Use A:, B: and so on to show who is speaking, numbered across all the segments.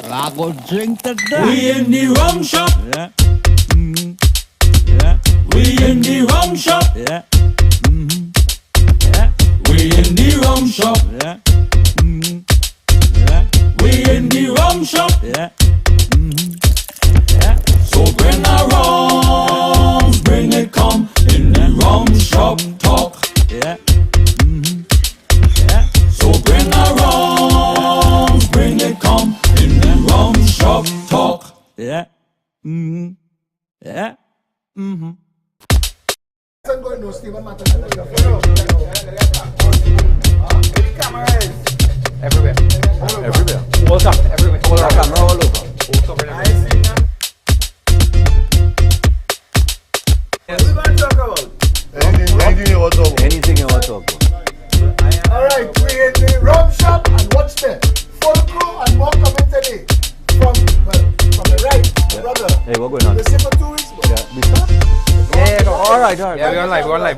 A: I go drink to that.
B: We in the rum shop.
A: Yeah. Yeah.
B: We in the rum shop.
A: Yeah.
B: Yeah. We in the rum shop.
A: Yeah. Yeah.
B: We in the rum shop.
A: Yeah.
B: So bring our rum, bring it come in the rum shop talk.
A: Yeah.
B: So bring our rum, bring it come in the rum shop talk.
A: Yeah. Yeah.
C: I'm going to Stephan matter.
D: Everywhere.
E: Everywhere.
D: What's up? Everywhere.
E: All our camera all over.
F: Anything you want to talk about?
E: Anything you want to talk about.
C: Alright, we in the rum shop and watch them. Full crew and more coming today. From the right, the brother.
E: Hey, what going on?
C: The simple 2 weeks.
E: Yeah, we start? Yeah, go. All right.
D: Yeah, we're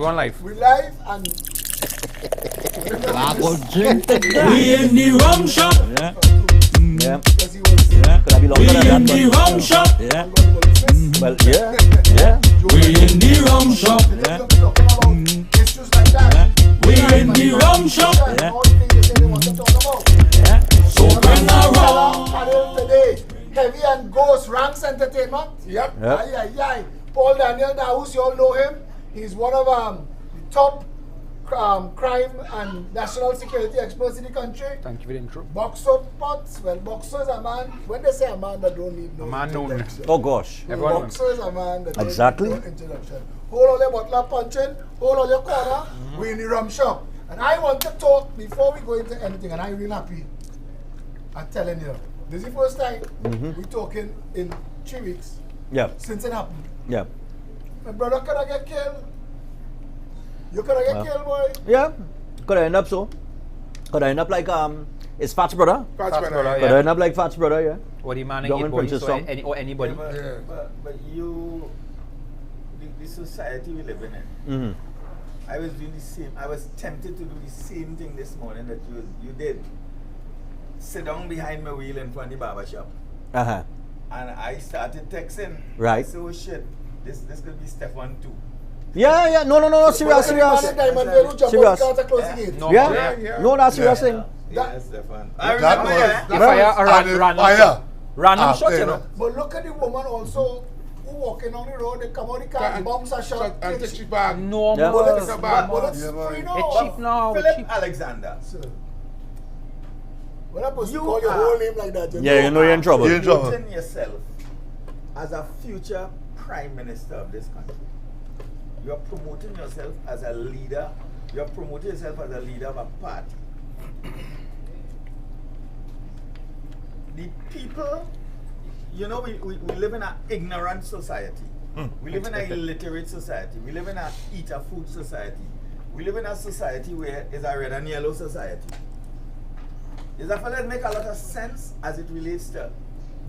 D: on live.
C: We live and
A: I go drink to that.
B: We in the rum shop.
A: Yeah.
E: Yeah.
C: because he was
A: Yeah.
E: Could I be
B: We
E: longer
B: in
E: than
B: the
E: that?
B: rum shop.
A: Yeah.
E: Well, yeah. Yeah.
B: We in the rum shop.
C: talking about issues like that.
B: We in the rum shop.
C: And all the things they say they want to talk about.
A: Yeah.
B: So bring our rum.
C: Panel today, Heavy and Ghost Ranks Entertainment. Yep.
E: Yep.
C: Aye. Paul Daniel Daus, you all know him. He's one of the top crime and national security experts in the country.
D: Thank you for the intro.
C: Boxer Potts, well, boxer is a man. When they say a man that don't need no
D: A man known.
C: introduction.
E: Oh gosh.
D: Everyone knows.
C: Boxer is a man that
E: Exactly.
C: don't need no introduction. Hold all your bottle of punching, hold all your corner, we in the rum shop. And I want to talk before we go into anything, and I'm really happy. I'm telling you, this is the first time we talking in 3 weeks
E: Yeah.
C: since it happened.
E: Yeah.
C: My brother could have get killed. You could have get killed, boy.
E: Yeah. Could I end up so? Could I end up like it's Fat's brother?
D: Fast brother,
E: Could I
D: yeah.
E: end up like Fat's brother? Yeah.
D: Or the man
E: Down in
D: in boys
E: Princess
D: or
E: Song.
D: anybody.
G: But you, the society we live in, I was doing the same. I was tempted to do the same thing this morning that you did. Sit down behind my wheel in front of the barber shop,
E: Uh-huh.
G: and I started texting.
E: Right.
G: So shit, this could be Stephan too.
E: Yeah. No. Serious.
C: Diamond Vale who jump
E: Serious.
C: out cars and close the gate.
D: No,
E: Yeah. No, that's serious thing.
G: Yeah, Stephan. I
F: That
G: remember.
F: was-
G: Yeah.
D: The fire,
F: Fire.
D: random shot, you know.
C: But look at the woman also who walking on the road, they come out the car,
F: And-
C: bombs are shot.
F: And take it back.
D: Normal.
E: Yeah.
C: Bullets,
F: Take it back.
C: bullets
F: Yeah,
C: free
F: man.
C: now.
D: It's cheap now.
G: Phillip
D: Cheap.
G: Alexander.
C: Sir. We're not supposed to
G: You
C: call your
G: are-
C: whole name like that.
E: Yeah, you know you're in trouble.
F: You're in trouble.
G: Promoting yourself as a future prime minister of this country. You're promoting yourself as a leader. You're promoting yourself as a leader of a party. The people, you know, we live in an ignorant society. We live in an illiterate society. We live in an eat a food society. We live in a society where it's a red and yellow society. Is a fellow that make a lot of sense as it relates to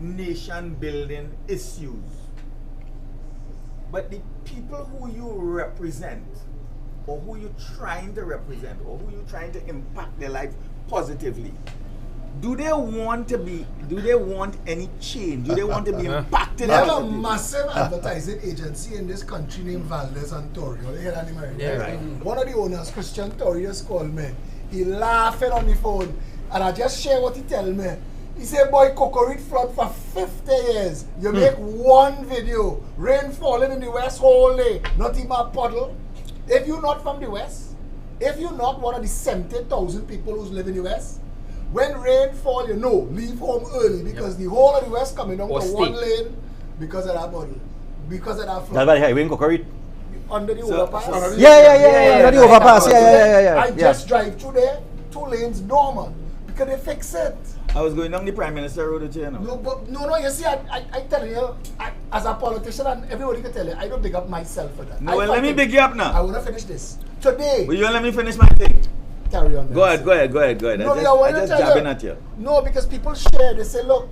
G: nation building issues. But the people who you represent, or who you're trying to represent, or who you're trying to impact their life positively, do they want any change? Do they want to be impacted?
C: They have a
G: positively?
C: massive advertising agency in this country named Valdez and Torrio. They hear that name?
D: Yeah,
G: right.
C: One of the owners, Christian Torrios, called me. He laughing on the phone, and I just share what he tell me. He said, boy, Cocorite flood for 50 years. You make one video, rain falling in the west whole day, not even a puddle. If you're not from the west, if you're not one of the 70,000 people who live in the west, when rain fall, you know, leave home early because the whole of the west coming down
D: Or
C: to
D: stay.
C: one lane because of that puddle, because of that
E: That's
C: flood.
E: why highway in Cocorite.
C: Under the
G: So-
C: overpass.
E: Yeah. Not the overpass. Yeah.
C: I just drive through there, 2 lanes normal, because they fix it.
G: I was going down the Prime Minister road, you know.
C: No, you see, I tell you, as a politician, and everybody can tell you, I don't big up myself for that.
G: No, well, let me big you up
C: I
G: now.
C: want to finish this. Today,
G: Will you let me finish my thing?
C: carry on.
G: Go ahead.
C: No,
G: I
C: wanna
G: just
C: tell
G: jabbing at you.
C: No, because people share, they say, look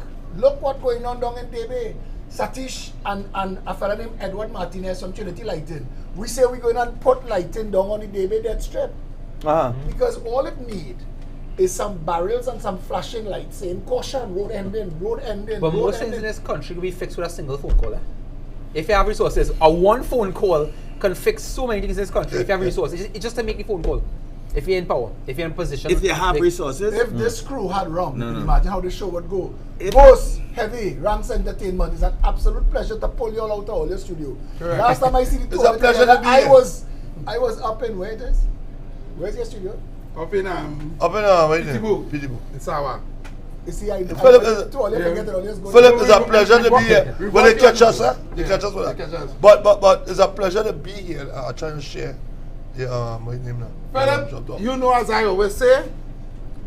C: what's going on down in Debe. Satish and a fellow named Edward Martinez from Trinity Lighting. We say we're going to put lighting down on the Debe dead strip.
E: Uh-huh.
C: Because all it need is some barrels and some flashing lights saying caution, road ending, road ending.
D: But
C: road
D: most things
C: ending.
D: in this country can be fixed with a single phone call. If you have resources, a one phone call can fix so many things in this country. If you have resources, it's just to make the phone call. If you're in power, if you're in position.
G: If you have
D: like-
G: resources.
C: If this crew had rum,
G: No.
C: imagine how the show would go.
G: If-
C: Boss, Heavy, Ranks Entertainment, it's an absolute pleasure to pull you all out of all your studio.
F: Correct.
C: Last time I see the
F: It's
C: two
F: a
C: of you
F: pleasure
C: together,
F: to be
C: I
F: here.
C: was up in, where it is? Where's your studio?
F: Up in right there.
H: Pitibu.
F: Pitibu.
H: In Sawa.
C: You see, I
F: Phillip is-
C: to all you forget it, all you just go
F: Philip,
C: to-
F: it's a pleasure to be here.
H: We
F: When they
H: want
F: catch
H: you-
F: us, huh? They
H: Yeah,
F: catch us with
H: they
F: that.
H: catch us.
F: But it's a pleasure to be here. I'm trying to share. Yeah, my name now.
H: Philip, you know, as I always say,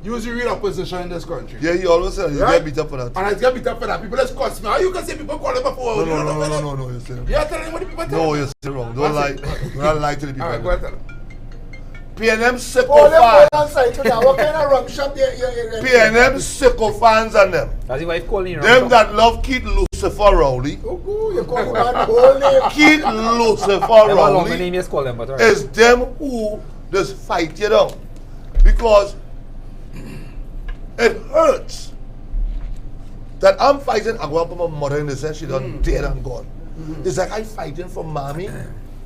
H: use your real opposition in this country.
F: Yeah, he always said you
H: Right?
F: get beat up for that.
H: And I get beat up for that. People just cuss me. How you can say people call him before?
F: No, you're saying
H: You're telling what the people tell
F: no,
H: me.
F: you're saying wrong. Don't lie. Do not lie to the people.
H: All right, go ahead, tell him.
F: PNM
C: All
F: sycophants.
C: them go on site to now. What kind of rum shop you
F: PNM sycophants and them.
D: That's why I've called you.
F: Them that love Keith Lucifer Rowley.
C: Oh, go, you call the man whole name.
F: Keith Lucifer
D: My
F: Rowley
D: name is call them, but alright.
F: is them who just fight you down. Because it hurts that I'm fighting. I go up with my mother in the sense she done dead and gone. It's like I'm fighting for mommy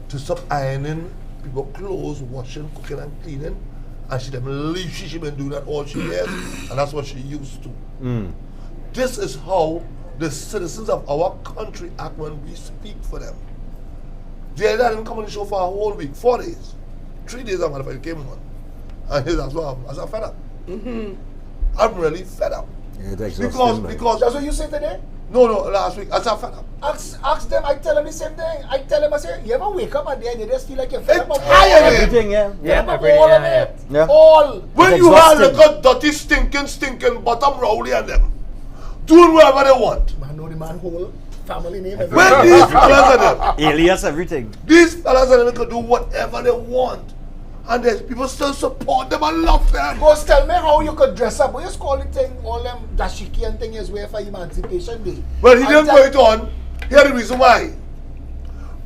F: to stop ironing people clothes, washing, cooking and cleaning. And she them leave she been doing that all she years, and that's what she used to. This is how the citizens of our country act when we speak for them. The other didn't come on the show for a whole week, 4 days. 3 days I'm gonna came on. And here's as well. I said fed up. I'm really fed up.
E: Yeah, it's exhausting, man.
F: Because
C: That's what you said today?
F: no, last week I said fed up.
C: Ask them, I tell them the same thing. I tell them, I say, you ever wake up and then you just feel like you're fed up of
F: tired.
E: Everything, yeah.
D: Yeah,
C: Fed up of
D: everything,
C: all of
D: yeah,
C: it.
E: yeah.
C: All.
F: When
E: It's
F: you have
E: exhausting.
F: the dirty, stinking bottom rowdy and them doing whatever they want.
C: Man, know the man whole family name.
F: When these fellas and them,
E: Alias, everything.
F: these fellas and them can do whatever they want. And there's people still support them and love them.
C: Boss, tell me how you could dress up. We just call it thing, all them dashiki and thing is wear for Emancipation Day.
F: Well, he
C: And
F: didn't
C: tell-
F: go it on. Here's the reason why.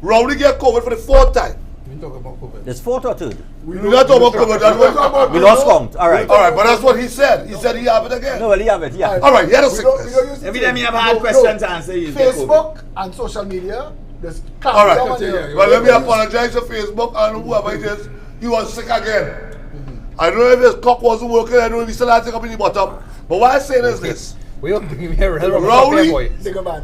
F: Rowdy get COVID for the 4th time.
H: We talk about COVID.
E: It's 4th or 3rd.
F: We're not talking about COVID. That's what,
E: We lost count. All right.
F: all right, but that's what he said. He said he have it again.
E: No, well, you have it, yeah.
F: All right, he had a
C: We don't
F: sickness.
C: use the
G: Every
C: thing.
G: time you have hard questions to answer, you say
C: Facebook and social media, there's
F: All right.
C: down on
H: Yeah,
C: you.
H: yeah,
F: Well, let me apologize to Facebook and whoever it is. He was sick again. I don't know if his cock wasn't working. I don't know if he still had to up in the bottom. But what I'm saying is this.
D: We'll bring here,
F: Rowdy.
D: boy.
C: Take a ban.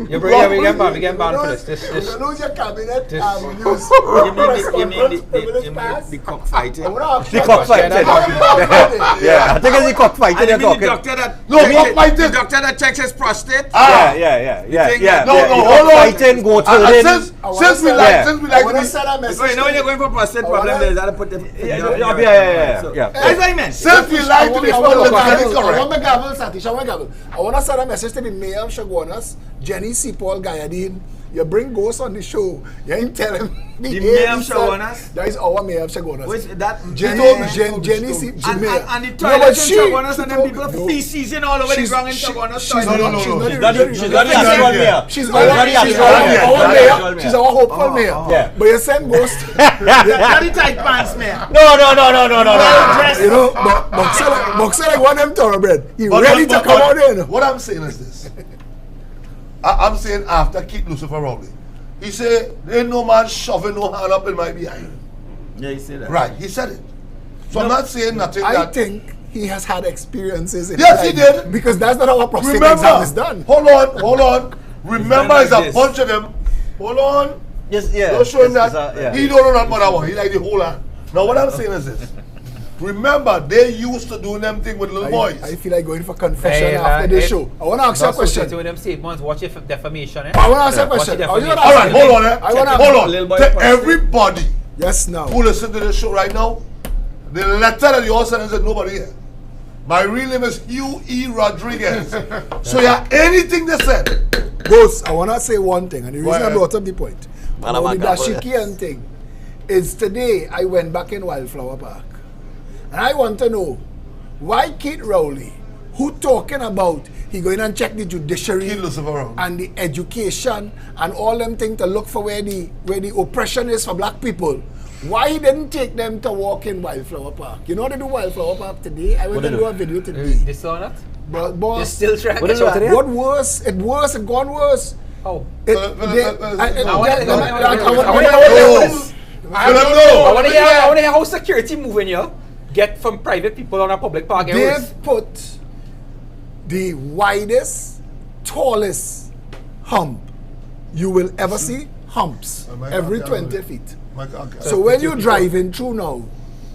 D: You bring here, we get banned for this.
C: You lose your cabinet
D: this-
C: news.
G: You mean
C: press
G: the
C: conference, privilege pass.
G: the
C: I
G: cockfighting?
C: wanna ask
E: The
C: you a
E: cockfighting.
C: question. How you doing?
E: Yeah, I think it's the cockfighting
G: And
E: you're
G: you mean the
E: talking.
G: doctor that
F: No, cockfighting.
G: the doctor that checks his prostate?
E: Yeah.
G: think
E: Yeah.
G: that-
F: No, hold on.
E: Fighting, go to
F: And
E: the
F: since we
E: Yeah.
F: like
C: I
F: to
C: wanna
F: be,
C: send a message.
G: So you know when you're going for prostate problem,
C: wanna-
G: there's that to put the
E: Yeah.
G: That's what I meant.
F: since we like to be
C: I want
F: politically
C: my
F: correct.
C: gavel, Satish. I want my gavel. I want to send a message to the mayor of Chaguanas, Jenny C. Paul Gayadine. You bring ghosts on the show. You ain't tell him.
G: The mayor of Chaguanas?
C: That is our mayor of Chaguanas.
G: Which that
C: Jenny C.
G: and
C: No,
G: the
C: but
G: toilets in
C: she-
G: Chaguanas and then
C: she
G: people
C: told-
G: feces all over the
C: She's-
G: ground in
C: she-
G: Chaguanas.
C: she's
G: toilet.
C: not-
E: She's
C: she's
E: not
C: not
E: the actual mayor.
C: She's
E: not the
C: our
E: actual
C: mayor. She's our hopeful mayor.
E: Yeah.
C: But you send ghosts.
G: Not the tight pants, man.
E: No.
C: You know, Boxer like one of them thoroughbred. He ready to come out in.
F: What I'm saying is this. I'm saying after Keith Lucifer Rowley, he said, ain't no man shoving no hand up in my behind.
G: Yeah, you see that.
F: Right, he said it. So I'm not saying nothing
C: I
F: that...
C: think he has had experiences in
F: Yes,
C: life.
F: he did.
C: Because that's not how a prostate exam is done.
F: Hold on. Remember,
G: like
F: it's a
G: this.
F: bunch of them. Hold on.
E: Yes, yeah.
F: Don't show him
E: It's-
F: that.
E: it's a- yeah.
F: He don't know nothing about that one. He like the whole hand. Now, what I'm saying is this. Remember, they used to do them thing with little boys.
C: I feel like going for confession
D: Hey,
C: after
D: man,
C: this
D: hey,
C: show. I want to ask you a question.
D: With them statements, watch your defamation.
C: I want to ask you a
D: Watch
C: question.
D: the
C: I was gonna
D: defamation.
F: All
C: ask
F: right,
C: you-
F: hold on.
C: I wanna-
F: Hold
G: Little
F: on.
G: boy
F: To
G: person.
F: everybody
C: Yes, now.
F: who listen to this show right now, the letter that you all sent is nobody here. My real name is Hugh E. Rodriguez. So yeah, anything they said.
C: Ghost, I want to say one thing, and the reason I
F: ahead.
C: brought up the point about the
E: Panama
C: Dashikian thing is today I went back in Wildflower Park, and I want to know why Keith Rowley, who talking about he going and check the judiciary
F: Keith Lucifer Rowley.
C: and the education and all them things to look for where the oppression is for black people. why he didn't take them to walk in Wildflower Park. You know what they do Wildflower Park today? I went
E: What
C: to
E: they
C: do
E: do?
C: a video today.
D: They saw that?
C: But
D: They're
C: boss,
D: still trying to
E: What
D: get
E: is
D: out
E: that?
D: of there?
C: what worse? It worse. It gone worse.
D: How?
C: It,
F: Phillip,
C: they,
F: Phillip,
C: I
F: Phillip,
C: want
F: Phillip,
D: I want to
F: no.
D: hear how security moving here get from private people on a public park.
C: they've put the widest, tallest hump you will ever see. Humps
F: Oh my
C: every
F: God,
C: 20
F: yeah.
C: feet.
F: My God.
C: So when you're driving through now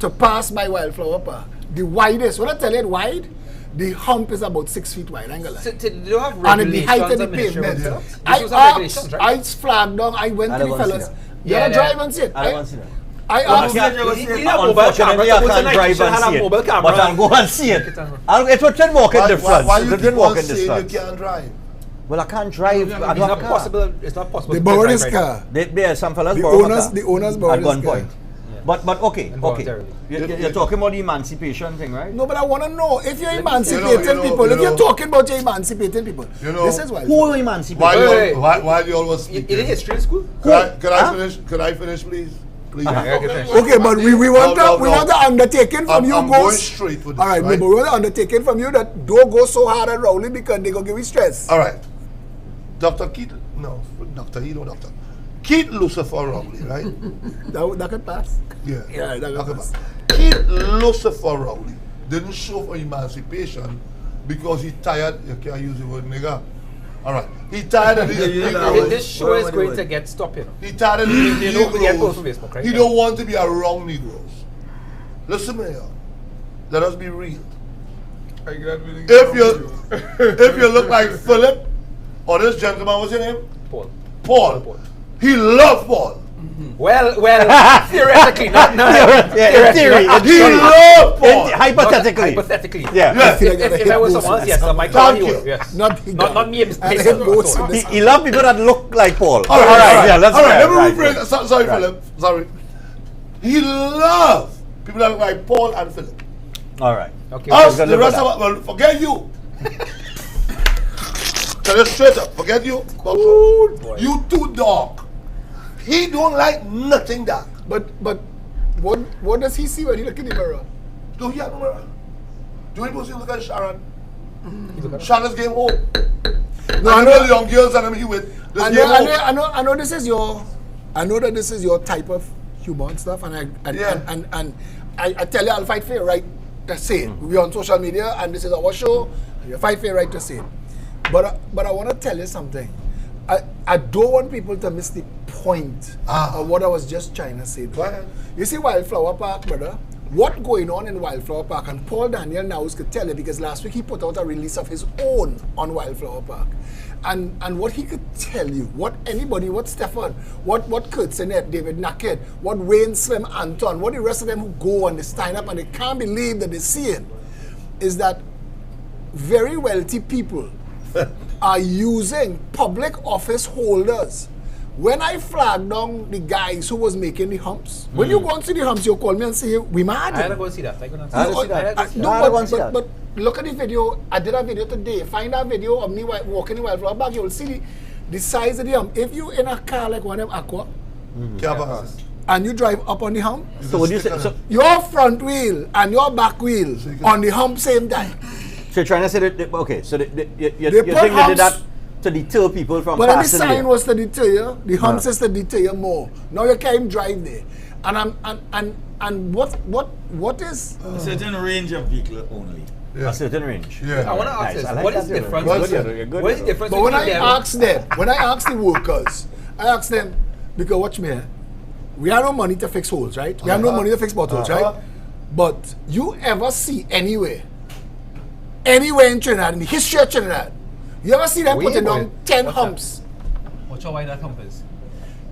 C: to pass by Wildflower Park, the widest, when I tell you it wide, the hump is about 6 feet wide. I ain't gonna lie.
D: So, do you have
C: And at the height of
D: regulations
C: the
D: on Ministry of
C: pavement.
D: Works? This
C: I
D: was have regulations,
C: asked,
D: right?
C: I flagged down, I went
E: I
C: to
E: don't
C: the
E: want to
C: fellas.
E: see that.
C: You
D: Yeah,
C: gotta
D: yeah.
C: drive and see it.
E: I don't want to see that.
C: I
E: Well,
C: asked,
E: I can't-
D: You need a mobile
E: Unfortunately,
D: camera.
E: I
D: Suppose
E: can't
D: tonight
E: drive
D: you should
E: and
D: have
E: see
D: a mobile
E: it.
D: camera.
E: But I'll go and see it.
D: It on.
E: It will just walk in difference.
F: Why you
E: It
F: keep
E: didn't walk
F: on
E: in
F: saying you
E: distance.
F: can't drive?
E: Well, I can't drive. I
D: It's
E: don't have
D: not
E: a car.
D: possible. It's not possible.
C: they
D: to
C: borrowed
D: drive
C: his
D: right
C: car.
E: There are some fellas
C: The
E: borrow my
C: owners-
E: car
C: the owners borrowed
E: at one
C: his car.
E: point. But okay.
D: Involuntarily.
E: You're talking about the emancipation thing, right?
C: No, but I want to know if you're
F: You
C: emancipating
F: know,
C: people,
F: you
C: if you're
F: know.
C: talking about you're emancipating people,
F: You know.
C: this is why.
E: Who emancipate?
F: Why
D: Wait.
F: do you always
D: You
F: speak?
D: did history in school?
F: Could I
E: Huh?
F: finish? Could I finish, please? Please.
C: Okay, but we want
F: No,
C: we
F: no.
C: want the undertaking from you
F: I'm
C: goes.
F: going straight with this,
C: All right,
F: right?
C: no, but we want the undertaking from you that don't go so hard at Rowley because they gonna give you stress.
F: All right. Dr. Keith, no, Dr. He, no, Dr. Keith Lucifer Rowley, right?
C: That could pass.
F: Yeah.
C: Yeah, that could pass.
F: Keith Lucifer Rowley didn't show for emancipation because he tired, you can't use the word nigga. All right. He tired of these
D: This show
E: What
D: is
E: am I
D: going
E: doing?
D: to get stopped, you know.
F: He tired of these
D: They know we get
F: Negroes.
D: posts on Facebook, right?
F: He don't want to be around Negroes. Listen to me, y'all. Let us be real. If you look like Phillip or this gentleman, what's your name?
D: Paul.
F: Paul. He loved Paul.
D: Well, theoretically, not
E: Yeah, in theory.
D: not
F: He
D: actually.
F: loved Paul.
E: Hypothetically.
D: Hypothetically.
E: Yeah.
F: Yes.
D: If I was someone else, yes, I might call
F: Thank
D: you.
F: you.
D: Yes.
C: Not
D: Not me.
C: And
D: myself,
C: him goes
D: so.
C: in this
E: He loved people that look like Paul.
F: All right,
E: Yeah, let's
F: all right. Let me
E: right,
F: rephrase.
E: right.
F: Sorry,
E: Right.
F: Phillip. Sorry. He loved people that look like Paul and Phillip.
E: All right.
D: Okay.
F: Us,
E: gonna
F: the
E: live
F: rest
E: with
F: of us, well, forget you. Tell you straight up, forget you.
D: boy.
F: You too dark. He don't like nothing dark.
C: But what does he see when he look in the mirror?
F: Do he have no mirror? Do you supposed to look at Sharon?
D: You look at-
F: Sharon's game home.
C: No,
F: I know the young girls that I'm here with. This
C: I
F: game home.
C: know this is your, I know that this is your type of humor and stuff, and I tell you I'll fight for your right to say it. We're on social media, and this is our show. You fight for your right to say it. But I want to tell you something. I don't want people to miss the point of what I was just trying to say.
F: Go ahead.
C: You see Wildflower Park, brother? What going on in Wildflower Park, and Paul Daniel Naus could tell you because last week he put out a release of his own on Wildflower Park. And what he could tell you, what anybody, what Stephan, what Kurt Sinet, David Nackett, what Wayne Slim Anton, what the rest of them who go and they stand up and they can't believe that they're seeing, is that very wealthy people are using public office holders. When I flagged down the guys who was making the humps, when you go and see the humps, you call me and say, we mad.
D: I had to go and see that. I couldn't
E: I had to
D: see
E: see that.
D: I had to see
C: No,
E: I want to see that.
C: but look at the video. I did a video today. Find that video of me walking in Wildflower Park. You will see the size of the hump. If you in a car like one of them Aqua,
F: Can't pass.
C: and you drive up on the hump,
E: So would you say, so
C: your front wheel and your back wheel on the hump same time.
E: you're trying to say that, okay, so you
C: They
E: think
C: put
E: they did
C: humps-
E: that to deter people from
C: But then the
E: passing
C: sign
E: there?
C: was to deter you. The humps is to deter you more. Now you can't even drive there. And what is
G: A certain range of vehicle only.
E: A certain range.
F: Yeah.
D: I want to ask
E: Nice.
D: this.
E: I like
D: what
E: that
D: is the
E: theory.
D: difference?
F: Well
D: What
F: said.
E: Good.
D: is the difference
C: But when I
D: between them?
C: ask them, when I ask the workers, I ask them, because watch me here, we have no money to fix holes, right? We have no money to fix bottles, right? But you ever see anywhere in Trinidad, in the history of Trinidad, you ever see them putting on 10 humps?
D: Watch how wide that hump is.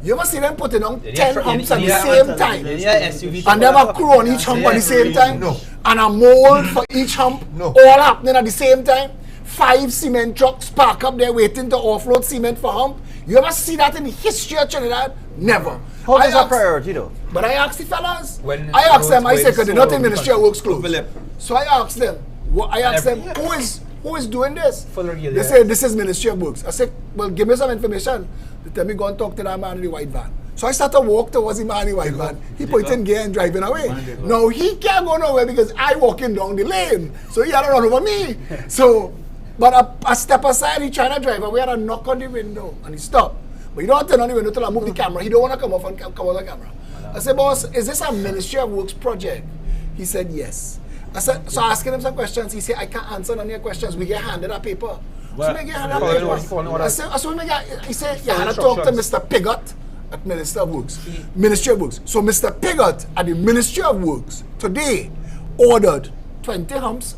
C: You ever see them putting on
D: You
C: 10
D: need a
C: humps
D: tr-
C: at
D: you
C: the
D: need a-
C: same
D: you
C: time?
D: need a SUV
C: And they have a crew on each hump at the same time?
F: No.
C: And a mold for each hump?
F: No.
C: All happening at the same time? 5 cement trucks park up there waiting to offload cement for hump? You ever see that in the history of Trinidad? Never.
E: How is that
C: asked-
E: priority though?
C: But I asked the fellas.
D: When
C: I asked them, I
D: roads
C: said, because
D: were
C: they're not in
D: so
C: Ministry of Works clothes.
G: Phillip.
C: So I asked them, who is doing this?
D: Full
C: They
D: regular.
C: said, this is Ministry of Works. I said, well, give me some information. They tell me, go and talk to that man in the white van. So I started to walk towards him and the white man. He put in gear and driving away. Now he can't go nowhere because I walking down the lane. So he had to run over me. So, but I step aside, he trying to drive away and I knock on the window and he stopped. But he don't turn on the window till I move the camera. He don't want to come off and come on the camera. I said, boss, is this a Ministry of Works project? He said, yes. I said, so asking him some questions. He said, I can't answer none of your questions. We get handed a paper. So we get handed a paper. I said, he said, you had to talk to Mr. Pigott at Ministry of Works. Ministry of Works. So Mr. Pigott at the Ministry of Works today ordered 20 humps,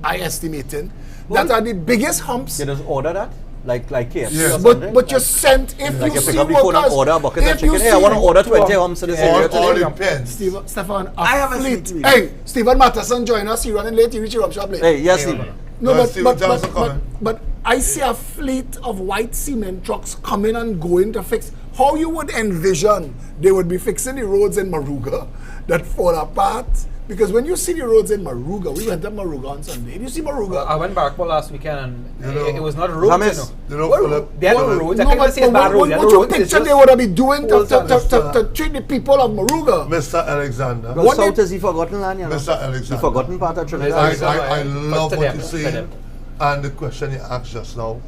C: I estimating, that are the biggest humps.
E: You just order that? Like KFC
F: Yeah.
E: or something?
C: But you sent, if
E: Like
C: you
E: you pick
C: see
E: up the phone and
C: workers,
E: order a bucket of
C: if you
E: chicken. Hey, I
C: see
E: want to order 20 humps in this area
F: All
E: today.
F: depends.
C: Stephan,
G: I have a
C: fleet.
G: fleet.
C: Hey, Stephen Matterson join us. He running late. He reach your rum shop late.
E: Hey, yes, Steve.
C: No,
F: No, Stephen Johnson coming.
C: but I see a fleet of white cement trucks coming and going to fix. How you would envision they would be fixing the roads in Maruga that fall apart? Because when you see the roads in Maruga, we went to Maruga on Sunday. If you see Maruga,
D: I went back last weekend and
F: You know,
D: it was not a road.
E: Hamis,
F: You know,
C: What-
F: Phillip,
D: They had no
F: Phillip,
D: roads. I can't say it's bad roads. They had
C: what
D: no
C: you
D: roads. It's
C: picture
D: just
C: they would have been doing
D: holes and
C: to treat the people of Maruga?
F: Mr. Alexander.
E: Go
C: What
E: south
C: did-
E: is the forgotten land, you know.
F: Mr. Alexander.
E: The forgotten part of
F: I
E: Trinidad.
F: love
D: to
F: what
D: them,
F: you're
D: to
F: saying,
D: them.
F: and the question you asked just now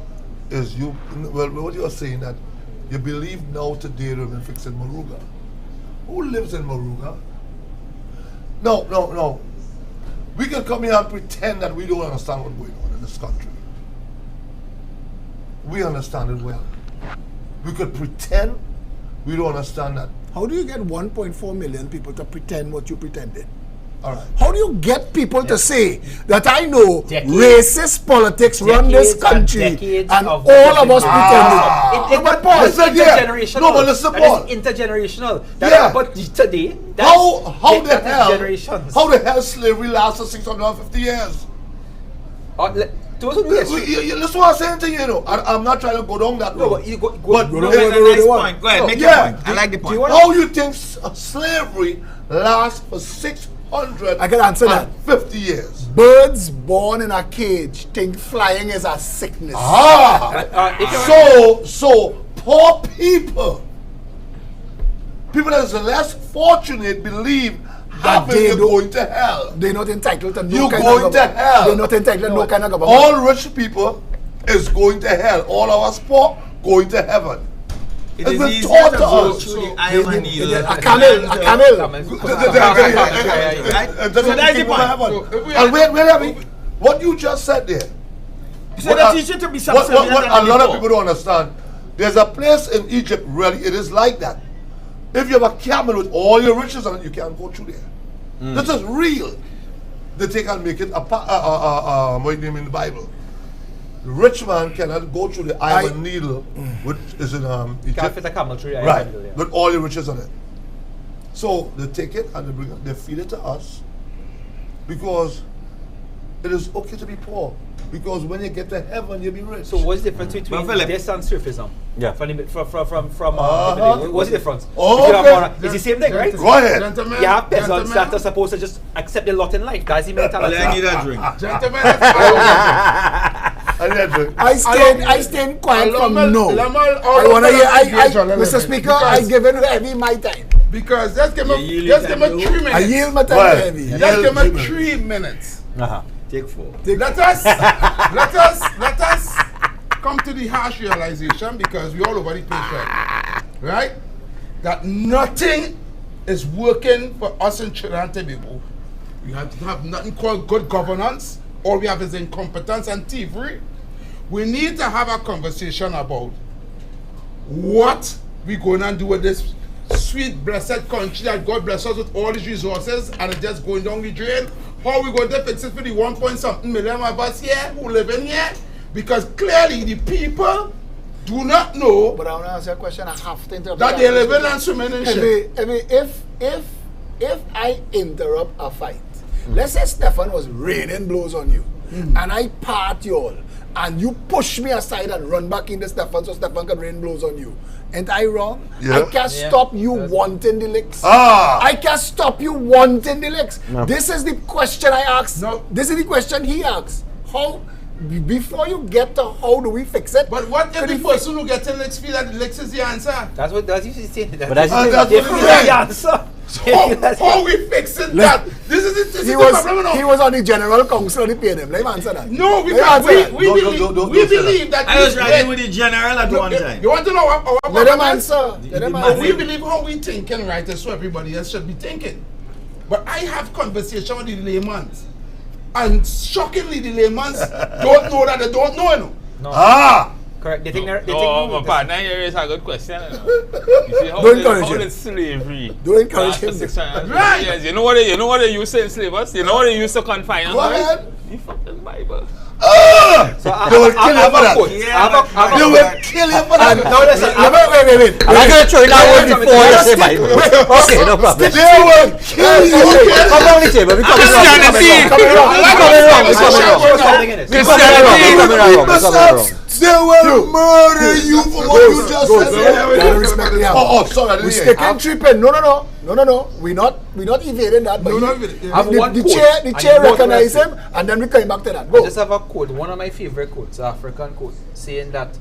F: is what you are saying that you believe now today they've been fixing Maruga. Who lives in Maruga? No. We can come here and pretend that we don't understand what's going on in this country. We understand it well. We could pretend we don't understand that.
C: How do you get 1.4 million people to pretend what you pretended?
F: All right.
C: How do you get people to say that I know
D: Decades.
C: racist politics run this country
D: decades
C: and
D: of
C: all of us
F: Ah.
C: pretending?
D: But
C: Paul,
D: it's
F: listen here.
D: intergenerational.
F: No, but listen,
D: That
F: Paul.
D: is intergenerational. That
F: Yeah.
D: But today, that's,
F: How the
D: that is
F: hell?
D: generations.
F: How the hell slavery lasted 650 years?
D: Those who do history.
F: Listen what I'm saying to you, I'm not trying to go down that road.
D: No, but you go.
F: But
G: That's a nice point. Go ahead, make your
F: Yeah.
G: point. I like the
D: Do you
G: point.
D: want-
F: how you think slavery lasts for 650
C: I can answer that.
F: years?
C: Birds born in a cage think flying is a sickness.
F: So poor people that is less fortunate believe
C: That
F: that
C: they
F: you're
C: don't-
F: going to hell.
C: They're not entitled to no
F: You're
C: kind
F: going
C: of
F: to
C: government.
F: hell.
C: They're not entitled to no kind of government.
F: All rich people is going to hell. All of us poor going to heaven.
G: It
F: It's
G: is
F: been
G: easier
F: taught
G: to
F: to
G: go
F: us.
G: through the iron and needle.
C: A camel.
G: Right?
F: So
G: So that's the point.
H: So if we
F: And wait, what you just said there.
G: So they teach you to be
F: What
G: subservient
F: a
G: and
F: lot of
G: poor.
F: people don't understand. There's a place in Egypt, really, it is like that. If you have a camel with all your riches on it, you can't go through there. This is real. They take and make it what name in the Bible. The rich man cannot go through the iron needle, which is in
D: Can't
F: Egypt.
D: fit a camel tree.
F: Right, with all your riches on it. So they take it and they feed it to us because it is okay to be poor. Because when you get to heaven, you'll be rich.
D: So what's the difference between
G: Phillip.
D: this and surfism?
E: Yeah.
D: From
F: Uh-huh.
D: what's the difference?
F: Oh,
D: If you have
F: okay.
D: moral- it's the same thing, right?
F: Go ahead.
H: Gentlemen,
D: You have peasants that
H: gentlemen,
D: are supposed to just accept their lot in life. That's the mentality.
G: I need a drink.
H: gentlemen, let's
C: I stayed quiet from no. I
H: I
C: want to hear,
H: Mr.
C: Mr. Speaker, I give it heavy my time.
H: Because just give me
G: You yield
H: 3
G: time,
C: I yield my time
F: Well,
C: heavy.
F: yeah.
H: Just give me
F: Yield
H: 3 minutes.
E: Uh-huh.
G: Take 4.
H: Let us come to the harsh realization, because we all over the place right? That nothing is working for us in Trinidad and Tobago. We have to have nothing called good governance. All we have is incompetence and thievery. We need to have a conversation about what we're going to do with this sweet, blessed country that God bless us with all these resources, and it's just going down the drain. How we going to fix it for the 1.something million of us here who live in here? Because clearly the people do not know
C: But I want to answer a question. I have to interrupt.
H: that they live in and swimming in shit.
C: If I interrupt a fight, let's say Stephan was raining blows on you, and I part you all, and you push me aside and run back into Stephan so Stephan can rain blows on you. Ain't I wrong?
F: Yeah.
C: I can't
D: Yeah.
C: stop you wanting the licks.
F: Ah.
C: I can't stop you wanting the licks.
E: No.
C: This is the question I asked.
H: No.
C: This is the question he asked. How before you get to how do we fix it.
H: But what if
C: could
H: the
C: you
H: person who gets in licks feel that licks is the answer?
D: That's what you should say.
E: But that's
F: that's
D: If
F: what
D: you
F: it
D: know
F: is.
D: the answer.
H: How we fixing that? This is
C: He
H: the
C: was
H: problem now.
C: he was on the general council and he paid him. Let him answer that.
H: No,
C: Let him
H: because
C: answer that.
H: we believe that
G: I was
H: this
G: riding
H: way-
G: with the general at one time.
H: You want to know our
C: Let him
H: problem is?
C: answer. Let him
H: But we
C: answer.
H: believe how we thinking, right, is what everybody else should be thinking. But I have conversation with the laymen, and shockingly, the laymen don't know that they don't know. You know.
F: Ah!
D: Correct. They think
I: No,
D: no,
I: my partner here is a good question. You see,
C: Don't encourage him.
I: did slavery?
C: Don't encourage
I: last for
C: him.
I: 600
H: Right.
I: years? You know what they used to enslave us? You know what they used to confine us?
C: Go
I: right?
C: ahead.
I: The fucking Bible.
F: Ah!
D: So
F: They will kill you for that. They will
D: that.
F: kill you for that.
D: No, listen.
C: Wait.
E: I'm not going to throw it out before you say Bible. Okay, no problem.
F: They will kill you.
E: Come on the table. We're coming wrong.
I: Christianity.
F: They will murder you for what you just said.
C: Gotta respect the
F: Oh, sorry, I didn't
C: we
F: hear.
C: sticking tripping. No. We're not evading that. But
H: No,
C: he-
H: not evading.
C: the-
D: I have one
C: the
D: quote,
C: chair, the
D: and
C: chair
D: you both
C: recognize
D: rest
C: him, and then we come back to that.
D: I
C: Go.
D: just have a quote, one of my favorite quotes, African quote, saying that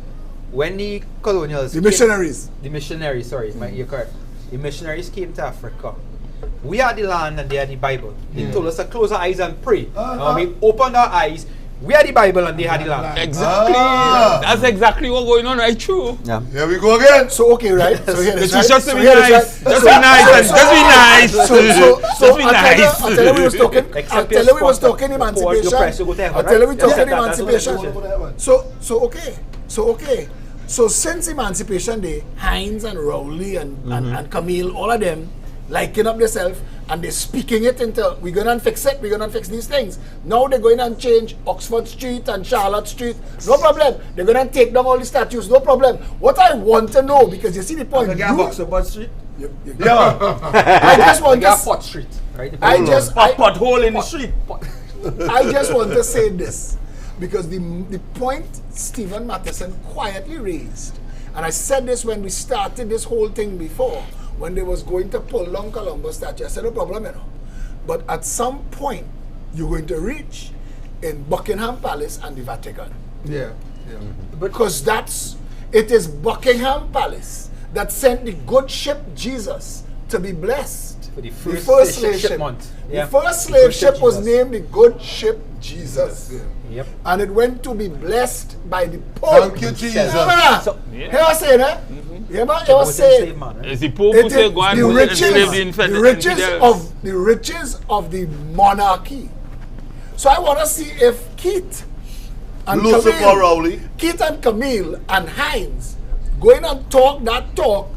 D: when the colonials,
C: The missionaries.
D: you're correct. The missionaries came to Africa. We are the land and they are the Bible. They told us to close our eyes and pray. Now we opened our eyes. We are the Bible and they are the land.
I: Exactly.
F: Ah.
I: That's exactly what's going on right through.
E: Yeah.
F: Here we go again.
C: So okay, right? So here it is.
I: It's just to
C: So
I: be
C: here it is,
I: nice.
C: right?
I: Just be nice. Just be nice.
C: So
I: Just be nice.
C: I'll tell you we was talking.
D: Except
C: I'll
D: your
C: tell you we was
D: sponsor.
C: talking
D: Your
C: emancipation.
D: press, you go to heaven,
C: I'll tell you we
D: right?
C: talking
D: Yeah, that's what
C: emancipation.
D: it is.
C: So okay. So since Emancipation Day, Hines and Rowley and Camille, all of them liking up themselves and they're speaking it into we're gonna fix it, we're gonna fix these things. Now they're going and change Oxford Street and Charlotte Street, no problem. They're gonna take down all the statues, no problem. What I want to know, because you see the point,
G: Street.
C: I just want
D: Like
C: to
D: Pot Street, right?
G: Pothole in the street.
C: I just want to say this because the point Stephen Matheson quietly raised, and I said this when we started this whole thing before, when they was going to pull down Columbus statue, I said no problem, you know. But at some point, you're going to reach in Buckingham Palace and the Vatican.
H: Yeah.
C: Because it is Buckingham Palace that sent the good ship Jesus to be blessed.
D: For the
C: The
D: first
C: first
D: slave
C: slave ship.
D: shipment. Yeah.
C: The first slave
D: ship
C: ship was
D: Jesus.
C: named the Good Ship Jesus.
D: Yep.
C: And it went to be blessed by the Pope.
F: Thank you, Jesus.
C: So, here I say, you was saying,
I: It's the Pope who say go and
C: the
I: enslave the infant.
C: riches of the monarchy. So I want to see if Keith and
F: Lucifer
C: Camille,
F: Rowley.
C: Keith and Camille and Hines going and talk that talk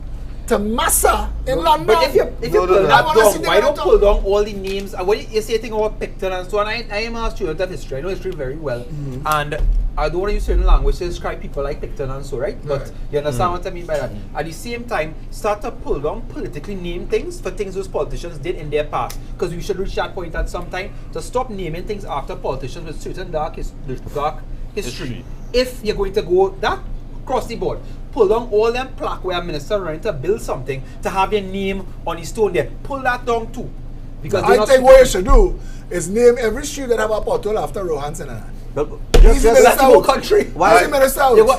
C: to Massa in London.
D: But if you
F: No,
D: pull
F: no.
C: I
D: that
C: wanna see
D: down,
C: the
D: why don't
C: other
D: pull down all the names? And what you say thing about Picton and so on, I am a student of history. I know history very well. And I don't want to use certain language to describe people like Picton and so, right? But you understand what I mean by that. At the same time, start to pull down politically named things for things those politicians did in their past. Because we should reach that point at some time to stop naming things after politicians with certain dark history. If you're going to go that across the board, pull down all them plaque where a minister running to build something to have your name on the stone there. Pull that down too. Because they're
C: I
D: not
C: think what you should do is name every street that have a pothole after Rohanson and that.
D: that's the whole country.
C: Why is the minister out?
D: You
E: While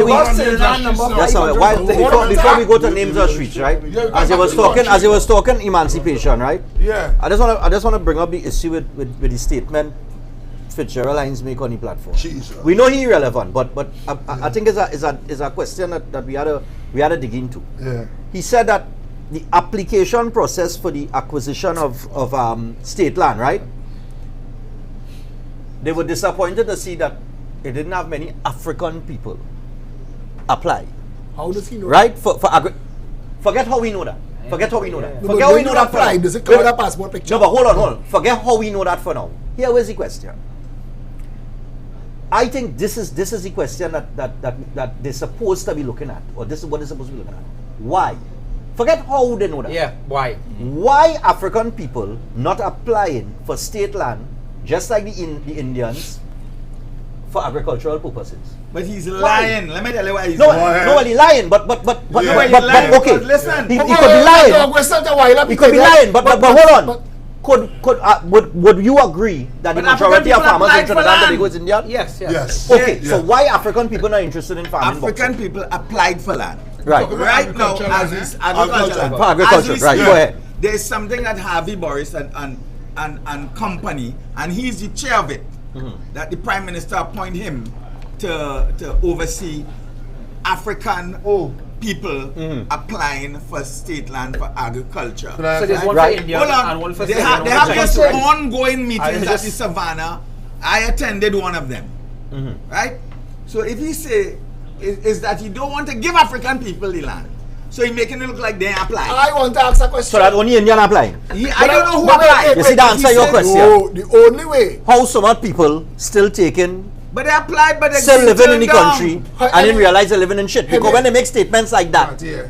E: we- Yes, sir. Before we go to names of streets, right? As you was talking emancipation, right?
H: Yeah.
E: I just want to bring up the issue with the statement Fitzgerald Hines make on the platform.
F: Jesus.
E: We know he irrelevant, but I think is a question that we had to dig into.
F: Yeah.
E: He said that the application process for the acquisition of state land, right? They were disappointed to see that it didn't have many African people apply.
C: How does he know?
E: Right? Forget how we know that. Forget how we know that.
C: No,
E: Forget
C: but
E: how we
C: when
E: know
C: you
E: that for
C: apply,
E: now.
C: does it cover that passport picture?
E: No, but hold on. Forget how we know that for now. Here was the question. I think this is the question that they're supposed to be looking at, or this is what they're supposed to be looking at. Why? Forget how they know that.
D: Yeah, why?
E: Why African people not applying for state land, just like the Indians, for agricultural purposes?
G: But he's lying. Let me tell you why he's
E: No,
G: lying.
E: nobody lying, but
G: He's lying,
E: okay.
G: but listen.
E: He could be lying. He could be lying, but hold on. would you agree that the
G: But
E: majority of
G: African
E: farmers
G: people
E: in Trinidad and
G: applied for
E: Tobago is Indian?
D: Yes, yes.
F: Yes.
E: Okay,
F: Yeah.
E: so why African people not interested in farming?
G: African
E: boxing?
G: people applied for land.
E: Right.
G: Right now,
H: Agriculture
G: as
H: land,
G: is
H: eh?
G: agriculture.
E: Agriculture,
G: As we
E: right,
G: speak,
E: go ahead.
G: There's something that Harvey Boris and company, and he's the chair of it, that the Prime Minister appoint him to oversee African people applying for state land for agriculture.
D: So there's one
E: Right.
D: for India
G: Hold on.
D: and one for
G: They
D: Syria
G: have,
D: and
G: they
D: one
G: have
D: for
G: just
D: China, right?
G: ongoing meetings at the Savannah. I attended one of them. Right? So if he say is that he don't want to give African people the land, so he making it look like they apply.
C: I want to ask a question.
E: So that only Indian applying?
G: I don't know who
C: But wait,
G: applied.
E: You see the answer to your question?
C: No, the only way.
E: How some odd people still taking,
G: But they applied, but they
E: still living in the
G: turned down.
E: country
C: Hey,
E: and then
C: hey,
E: realize they're living in shit? Because
C: hey,
E: when they make statements like that,
H: Yeah.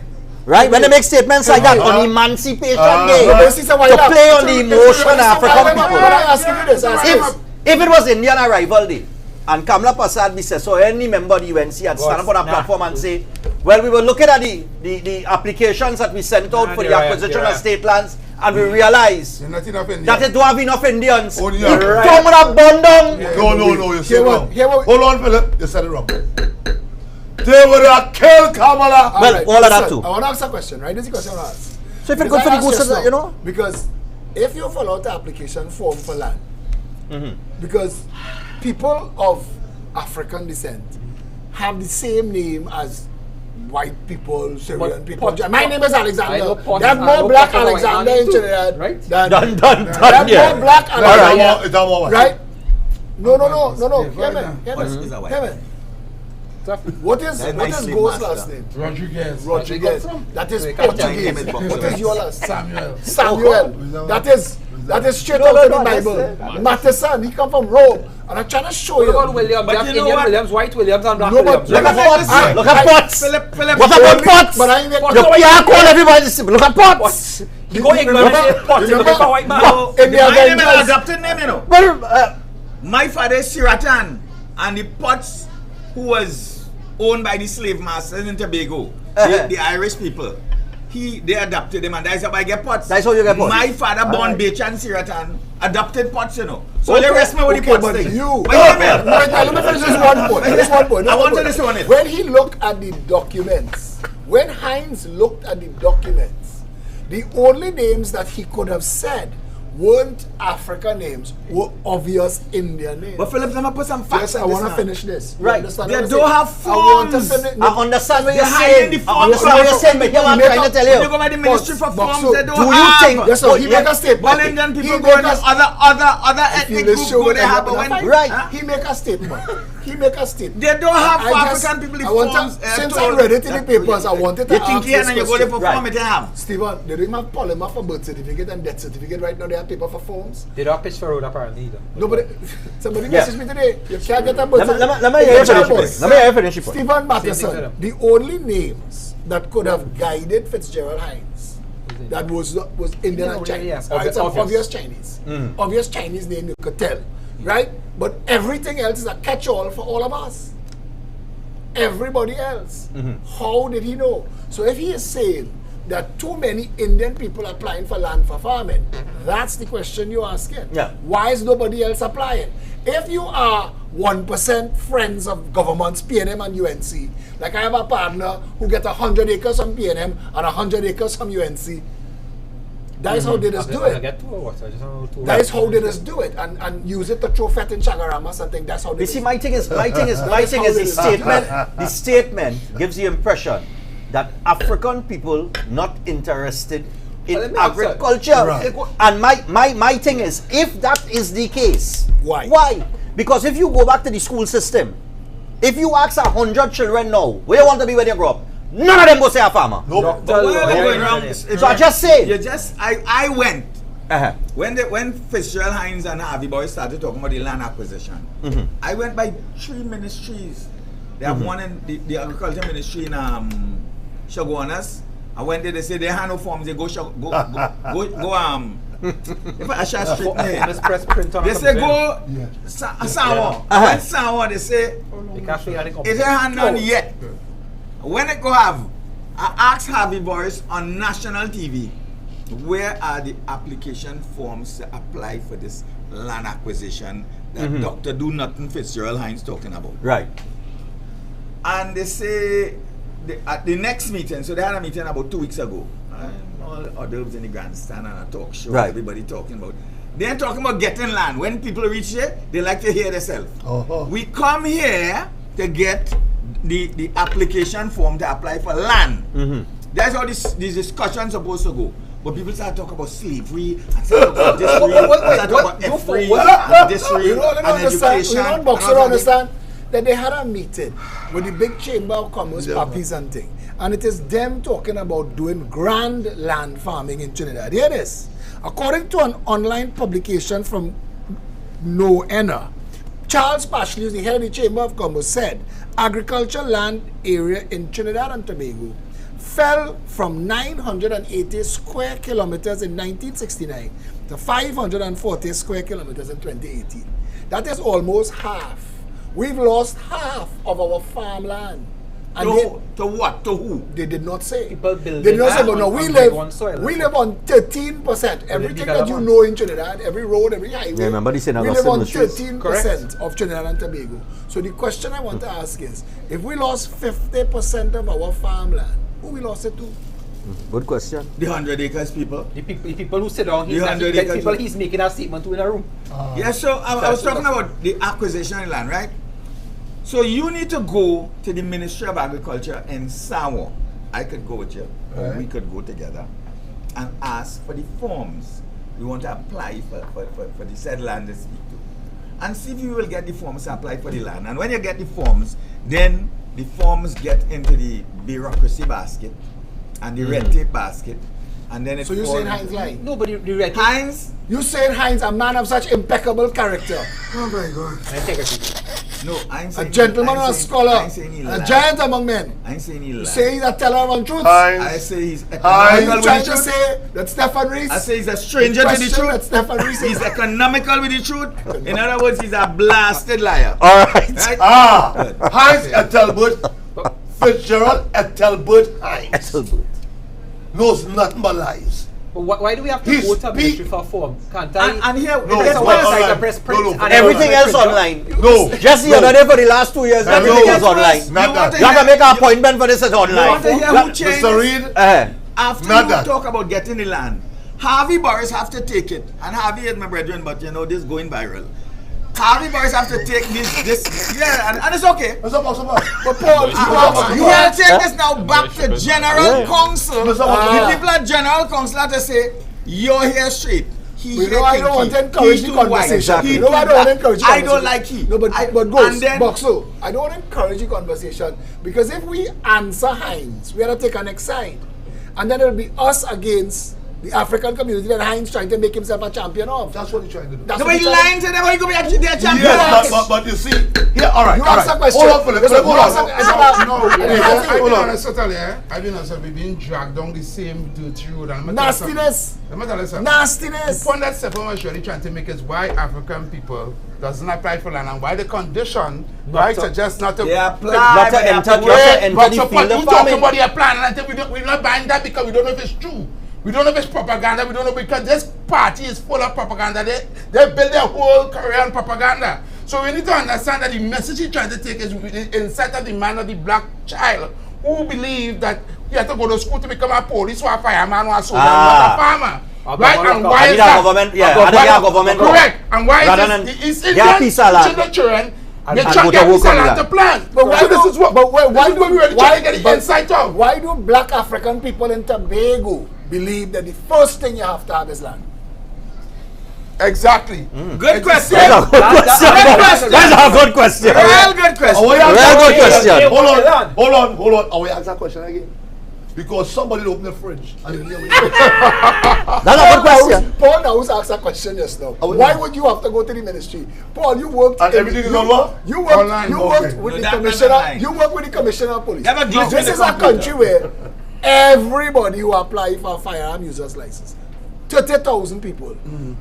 E: right? When they make statements like that on Emancipation Day,
C: No, this is a while
E: to
C: up.
E: play on the emotion of African
C: But I
E: people.
C: ask you this, ask this.
E: If it was Indian Arrival Day, and Kamala Prasad be said, so any member of the UNC had stand up on a platform and say, well, we were looking at the applications that we sent out for the acquisition of state lands, and we realized
H: There's not enough Indian.
E: that it don't have enough Indians.
F: Oh,
E: You
F: yeah.
E: come with a bun down.
F: No, you said
C: Here
F: wrong.
C: what-
F: Hold on, Philip. You said it wrong. They would have killed Kamala.
E: Well,
C: Alright,
E: all of that
C: listen,
E: too.
C: I want to ask a question, right? This is a question I want to ask.
E: So if it
C: Because
E: good for
C: I
E: the
C: asked
E: goose,
C: just now,
E: you know?
C: Because if you fill out the application form for land, because people of African descent have the same name as white people, Syrian people. My name is
D: I know
C: Alexander.
D: Pot-
C: There's
D: I
C: more
D: know
C: black
D: Pot-
C: Alexander in
D: too,
C: Trinidad
D: right?
C: than
E: Done,
C: there's
E: yeah.
C: more black Alexander.
F: It's not more.
C: Right? No.
H: Yeah,
C: Hear me.
H: right
C: Hear me.
G: Is that white?
C: Hear me. What is
G: That's
C: what
G: my
C: is
G: slave
C: Ghost's
G: master.
C: last name?
H: Rodriguez.
C: Rodriguez. That is
D: They can't
C: Portuguese.
G: name it
C: What is your last?
H: Samuel.
C: Samuel. That is straight out of the Bible. Matheson, he come from Rome. And I'm trying to show
D: What about
C: you.
D: Williams?
G: But
D: You have
G: you know
D: Indian
G: what?
D: Williams, white Williams, and black
C: No, but
D: Williams.
C: look
D: right?
C: at what-
E: Look at Potts.
G: Philip,
E: What about Potts?
C: But I ain't
E: You can't call everybody the same. Look at Potts.
D: You go England and say Pot, you
C: remember-
D: look for white man.
G: No,
C: In the
G: my name is
C: Avengers.
G: an adopted name, you know.
E: Well,
G: My father is Siratan, and the Potts, who was owned by the slave masters in Tobago, the Irish people, they adopted him, and that's how I get Potts.
E: That's how you get Potts.
G: My father, born
E: Alright.
G: Bechan Siratan, adopted Potts, you know. So
E: Okay.
G: they rest me with the
C: Okay,
G: Potts
C: but
G: thing.
C: you.
G: But hear me.
C: Wait, let me finish this one point. This one point.
G: I want to listen on it.
C: When he looked at the documents, when Heinz looked at the documents, the only names that he could have said weren't African names, were obvious Indian names.
G: But Philip, let me put some facts
C: Yes, I
G: on
C: want to
G: this now.
C: finish this. You
E: Right.
C: understand
G: They
C: what I'm
G: don't
C: saying?
G: have
C: I want to
G: forms.
C: finish.
E: I understand what you're
G: They're hiding
E: saying.
G: the
E: I understand what
G: forms.
E: you're saying, but here I'm
C: Make
E: trying to
C: up-
E: tell
G: When you
E: you.
G: go by the Ministry for
C: But
G: Forms,
C: so
G: they don't
E: do you
G: have.
E: think-
C: Yes, so he
E: Yeah.
C: make a statement.
G: Well, Indian
C: He
G: people
C: make
G: go in
C: a-
G: other
C: If you
G: ethnic groups
C: listen
G: go
C: with
G: they
C: him,
G: have, but
C: that's
G: when
C: fine.
E: Right.
C: He make a statement. He make a statement.
G: they don't have
C: I
G: for
C: just-
G: African people the
C: I want to-
G: forms.
C: since I read it in the papers, I wanted to
G: You think
C: ask
G: here
C: this
G: and you go there for
E: question.
G: form, it they have.
C: Stephen, they don't even have polymer for birth certificate and death certificate right now. They have paper for forms.
D: They don't pitch for road apparently either.
C: Nobody, somebody
E: Yeah.
C: messaged me today. You can't get a birth
E: Let me
C: certificate.
E: hear you finish your
C: Boy.
E: point. Let me hear you finish your point.
C: Stephen
D: Same thing to
C: Matheson,
D: them.
C: the only names that could have guided Fitzgerald Hines that was Indian and
D: Yeah,
C: Chinese.
D: yes,
C: Or it's an
D: obvious.
C: obvious Chinese. Obvious Chinese name you could tell. Right? But everything else is a catch-all for all of us. Everybody else. How did he know? So if he is saying that too many Indian people applying for land for farming, that's the question you're asking.
E: Yeah.
C: Why is nobody else applying? If you are 1% friends of governments, PNM and UNC, like I have a partner who get 100 acres from PNM and 100 acres from UNC, that is how they just do
D: I
C: it.
D: get two or what? I just don't know two.
C: That is how they just do it, and use it to throw fat in Chagarama something. That's how they
E: You
C: do
E: see,
C: it.
E: my thing is
C: That's
E: the
C: how
E: statement.
C: it is.
E: The statement gives the impression that African people not interested in
D: Well, let me ask you.
E: agriculture.
C: Right.
E: And my thing is, if that is the case,
C: Why?
E: Why? Because if you go back to the school system, if you ask 100 children now, where you want to be when you grow up, none of them go say a farmer.
F: Nope.
G: But what
D: Yeah,
G: are
D: yeah,
G: going
D: yeah,
G: wrong?
D: yeah.
G: It's-
E: So I just say.
G: You just, I went.
E: Uh-huh.
G: When Fitzgerald Hines and Harvey Boy started talking about the land acquisition, I went by 3 ministries. They have one in the agriculture ministry in Shaguanas. I went there, they say they have no forms, they go if I shall street name.
D: Let's press print on
G: They say go
C: Yeah.
G: Sawa. I went Sawa, they say
D: You can't figure out the
G: it ain't hand done yet. When it go have, I asked Harvey Boris on national TV where are the application forms to apply for this land acquisition that Dr. Do Nothing Fitzgerald Hines talking about?
E: Right.
G: And they say at the next meeting, so they had a meeting about 2 weeks ago, all others in the grandstand and a talk show,
E: Right.
G: everybody talking about. They're talking about getting land. When people reach here, they like to hear themselves. We come here to get the application form to apply for land. That's how these discussions supposed to go. But people start talking about slavery, and start talking about this real, start talking about F-free, and this real, and education.
C: You don't Boxer understand that they had a meeting with the big Chamber of Commerce, puppies and thing. And it is them talking about doing grand land farming in Trinidad. Hear this. According to an online publication from NOENA, Charles Pashley, the head of the Chamber of Commerce, said agricultural land area in Trinidad and Tobago fell from 980 square kilometers in 1969 to 540 square kilometers in 2018. That is almost half. We've lost half of our farmland. And
G: to what? To who?
C: They did not say.
D: People building
C: They did not say, but no,
D: on
C: we
D: grade one soil,
C: live on 13%. Everything that you know in Trinidad, every road, every highway,
E: Yeah, remember they say
C: we
E: now
C: live on
E: industries.
C: 13% of Trinidad and Tobago. So the question I want to ask is, if we lost 50% of our farmland, who we lost it to?
E: Good question.
G: The 100 acres people.
D: The people who sit down,
G: The 100 acres
D: people he's making a statement to in a room.
G: Yes, so I was talking about the acquisition of land, right? So you need to go to the Ministry of Agriculture in Sawa. I could go with you, or we could go together and ask for the forms we want to apply for the said land to speak to. And see if you will get the forms to apply for the land. And when you get the forms, then the forms get into the bureaucracy basket and the red tape basket. And then it
C: So you're saying Hines lying?
D: Nobody read
G: Hines?
C: You saying Hines, a man of such impeccable character. Oh my God.
D: integrity.
G: No, I ain't
C: A
G: saying
C: gentleman
G: I
C: and a
G: ain't saying-
C: scholar.
G: I ain't saying he
C: A
G: lied.
C: giant among men.
G: I ain't saying he
C: You
G: lied.
C: say he's a teller of untruths.
G: I say he's
C: Are
G: economical
C: you
G: with
C: trying
G: the
C: to
G: truth.
C: say that Stephan Reis?
G: I say he's a stranger to the
C: Question that
G: truth.
C: Stephan Reis
G: He's economical with the truth. In other words, he's a blasted liar.
E: All right.
G: Right?
F: Hines Ethelbert Fitzgerald Ethelbert Hines knows nothing but lies.
D: But why do we have to
F: He's
D: go to
F: big.
D: ministry for form? Can't I?
G: And here,
F: No,
G: there's
F: but
G: one
F: online.
G: side.
D: press print
F: No, no,
D: and
E: Everything else
D: print.
E: online.
F: No.
E: Just the other day for the last 2 years, everything
F: no.
E: is online.
F: Not
G: You want
F: that.
G: to
E: You have to
G: hear-
E: make an appointment for this is
G: You want to
E: online.
G: hear who changed?
F: Mr. Reed,
G: After
F: Not
G: you
F: that.
G: talk about getting the land, Harvey Boris have to take it. And Harvey is my brethren, but you know, this going viral. Harvey Boris have to take this, yeah, and it's okay.
F: Mr. Boxer,
C: But Paul,
G: You will take this now back to General Council.
F: Mr.
G: The
F: Boxer,
G: people at General Council have to say, you're here straight. He
C: You know, I don't want to encourage the conversation.
G: He
C: You know, I don't want to encourage the
G: I
C: conversation.
G: don't like he.
C: No, but
G: I-
C: Ghost,
G: and then-
C: Boxo, I don't want to encourage the conversation because if we answer Hines, we have to take a next side. And then it'll be us against the African community that Hines trying to make himself a champion of.
F: that's what he's trying to do.
C: That's
G: No,
C: what
G: but
C: he's
G: he
C: trying
G: lying to them, how you going to be their champion?
F: Yes, but you see, here, all right,
C: You
F: all
C: ask
F: right.
C: a question.
F: Hold on, Phillip.
C: Listen,
F: Hold
C: you ask
F: on.
C: a- it's
H: No,
C: about-
H: I've
F: hold
H: been
F: on.
H: on a subtle, yeah. I've been on a subtle, being dragged down the same dirty road. And let me tell you something.
C: Nastiness.
H: Let me tell you something.
C: Nastiness.
H: The point that Stephan was really trying to make is why African people doesn't apply for land and why the condition, right,
D: to-
H: suggest not to
G: They apply,
E: Not to
G: but they
E: enter-
G: have to
E: not
G: work.
E: to enter
H: but
E: the
H: so
E: field
H: you
E: of
H: talking
E: farming.
H: about your plan and I think we're not buying that because we don't know if it's true. We don't know if it's propaganda. We don't know because this party is full of propaganda. They build their whole career on propaganda. So we need to understand that the message he's trying to take is inside of the man of the black child who believe that he has to go to school to become a police or a fireman or a soldier, not a farmer. Right? And why
E: I
H: is
E: need a
H: that?
E: government, yeah, I need a government.
H: Correct. And why
E: Rather
H: is
E: than
H: this? The East
E: get a piece of land.
H: Indian children, they
E: and
H: try
E: go
H: to
E: to
H: get
E: work
H: piece of
E: on
H: land
E: that.
H: to plant.
C: But why
H: So this
C: do-
H: is what
C: but why
H: this is what we really trying to get the insight of.
C: Why do black African people in Tobago believe that the first thing you have to have is land?
H: Exactly.
G: Good question.
E: That's a good question.
G: question.
E: That's a good question.
G: Real good question.
F: Oh, yeah,
E: Very good
F: yeah,
E: question.
F: yeah. Hold on. Oh, we ask that question again. Because somebody opened the fridge and didn't hear me.
E: That's a good question.
C: Paul Naus asked a question just now.
F: Oh,
C: Why
F: yeah.
C: would you have to go to the ministry? Paul, you worked
F: And everything is on what?
C: You worked,
H: Online.
C: you worked
F: Okay.
C: with
G: No,
C: the
G: that-
C: commissioner.
G: online.
C: You work with the commissioner of police.
G: Never glitch with
C: This
G: the
C: is a
G: computer.
C: country where everybody who apply for a firearm user's license, 30,000 people,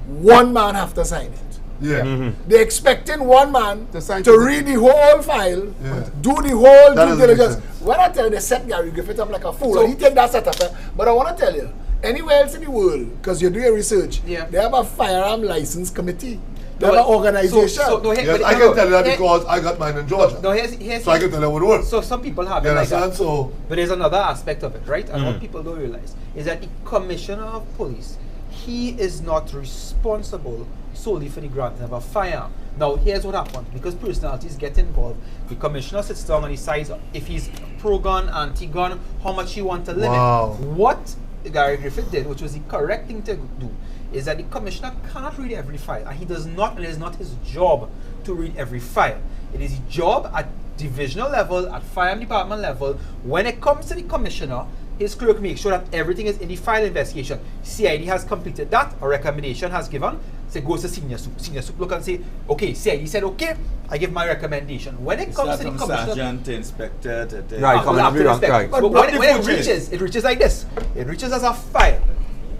C: one man have to sign it.
F: Yeah.
C: They're expecting one man
H: To sign
C: to
H: to-
C: read the whole file,
F: Yeah.
C: do the whole
F: That
C: due
F: doesn't make
C: diligence.
F: sense.
C: When I tell you they set Gary Griffith up like a fool, and he take that setup, but I want to tell you, Anywhere else in the world, because you do your research,
D: Yeah.
C: they have a firearm license committee. They
D: No,
C: have an
D: but-
C: organization.
D: no, here-
F: Yes,
D: but-
F: I can tell you that
D: here-
F: because I got mine in Georgia.
D: No, here's
F: So I can tell you what it was.
D: So some people have
F: You
D: it like that.
F: understand? So
D: But there's another aspect of it, right? And what people don't realize is that the commissioner of police, he is not responsible solely for the granting of a firearm. Now, here's what happens. Because personalities get involved, the commissioner sits down and decides if he's pro-gun, anti-gun, how much he wants to limit.
F: Wow.
D: What Gary Griffith did, which was the correct thing to do, is that the commissioner cannot read every file, and he does not, and it is not his job to read every file. It is his job at divisional level, at firearm department level. When it comes to the commissioner, his clerk makes sure that everything is in the file investigation. CID has completed that, a recommendation has given, so it goes to senior soup. Senior soup look and say, okay, CID said okay, I give my recommendation. When it comes to the commissioner,
G: sergeant, inspector,
E: Right,
D: we'll have to
E: right,
D: respect.
E: right.
D: But
G: But
D: when
G: the
D: it
G: footage-
D: reaches like this. It reaches as a file,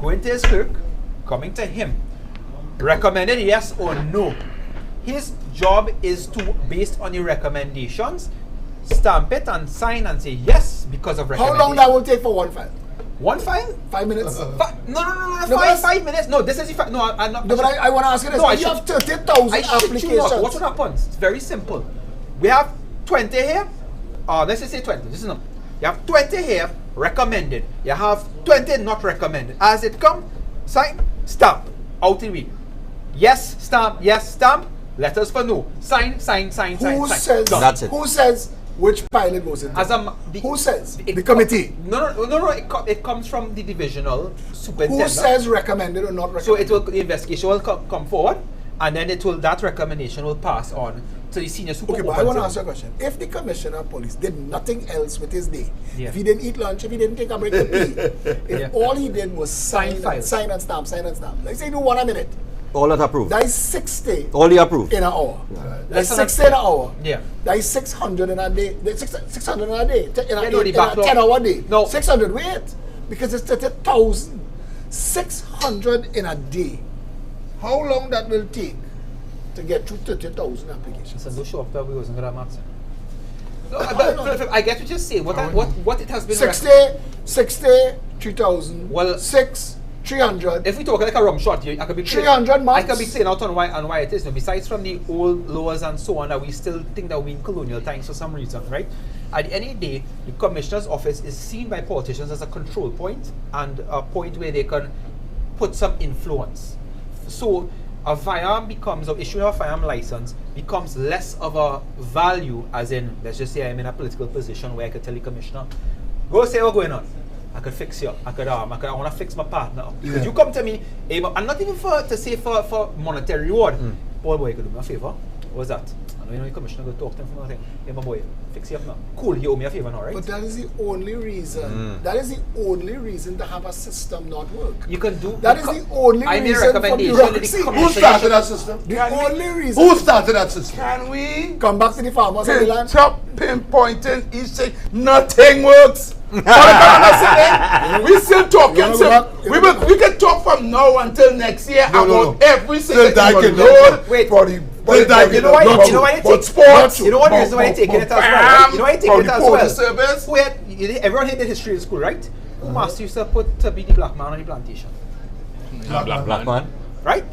D: going to his clerk, coming to him, recommended yes or no. His job is to, based on the recommendations, stamp it and sign and say yes because of
C: How
D: recommendation.
C: long that will take for one file?
D: One file?
C: 5 minutes?
D: No,
C: No, but
D: 5 minutes. No, this is the file. No, I'm not.
C: No, but I want to ask you this.
D: No, I
C: you
D: should-
C: have 30,000
D: I should you not.
C: applications.
D: What happens? It's very simple. We have 20 here. Let's just say 20. This is not. You have 20 here recommended. You have 20 not recommended. As it come, sign, stamp, out in week. Yes, stamp. Yes, stamp. Letters for no. Sign, sign, sign, sign.
C: Who
D: sign.
C: says?
D: Done.
E: That's it.
C: Who says which file it goes into?
D: As a
C: Who says?
D: it
C: The committee.
D: No. It comes from the divisional superintendent.
C: Who says recommended or not recommended?
D: So it will, the investigation will come forward, and then that recommendation will pass on to the senior
C: Okay, but I
D: superintendent.
C: want to ask you a question. If the commissioner of police did nothing else with his day,
D: Yeah.
C: if he didn't eat lunch, if he didn't take a break to pee, if
D: Yeah.
C: all he did was sign and
D: files.
C: sign and stamp, let's say he do 1 a minute,
E: All that approved.
C: that is 60
E: All the approved.
C: in an hour. That's
D: Less than
C: 60 in an hour.
D: Yeah.
C: That is 600 in a day. That's 600 in a day. In a,
D: Yeah, no, the
C: in a
D: backlog.
C: 10-hour day.
D: No.
C: 600, wait. Because it's 30,000. 600 in a day. How long that will take to get through 30,000 applications?
D: So no show up that we wasn't gonna max. No, but I get what you're saying. What it has been.
C: 60, 3,000.
D: Well,
C: 300.
D: If we talk like a rum shot, I could be
C: 300
D: I
C: months.
D: could be saying out on why it is. Now, besides from the old laws and so on, that we still think that we in colonial times for some reason, right? At the end of the day, the commissioner's office is seen by politicians as a control point and a point where they can put some influence. So a firearm becomes, or issuing a firearm license becomes less of a value, as in, let's just say I'm in a political position where I could tell the commissioner, go say what's going on. I could fix you up. I want to fix my partner up. Because you come to me, and not even for monetary reward. Paul, boy, you could do me a favor. What's that? I know you know the commissioner go talk to him for nothing. Hey, my boy, fix you up now. Cool, you owe me a favor now, right?
C: But that is the only reason. That is the only reason to have a system not work.
D: You can do
C: That is the only
D: I made a
C: reason for
D: recommendation
C: bureaucracy.
D: to the
F: who
D: commissioner.
F: started that system?
C: The only reason.
F: Who started that system?
H: Can we
C: Come back to the farmers of the land.
H: stop pinpointing each thing? Nothing works. We still talking.
C: You wanna go back?
H: We can talk from now until next year
F: No, no,
H: about
F: no.
H: every single
F: Still
H: thing.
F: dying,
H: Road,
D: Wait.
H: for the
D: You know why you
H: but
D: take
H: sports.
D: You know what reason why you taking it as well, right? You know why you taking it as well?
H: Service.
D: Everyone hated history in school, right? Who master used to put to be the black man on the plantation?
E: Black man.
D: Right?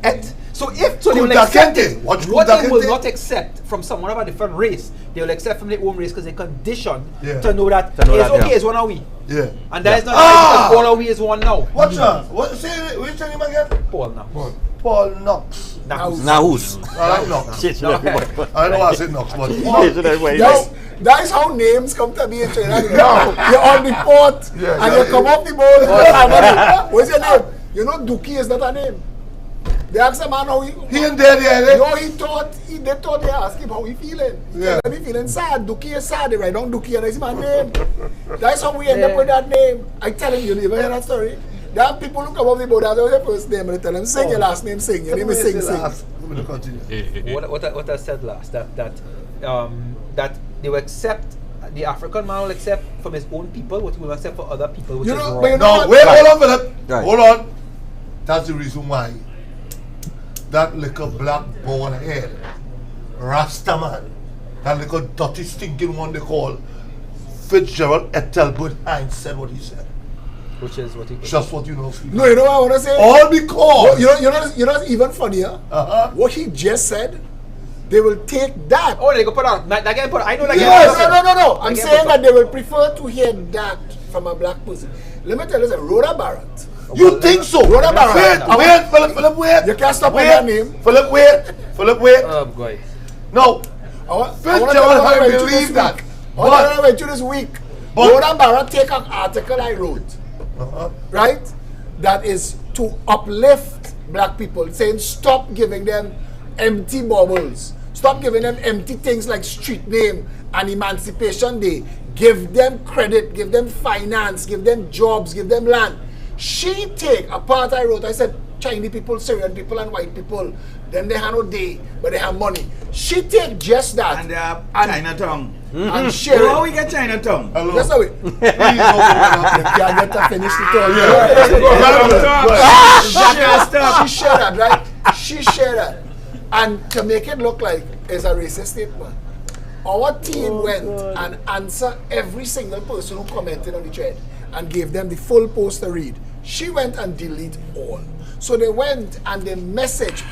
D: So they will
F: Kunta
D: accept
F: Kinte.
D: it.
F: Watch
D: What
F: Kunta
D: they will
F: Kinte.
D: not accept from someone of a different race, they will accept from their own race because they're conditioned
F: Yeah.
D: to know that
E: To know
D: it's
E: that,
D: okay,
E: yeah.
D: it's one of we.
F: Yeah.
D: And that is not
F: Ah!
D: because all of we is one now.
F: What's that? What? Say which name again?
D: Paul now.
F: Paul Knox.
D: Now.
E: Now who's?
F: I like Knox.
E: Shit,
D: No.
F: I know I said Knox, but
C: That is how names come to be in Trinidad. You're on the port
H: Yeah,
C: and
H: yeah.
C: you come off the boat. What's your name? You know Dookie is not a name. They asked a man how he
F: and there,
C: no, they thought they asked him how he feeling. He
F: Yeah.
C: said, he feeling sad. Dookie is sad. They write down Dookie and that's my name. That's how we end up with that name. I tell him, you never hear that story? There are people who come off the boat, that's your first name, and they tell them, sing your last name, sing. Your name is Sing.
F: Continue.
D: What I said last, that they will accept, the African man will accept from his own people what he will accept for other people, which
C: You
D: is
C: know,
D: wrong.
C: but you know
F: No,
C: what?
F: wait, hold on, Phillip.
E: Right.
F: Hold on. That's the reason why that little black bald head, Rasta man, that little dirty stinking one they call Fitzgerald Ethelbert Hines said what he said.
D: Which is what you
F: Just what you know, Stephen.
C: No, you know what I want to say?
F: All because.
C: You know, even funnier. What he just said. They will take that.
D: Oh, they go put on. That guy put. I know that guy.
C: Yes, no. I'm saying that they will prefer to hear that from a black person. Let me tell you something. Rhoda Barrett.
F: You think so?
C: Rhoda Barrett.
F: Wait, Philip, wait.
C: You can't stop on that name.
F: Philip, wait.
D: Oh, boy.
F: No.
C: I
F: Fitzgerald, I believe that.
C: I went to this week. Rhoda Barrett take an article I wrote, right? That is to uplift black people, saying stop giving them empty bubbles. Stop giving them empty things like street name and Emancipation Day. Give them credit, give them finance, give them jobs, give them land. She take a part I wrote. I said Chinese people, Syrian people, and white people. Then they have no day, but they have money. She take just that
G: And they have Chinatown.
C: and share
G: How
C: it.
G: we get Chinatown?
F: Hello.
C: That's how it.
F: Please don't
C: You can't get to finish the
F: Yeah.
C: She shared that, right? She shared that. And to make it look like it's a racist statement, our team went and answered every single person who commented on the thread and gave them the full post to read. She went and deleted all. So they went and they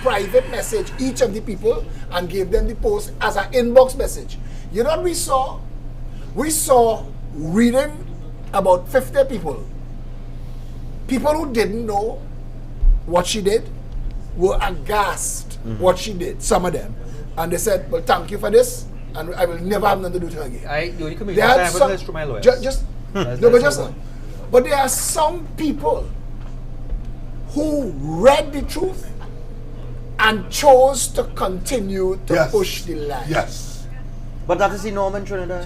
C: private message each of the people and gave them the post as an inbox message. You know what we saw? We saw reading about 50 people. People who didn't know what she did were aghast what she did, some of them. And they said, well, thank you for this, and I will never have nothing to do with her again.
D: The only community
C: They had
D: I have
C: some,
D: is through my lawyers.
C: But there are some people who read the truth and chose to continue to push the lie.
F: Yes.
E: But that is the norm in Trinidad.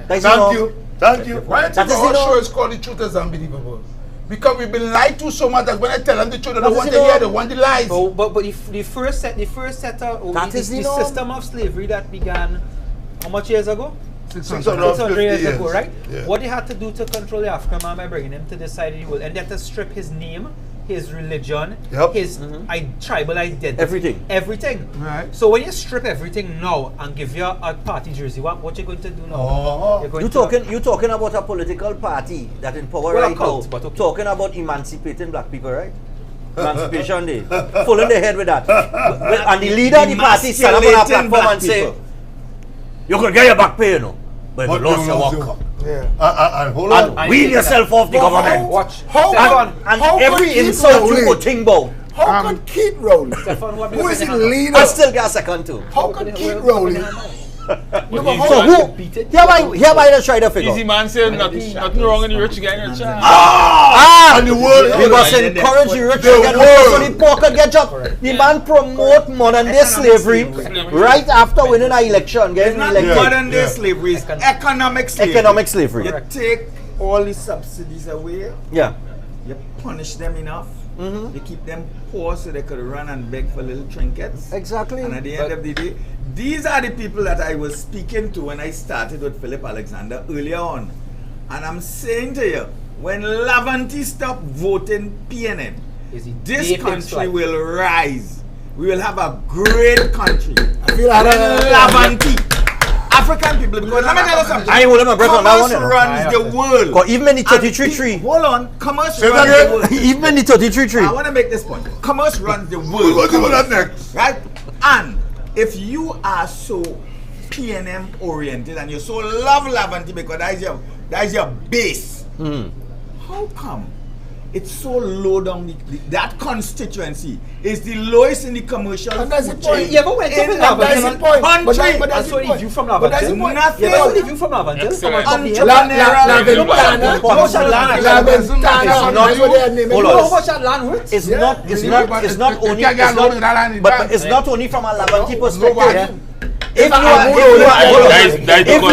F: Thank you.
H: Why do you think our show is called The Truth is Unbelievable? Because we've been lied to so much that when I tell them the truth, they don't want to hear, they want the lies.
D: Oh, but the first system of slavery that began how much years ago? 600 years ago, right?
F: Yeah.
D: What they had to do to control the African man by bringing him to this side of the world, and they had to strip his name, his religion, his tribal identity, everything.
H: Right.
D: So when you strip everything now and give you a party jersey, what you going to do now?
E: You talking about a political party that in power right now, talking about emancipating black people, right? Emancipation Day, full in the head with that. And the leader of the party stand up on a platform and say, you could get your back pay, you know, but you lost your work.
F: And hold on.
E: And wean yourself off the government.
D: Watch.
E: And every insult you could think about.
C: How could Keith Rowley, who is the leader,
E: I still get a second too.
C: how could Keith Rowley,
E: So who? Hereby they try to figure.
I: Easy man said nothing wrong in the rich getting richer.
F: And the world.
E: We must encourage the rich to get rich so the poor can get job. The man promote modern day slavery right after winning an election, getting
G: Not
E: elected.
G: modern day slavery, it's economic slavery.
E: Economic slavery.
G: You take all the subsidies away,
E: Yeah.
G: you punish them enough, you keep them poor so they could run and beg for little trinkets.
E: Exactly.
G: And at the end of the day, these are the people that I was speaking to when I started with Phillip Alexander earlier on. And I'm saying to you, when Lavanti stop voting PNM, this country will rise. We will have a great country.
C: I feel like
G: Lavanti. African people, because let me tell you something.
E: I ain't holding my breath on that one.
G: Commerce runs the world.
E: Because even in the 33
G: Hold on, commerce
F: Say
G: runs
F: that
G: the world.
E: even in the 33
G: I want to make this point. Commerce runs the
F: We're
G: world.
F: going to do that next.
G: Right? And if you are so PNM oriented and you so love Lavanti because that is your base, how come it's so low down? That constituency is the lowest in the commercial
C: And that's the
G: food
C: point.
G: chain
D: You ever went to
G: in
D: Lavanti?
C: That's the point.
G: country.
C: But that's
D: So
C: the
D: the
C: point.
D: view from
C: But that's the
D: Lavanti.
C: point.
G: Nothing.
D: You ever see the view from Lavanti?
I: Excellent.
C: Laventana.
E: Hold on.
D: How much that land worth?
E: It's not only it's not only from a Lavanti perspective. If you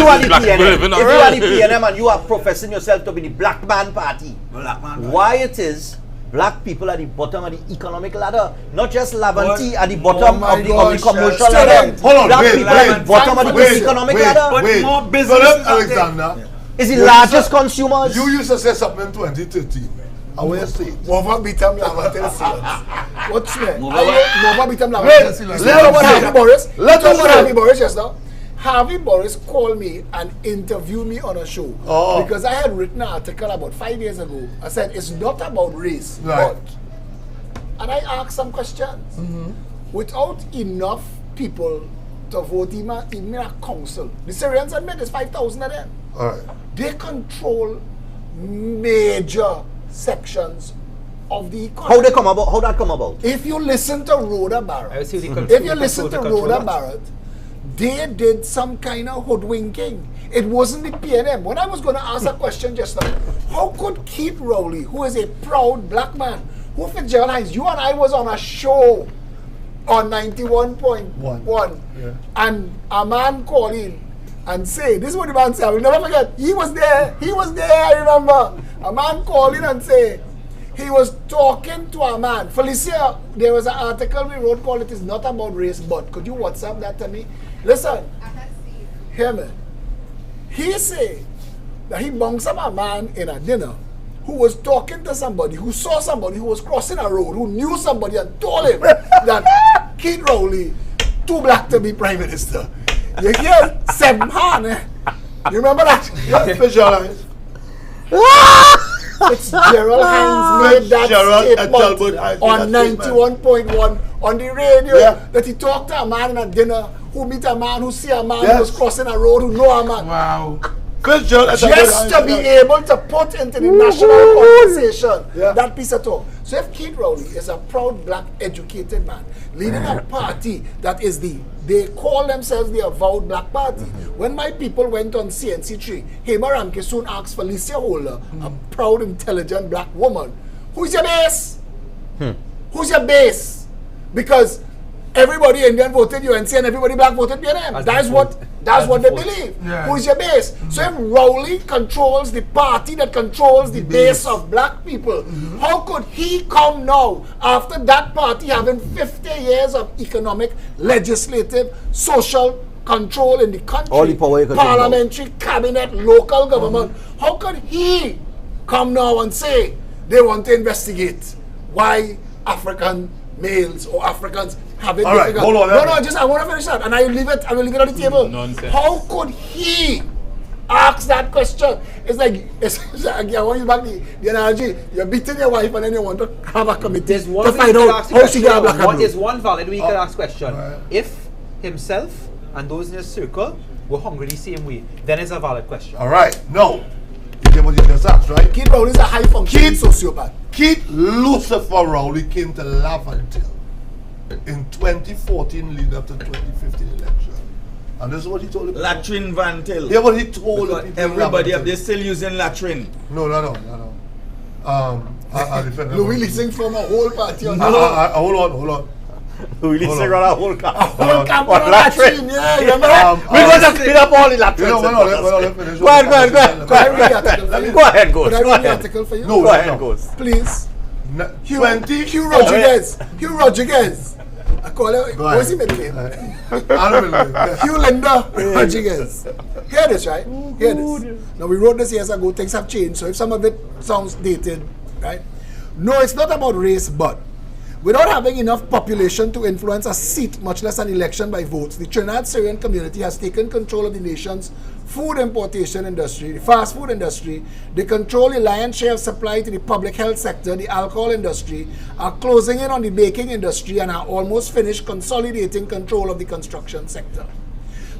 E: are the PNM and you are professing yourself to be the black man party, why it is black people at the bottom of the economic ladder, not just Lavanti at the bottom of the commercial ladder.
F: Hold on,
E: Black
F: wait,
E: people at the
F: wait,
E: bottom of the economic ladder
G: But more
F: Philip
G: businesses
F: Alexander,
E: is the largest consumers.
F: you used to say something in 2013. I will say.
C: Mova beatam Lavante Silence. What's that? Mova beatam
F: Wait,
C: Lavante Silence. Let's talk about Happy Boris. Let's talk about Happy Boris just now. Harvey Boris called me and interviewed me on a show because I had written an article about 5 years ago. I said it's not about race,
F: Right.
C: and I asked some questions. Without enough people to vote even a council, the Syrians admit there's 5,000 of them.
F: All right.
C: They control major sections of the economy.
E: How that come about?
C: If you listen to Rhoda
D: I
C: Barrett,
D: see the
C: if you listen to
D: control
C: Rhoda
D: that.
C: Barrett, they did some kind of hoodwinking. It wasn't the PNM. When I was going to ask a question just now, how could Keith Rowley, who is a proud black man, who Fitzgerald Hines, you and I was on a show on 91.1, and a man call in and say, this is what the man said, I will never forget, he was there, I remember. A man called in and say, he was talking to a man. Felicia, there was an article we wrote called It Is Not About Race, But. Could you WhatsApp that to me? Listen, hear me. He say that he bunks up a man in a dinner who was talking to somebody, who saw somebody who was crossing a road, who knew somebody and told him that Keith Rowley, too black to be prime minister. You hear Stephan, eh? You remember that?
F: Visualize.
C: Fitzgerald Hines made that statement on 91.1 on the radio that he talked to a man in a dinner who meet a man who see a man who was crossing a road who know a man.
H: Wow.
C: Just to be able to put into the national conversation that piece of talk. So if Keith Rowley is a proud black educated man leading a party that is they call themselves the avowed black party. When my people went on CNC3, Hema Ramke soon asked Felicia Holder, a proud intelligent black woman, who's your base? Who's your base? Because everybody Indian voted UNC and everybody black voted PNM. That's what they believe.
H: Yeah.
C: Who is your base? So if Rowley controls the party that controls the base of black people, how could he come now after that party having 50 years of economic, legislative, social control in the country,
E: All the power you can
C: parliamentary, cabinet, local government, how could he come now and say they want to investigate why African males or Africans have it
F: All right,
C: difficult?
F: hold on.
C: No, I want to finish that, and I will leave it on the table.
I: Nonsense.
C: How could he ask that question? It's like I want you back the analogy. You're beating your wife, and then you want to have a committee
D: There's one
C: to
D: way
C: find
D: you can
C: out
D: ask the
C: how she got a
D: question.
C: black
D: What
C: and
D: is
C: blue.
D: one valid way you can ask question? If himself and those in his circle were hungry the same way, then it's a valid question.
F: All right. No. You get what you just asked, right?
C: Keith Rowley is a high functioning sociopath.
F: Keith Lucifer Rowley came to Laventille in 2014 lead up to 2015 election. And this is what he told the people.
G: Latrin Van Til.
F: Yeah, what he told the
G: Because
F: people. in
G: everybody up
F: Laventille.
G: there still using Latrin.
F: No. I defend
C: Louis leasing from a whole party on
F: hold on.
E: We
F: Hold
E: listen
F: on.
E: around a whole car.
C: whole camp
E: What
C: on
E: latrine?
C: Latrin, yeah, remember that?
E: We go to clean up all the latrines.
F: You know, let finish.
E: Go ahead.
C: Could I read the article for you?
E: Go ahead, Ghost.
C: Could I
E: Go
C: read the
E: ahead.
C: article for you?
F: No.
E: Go ahead, Ghost.
C: Please.
F: 20.
C: Hugh Rodriguez. I call him,
F: Go
C: what's his
F: ahead.
C: middle name?
F: I don't know.
C: Hugh Linda Rodriguez. Hear this, right? Hear this. Now, we wrote this years ago. Things have changed. So if some of it sounds dated, right? No, it's not about race, but without having enough population to influence a seat, much less an election by votes, the Trinidad Syrian community has taken control of the nation's food importation industry, the fast food industry. They control the lion's share of supply to the public health sector, the alcohol industry, are closing in on the baking industry, and are almost finished consolidating control of the construction sector.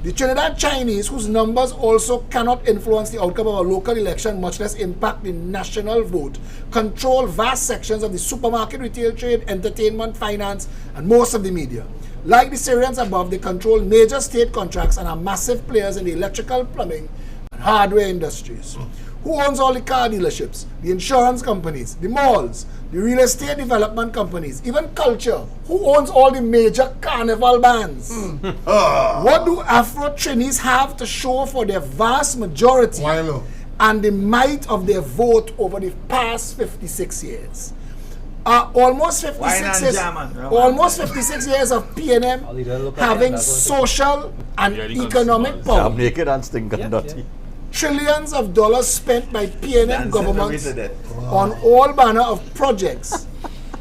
C: The Trinidad Chinese, whose numbers also cannot influence the outcome of a local election, much less impact the national vote, control vast sections of the supermarket, retail trade, entertainment, finance, and most of the media. Like the Syrians above, they control major state contracts and are massive players in the electrical, plumbing, and hardware industries. Who owns all the car dealerships, the insurance companies, the malls, the real estate development companies, even culture? Who owns all the major carnival bands? What do Afro-Trinis have to show for their vast majority
F: Milo.
C: and the might of their vote over the past 56 years? Almost 56 years, almost 56 years of PNM having social and economic power.
E: I'm naked and stinking dirty.
C: Trillions of dollars spent by PNM governments on all manner of projects.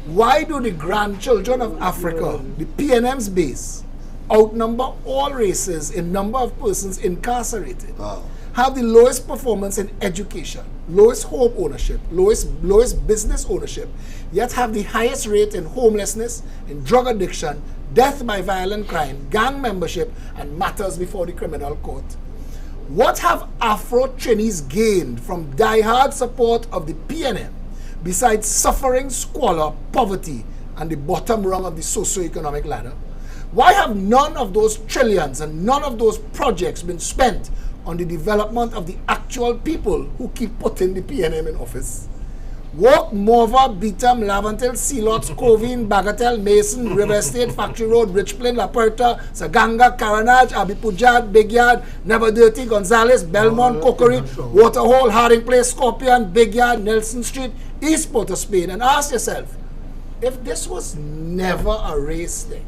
C: Why do the grandchildren of Africa, the PNM's base, outnumber all races in number of persons incarcerated,
F: Wow.
C: have the lowest performance in education, lowest home ownership, lowest business ownership, yet have the highest rate in homelessness, in drug addiction, death by violent crime, gang membership, and matters before the criminal court. What have Afro-Trinis gained from die-hard support of the PNM besides suffering, squalor, poverty, and the bottom rung of the socio-economic ladder? Why have none of those trillions and none of those projects been spent on the development of the actual people who keep putting the PNM in office? Walk, Morva, Beetham, Laventille, Sealots, Covine, Bagatelle, Mason, River Estate, Factory Road, Richplain, La Puerta, Saganga, Caranage, Abipujad, Big Yard, Never Dirty, Gonzales, Belmont, Cocorit, Waterhole, Harding Place, Scorpion, Big Yard, Nelson Street, East Port of Spain, and ask yourself, if this was never a race thing,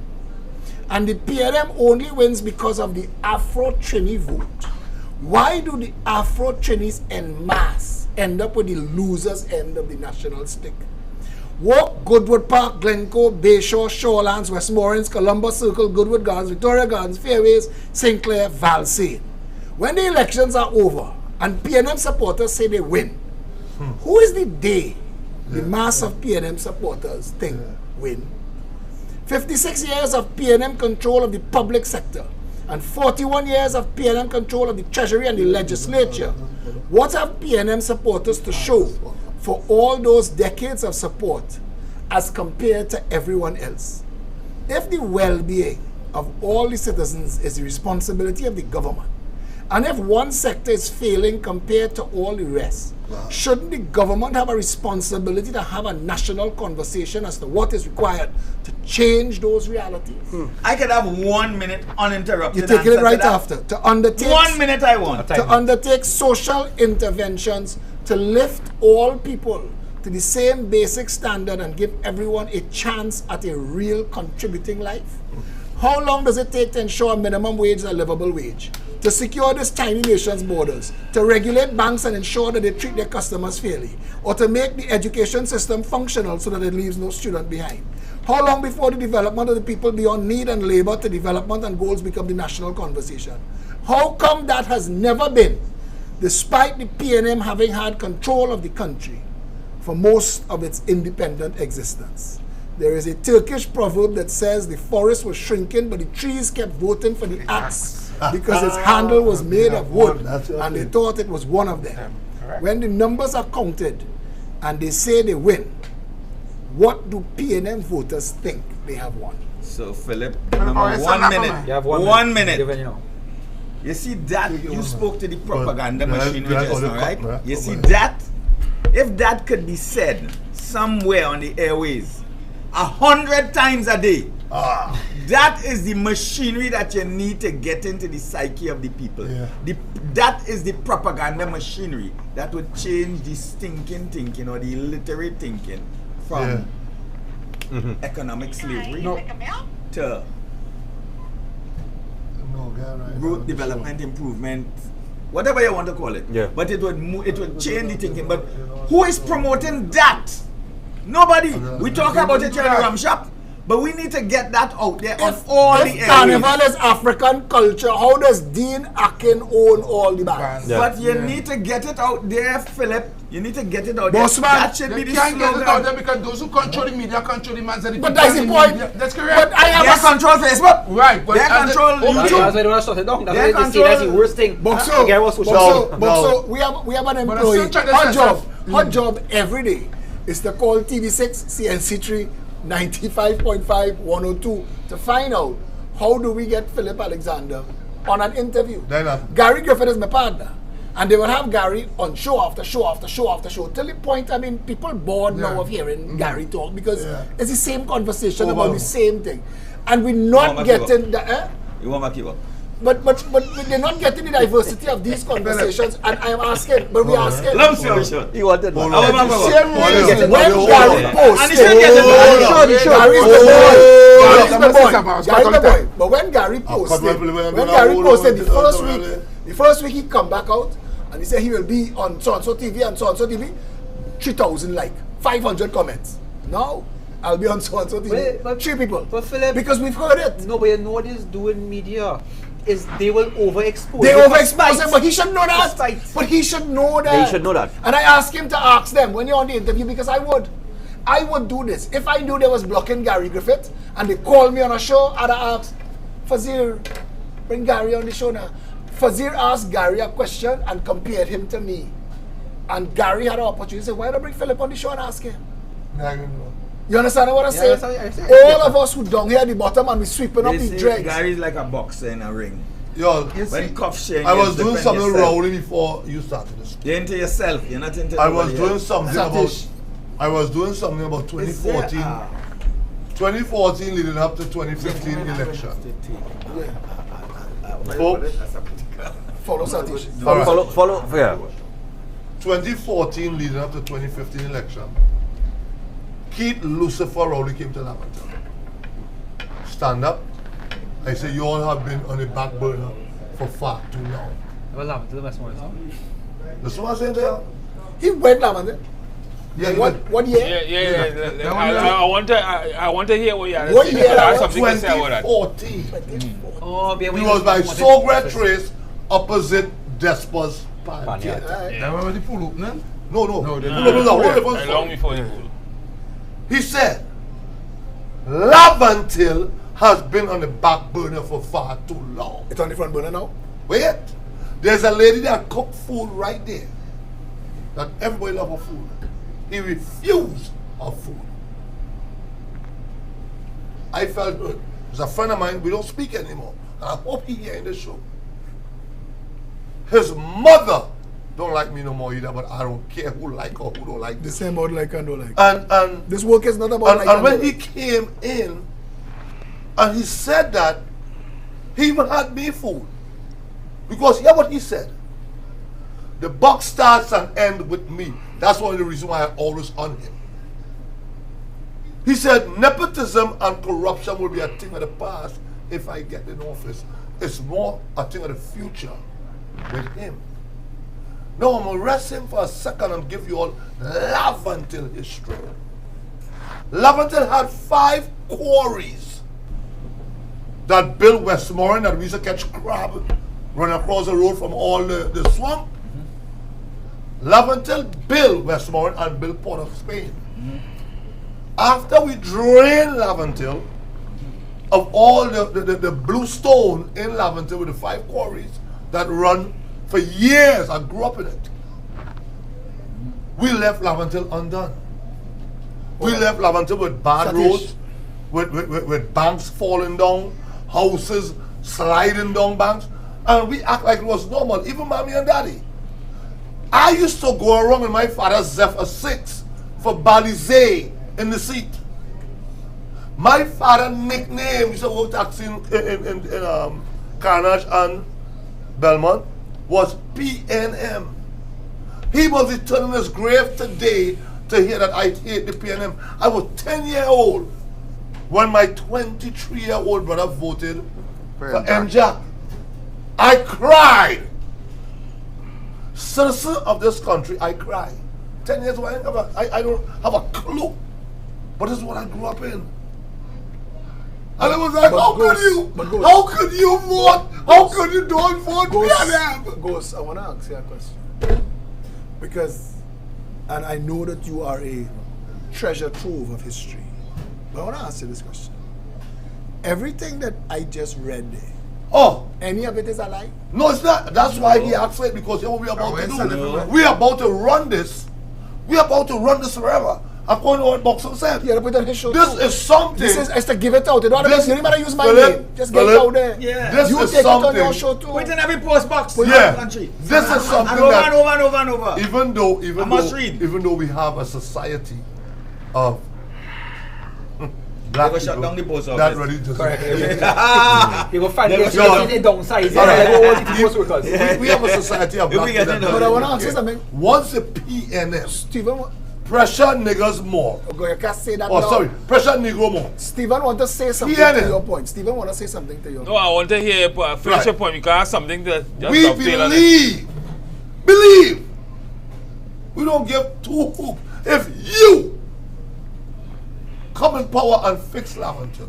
C: and the PNM only wins because of the Afro-Trini vote, why do the Afro-Trinis en masse end up with the loser's end of the national stick? Walk, Goodwood Park, Glencoe, Bayshore, Shorelands, Westmoreland, Columbus Circle, Goodwood Gardens, Victoria Gardens, Fairways, St. Clair, Valsane. When the elections are over and PNM supporters say they win, who is the they, the mass of PNM supporters, think win? 56 years of PNM control of the public sector and 41 years of PNM control of the Treasury and the legislature. What have PNM supporters to show for all those decades of support as compared to everyone else? If the well-being of all the citizens is the responsibility of the government, and if one sector is failing compared to all the rest, shouldn't the government have a responsibility to have a national conversation as to what is required to change those realities?
G: I could have 1 minute uninterrupted.
C: You're taking it
G: answer
C: right
G: to that.
C: after. To undertake
G: 1 minute I want.
C: to undertake social interventions to lift all people to the same basic standard and give everyone a chance at a real contributing life? How long does it take to ensure a minimum wage is a livable wage? To secure this tiny nation's borders? To regulate banks and ensure that they treat their customers fairly? Or to make the education system functional so that it leaves no student behind? How long before the development of the people beyond need and labor to development and goals become the national conversation? How come that has never been, despite the PNM having had control of the country for most of its independent existence? There is a Turkish proverb that says the forest was shrinking, but the trees kept voting for the axe because its handle was made of wood, and they thought it was one of them. When the numbers are counted and they say they win, what do PNM voters think they have won?
G: So, Philip,
H: Oh,
G: remember
H: it's
G: 1
H: not
G: minute.
H: mine.
D: You have 1
G: 1
D: minute.
G: minute.
D: Given, you know.
G: You see that? You spoke to the propaganda
F: Well,
G: machinery
F: well,
G: just
F: well,
G: now, right?
F: well,
G: You see
F: well.
G: that? If that could be said somewhere on the airways 100 times a day, that is the machinery that you need to get into the psyche of the people.
F: Yeah.
G: That is the propaganda machinery that would change the stinking thinking or the illiterate thinking from economic slavery to growth, development, improvement, whatever you want to call it.
D: Yeah.
G: But it would change the thinking. But who is promoting that? Nobody. We talk about it here in the Ram Shop, but we need to get that out there on all the
C: If
G: areas.
C: carnival is African culture, how does Dean Akin own all the bands?
D: Yeah.
G: But you need to get it out there, Philip. You need to get it out
C: Bossman,
G: there. That should be
H: They
G: the
H: can't get it out there
G: slogan.
H: because those who control the media control the masses.
C: But that's the point.
H: That's
C: But
H: correct.
C: I have
G: They control Facebook.
H: Right, but
G: They
H: as
G: control
H: a-
D: That's
G: YouTube.
D: why they want to shut it down. That's
G: They
D: why they say that's the
G: control-
D: worst thing.
C: Boxo,
D: Again, what's social?
C: Boxo, we have an
H: But
C: employee.
H: it's such a
C: Hot
H: necessary-
C: job every day is to call TV6, CNC3, 95.5, 102 to find out how do we get Philip Alexander on an interview. Gary Griffith is my partner. And they will have Gary on show after show after show after show. Till the point, I mean, people bored now of hearing Gary talk because it's the same conversation about the same thing. And we're not
G: Mama
C: getting the...
G: You want to keep up?
C: But they're not getting the diversity of these conversations, and I'm asking, but we're asking.
G: Long story short.
E: He wanted
F: Hold
E: one.
F: on.
C: Same reason
F: Hold
C: when
F: on.
C: Gary
G: And
C: posted,
G: he should get it.
C: Gary's the boy. Gary's the boy. But when Gary posted, the first week he come back out and he said he will be on so and so TV and so and so TV, 3,000 like 500 comments. Now I'll be on so and so TV.
D: Wait, but-
C: 3 people.
D: but Phillip-
C: because we've heard it.
D: No, but you know what is doing media is they will overexpose.
C: They
D: it for
C: overexpose
D: spite.
C: him, but he should know that.
D: For spite.
C: But he should know that.
E: Yeah, he should know that.
C: And I asked him to ask them when you're on the interview because I would do this. If I knew they was blocking Gary Griffith and they called me on a show, I'd ask Fazir, bring Gary on the show now. Fazir asked Gary a question and compared him to me. And Gary had an opportunity to say, why don't bring Phillip on the show and ask him? You understand what I say?
D: that's what I say.
C: All of us who down here at the bottom and we sweeping up
G: They
C: the
G: say
C: dregs.
G: Gary's like a boxer in a ring.
F: Yo,
G: When cuffs change,
F: I
G: you
F: was doing
G: defend
F: something
G: yourself.
F: rowdy before you started this.
G: You're into yourself. You're not into
F: I was
G: nobody
F: doing
G: else.
F: something
C: Satish.
F: about 2014.
G: Is there,
F: 2014 leading up to 2015 election. Folks,
C: Follow Satish.
E: Follow, yeah.
F: 2014 leading up to 2015 election, Keith Lucifer Rowley came to Lavender. Stand up. I say you all have been on the back burner for far too long.
D: Well, I'm to the best one.
F: That's what I'm saying there.
C: He went Lavender.
F: Yeah,
C: What year?
I: Yeah. I want to hear what you have to
C: What
I: say.
C: year?
I: I have something to say about that.
F: 2014.
D: Oh,
F: He was by Sogre Trace opposite Despa's party.
H: That was the pool opening.
F: No.
H: No, they-
F: Hold on, hold on, hold on.
I: Long before the pool.
F: He said, Laventille has been on the back burner for far too long.
C: It's on the front burner now.
F: Wait, there's a lady that cooked food right there. That everybody love her food. He refused her food. I felt good. He's a friend of mine, we don't speak anymore. And I hope he hear in the show. His mother don't like me no more either, but I don't care who like or who don't like
C: The
F: this.
C: same about like and don't like.
F: And
C: This work is not about like
F: and when
C: don't
F: he
C: like.
F: came in and he said that, he even had me fooled. Because hear what he said. The buck starts and ends with me. That's one of the reasons why I always on him. He said nepotism and corruption will be a thing of the past if I get in office. It's more a thing of the future with him. Now I'm going to rest him for a second and give you all Laventille history. Laventille had 5 quarries that built Westmoreland that we used to catch crab run across the road from all the swamp. Laventille built Westmoreland and built Port of Spain. After we drained Laventille of all the blue stone in Laventille with the 5 quarries that run for years, I grew up in it. We left Laventille undone. We left Laventille with bad roads, with banks falling down, houses sliding down banks, and we act like it was normal, even mommy and daddy. I used to go around with my father's Zephyr 6 for Balizé in the seat. My father nickname, used to go taxi in Carnage and Belmont, was PNM. He was returning his grave today to hear that I hate the PNM. I was 10-year-old when my 23-year-old brother voted for NJAC. I cried. Citizen of this country, I cried. 10 years old, I don't have a clue. But this is what I grew up in. And it was like, how could you vote? How could you don't vote PNM?
C: Ghost, I want to ask you a question. Because, and I know that you are a treasure trove of history. But I want to ask you this question. Everything that I just read there, any of it is a lie?
F: No, it's not. That's why he asked it, because what we're about to do. We're about to run this. We're about to run this forever. According to what Boxer said.
C: Yeah, put it on his show.
F: This is something.
C: This is to give it out. You don't
F: This-
C: even gotta use my
F: Phillip,
C: name. Just get it out there.
G: Yeah.
F: This
C: You
F: is
C: take it on your
F: something.
C: show too.
G: Put it in every post box. Put it in
F: Yeah.
G: the country.
F: This is something
G: and over
F: that-
G: and over and over and over.
F: Even though we have a society of black
G: Never shut
F: people
G: down the post
F: that
G: office.
F: ready to
D: You will find
G: Never
D: this
G: shut
D: in the downside.
F: All right.
D: Like all the post workers.
F: we have a society of
G: If
F: black
G: we
F: people
G: get in
F: that
G: on
C: But I
G: it.
C: want to ask you something.
F: once the PNM
C: Stephen,
F: pressure niggas more.
C: you can't say that
F: Oh,
C: now.
F: sorry, pressure Negro more.
C: Stephen want to say something
F: PNM.
C: to your point. Stephen want to say something to your
I: No, I want to hear finish
F: Right.
I: your point because I have something to just
F: We
I: dovetail on it.
F: believe. We don't give 2 hoops. If you come in power and fix Laventille.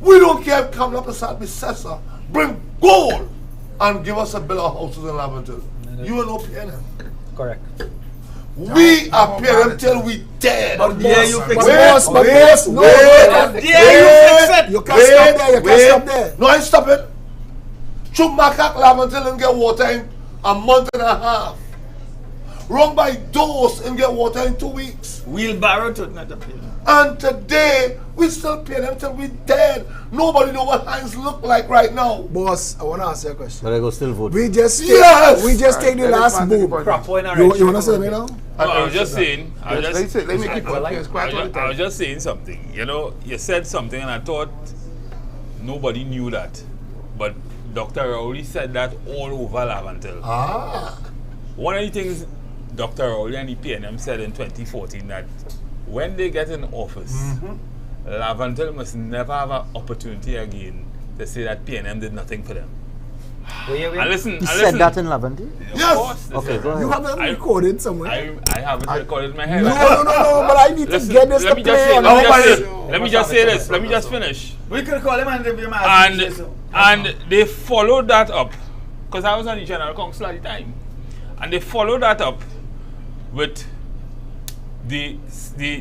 F: We don't care if Kamla Prasad be Cesar, bring gold and give us a bill of houses in Laventille. You will not pay them.
D: Correct.
F: We are paying them till we dead.
C: But
G: Yeah, you fix
C: but
G: it.
C: boss, but
F: Wait,
C: boss, no,
F: wait,
C: wait,
G: Yeah, you fix it.
C: you can't stop there, you can't stop there.
F: No, I stop it. Chumakak Laventille and get water in a month and a half. Wrong by Dose and get water in 2 weeks.
G: Wheelbarrow to not a pillar.
F: And today, we still pay them till we dead. Nobody know what Heinz look like right now.
C: Boss, I want to ask you a question.
E: But I go still vote.
C: We just take,
F: Yes!
C: we just take the
H: Let
C: last
H: us take the
C: move.
H: point.
D: Proper in a
C: You want to say me now?
I: I was just saying.
H: Let me keep on. It's quite all the
I: I was
H: time.
I: just saying something. You know, you said something, and I thought nobody knew that, but Dr. Rowley said that all over Laventille.
F: Ah.
I: One of the things Dr. Rowley and the PNM said in 2014 that when they get in office, Laventille must never have an opportunity again to say that PNM did nothing for them. And listen,
E: He said that in Laventille?
F: Yes.
I: Of course,
E: Okay, go ahead.
C: You have them recorded somewhere.
I: I have it recorded in my head.
C: No, but I need
I: Listen,
C: to get this to
I: let me just
C: play
I: say,
C: on
I: let me just say this. Let me just finish.
G: We could call him and give him a
I: And they followed that up, because I was on the General Council at the time, and they followed that up with the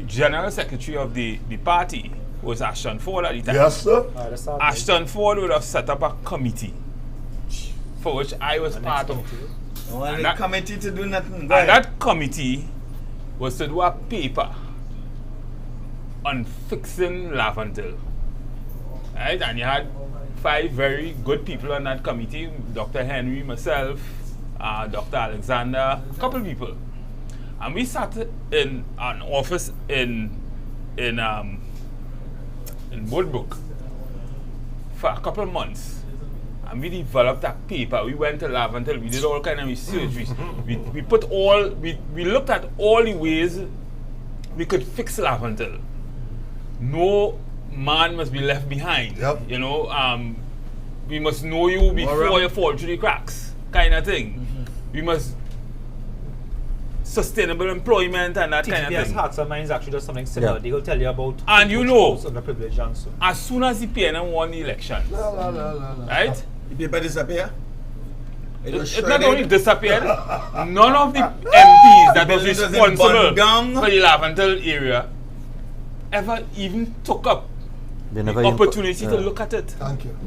I: General Secretary of the party was Ashton Ford at the time.
F: Yes, sir.
I: Ashton Ford would have set up a committee for which I was part of.
G: Only
I: that-
G: committee to do nothing.
I: And that committee was to do a paper on fixing Laventille. Right? And you had 5 very good people on that committee, Dr. Henry, myself, Dr. Alexander, a couple of people. And we sat in an office in Woodbrook for a couple of months. And we developed that paper. We went to Laventille, we did all kind of research. We put all, we looked at all the ways we could fix Laventille. No man must be left behind.
F: Yep.
I: You know, we must know you before you fall through the cracks, kind of thing. We must sustainable employment and that kind of
D: TTPS
I: thing.
D: Hearts and Minds actually does something similar.
E: Yeah.
D: They will tell you about
I: And you know,
D: underprivileged and so.
I: as soon as the PNM won the election, right?
G: The paper disappear.
I: It not only disappeared, none of the MPs that was
G: Buildings in
I: responsible
G: Bundang.
I: for the Laventille area ever even took up
E: They
I: the
E: never even
I: opportunity
E: put-
I: to look at it.
F: Thank you.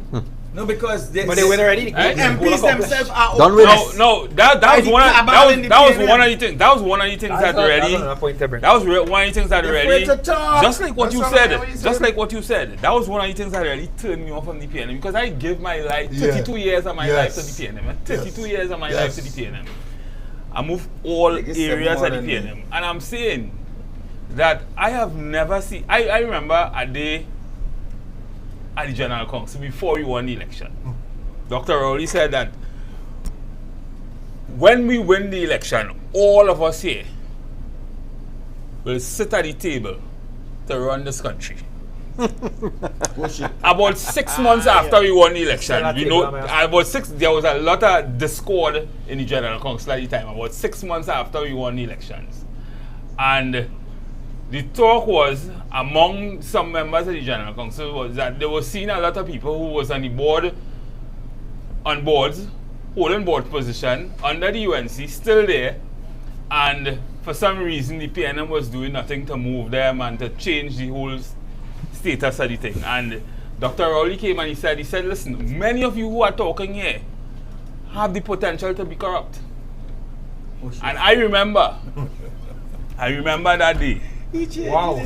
G: No, because they,
D: But they win already.
I: Right?
G: MPs themselves are
E: Done with
G: oppressed.
I: No, that
G: By
I: was
G: the
I: one.
G: cabal in the
I: That was
G: PNM.
I: one of the things. That was one of the things that really.
D: That's another point to bring.
I: That was one of the things that
G: They're
I: really,
G: afraid to talk.
I: just like what
H: That's
I: you
H: what
I: said,
H: I'm saying.
I: just like what you said, that was one of the things that really turned me off from the PNM because I give my life, 32 years of my life to the PNM, 32 years of my life to the PNM. I moved all
G: Like it's
I: areas of the
G: seven more than
I: PNM, and I'm saying that I have never seen. I remember a day at the General Council before we won the election. Dr. Rowley said that when we win the election, all of us here will sit at the table to run this country. About 6 months after we won the election, we know there was a lot of discord in the General Council at the time. About 6 months after we won the elections, and the talk was among some members of the General Council was that they were seeing a lot of people who was on the board, on boards, holding board position under the UNC, still there, and for some reason the PNM was doing nothing to move them and to change the whole status of the thing. And Dr. Rowley came and he said, listen, many of you who are talking here have the potential to be corrupt. And I remember that day.
D: Wow.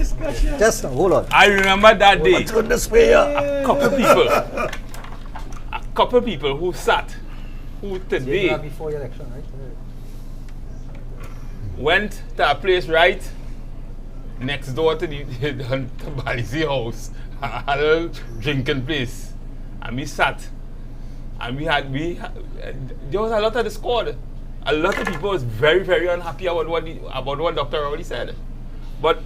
E: Just hold on.
I: I remember that day.
E: Turn this way.
I: A couple people who sat, who today
D: Before the election, right?
I: went to a place right next door to the Balizi house, a little drinking place, and we sat, and there was a lot of discord. A lot of people was very, very unhappy about what Dr. Rowley said, but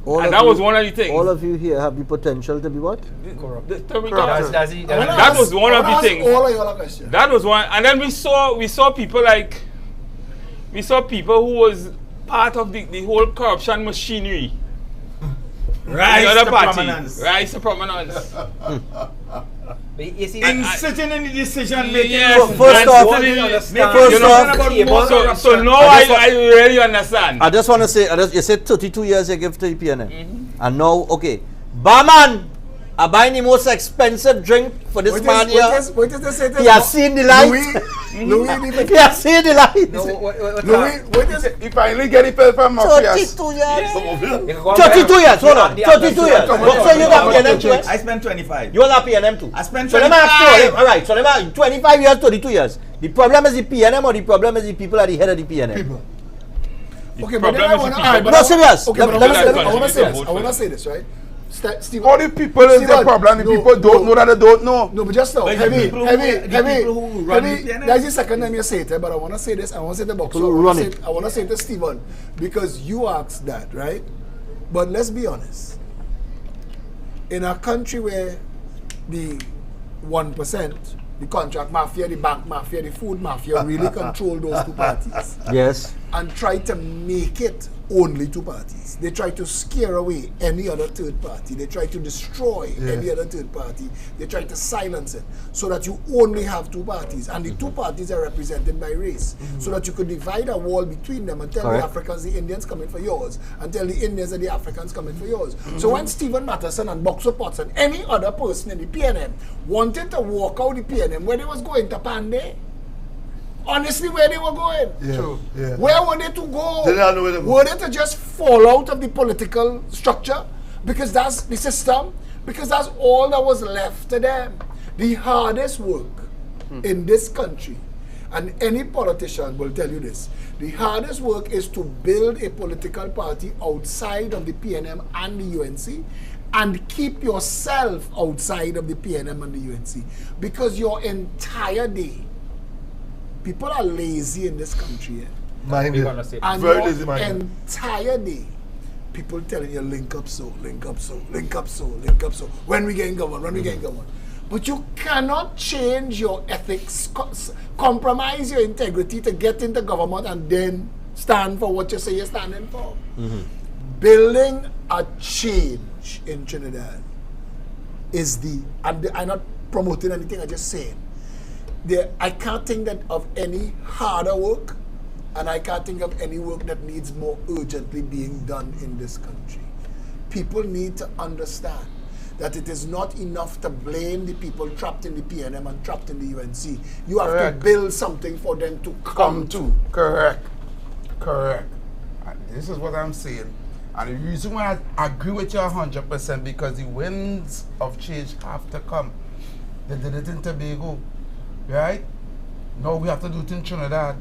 I: that was one of the things.
E: All of you here have the potential to be what?
I: That was one of the things.
C: All of your questions.
I: That was one, and then we saw people like, who was part of the whole corruption machinery
G: Rise
I: the other
G: to
I: party.
G: prominence.
I: Rise to prominence.
D: But you see,
G: In sitting in the decision making.
I: Yes,
E: First
I: and
E: off,
I: sitting-
E: first off,
I: so now I really understand.
E: I just want to say, you said 32 years you give to the PNM. And now, okay, barman, I buying the most expensive drink for this man here.
C: What is this?
E: He has seen the light.
C: Louis,
E: He has seen the light.
D: no, what
C: Louis, what is it?
H: He finally get it from Mafia.
E: 32 years.
D: You can go
E: 32
D: and
E: years, hold on.
D: the
E: 32 years.
D: others.
E: So you got PNM too?
G: I spent 25.
E: You all have PNM too?
G: I spent
E: So let me ask
G: 25.
E: you, alright, so let me ask, 25 years, 32 years. The problem is the PNM or the problem is the people at the head of the PNM?
C: People.
I: The
C: Okay, but then
I: problem
C: I
I: is
C: want
I: the
C: to.
I: people.
E: No, serious.
C: Okay, but
E: Let me say
C: I want to say this.
I: vote
C: I want
I: for
C: to say this, right? Steve,
H: All the people is the
C: Stephen,
H: problem. The
C: no,
H: people don't know that they don't know.
C: No, but just now,
G: But the
C: heavy.
G: people who run the PNM.
C: That's the second time you say it, but I want to say this. I want to say the box.
E: People who run it.
C: I want to say it to Stephen because you asked that, right? But let's be honest. In a country where the 1%, the contract mafia, the bank mafia, the food mafia really control those two parties
E: Yes.
C: and try to make it only two parties. They try to scare away any other third party. They try to destroy any other third party. They try to silence it so that you only have two parties. And the two parties are represented by race. So that you could divide a wall between them and tell
E: Correct.
C: the Africans the Indians coming for yours and tell the Indians and the Africans coming for yours. So when Stephen Matterson and Boxer Potts and any other person in the PNM wanted to walk out the PNM where they was going to Pandey, honestly, where they were going.
F: Yeah.
C: Where were they to go?
F: They didn't know where to go.
C: Were they to just fall out of the political structure? Because that's the system? Because that's all that was left to them. The hardest work in this country, and any politician will tell you this, the hardest work is to build a political party outside of the PNM and the UNC and keep yourself outside of the PNM and the UNC. Because your entire day, people are lazy in this country.
F: Mind
D: We're
F: it.
D: gonna say
C: And
F: Very
C: your
F: lazy minded.
C: entire day, people telling you link up so, link up so, link up so, link up so. When we getting government, when we getting government. But you cannot change your ethics, compromise your integrity to get into government and then stand for what you say you're standing for. Building a change in Trinidad is I'm not promoting anything, I'm just saying. I can't think that of any harder work, and I can't think of any work that needs more urgently being done in this country. People need to understand that it is not enough to blame the people trapped in the PNM and trapped in the UNC. You have
H: Correct.
C: to build something for them to come to.
H: Correct. And this is what I'm saying. And the reason why I agree with you 100% because the winds of change have to come. They did it in Tobago, right? Now we have to do it in Trinidad.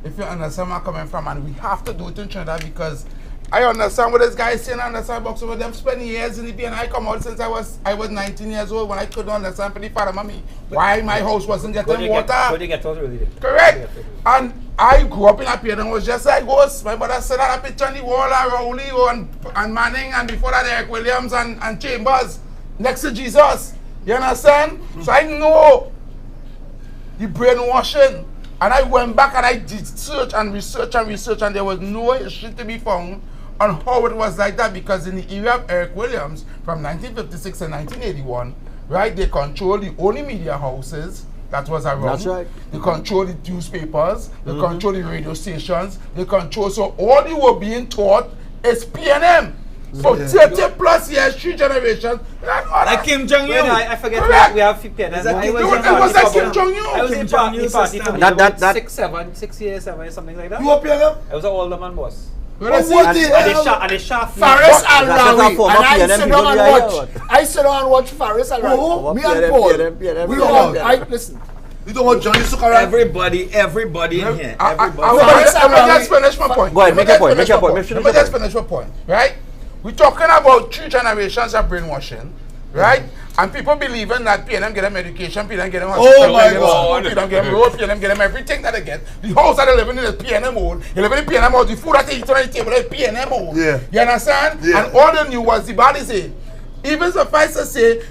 H: If you understand where I'm coming from, and we have to do it in Trinidad because I understand what this guy is saying. I understand box over them spending years in the PNM. I come out since I was 19 years old when I couldn't understand for the father mommy why my house wasn't getting water. Correct. And I grew up in a PNM, was just like us. My brother said that a picture on the wall of Rowley and Manning, and before that Eric Williams and Chambers next to Jesus. You understand? So I know the brainwashing. And I went back and I did search and research, and there was no history to be found on how it was like that, because in the era of Eric Williams, from 1956 and 1981, right, they controlled the only media houses that was around.
E: That's right.
H: They controlled the newspapers, they controlled the radio stations, they controlled, so all they were being taught is PNM. For 30 plus years, 3 generations.
G: Like Kim Jong-un.
D: I forget
H: Correct.
D: we have PNM.
G: Is that
D: I
G: Kim
D: was
G: Jong-un?
D: in
H: It was like
D: party
H: Kim
D: for
H: Jong-un.
D: I was
G: Kim
D: in
G: Jong-un
D: party for
G: system.
D: about 6, 7 years, something like
C: You
D: that.
C: up here?
D: I was an alderman boss.
C: What the
D: And they shot me.
C: Faris Al
E: That's
C: Rawi.
E: not
C: And
E: for
C: I
E: PNM
C: sit
E: people
C: down and
E: here,
C: watch.
E: what?
C: I sit down and watch Faris Al Rawi. Me and Paul. We all. Listen.
F: You don't want Johnny Sukaran?
G: Everybody in here. Everybody.
H: Let me just finish my point.
E: Go ahead, make your point, make your point.
H: Let me just finish my point, right? We're talking about 3 generations of brainwashing, right? And people believing that PNM get them education, PNM get them hospital,
F: my God.
H: PNM get them road, PNM get them everything that they get. The house that they living in is PNM old. You live in PNM old, the food that they eat on the table is PNM old.
F: Yeah.
H: You understand?
F: Yeah.
H: And all they knew was the body say. Even suffice to say,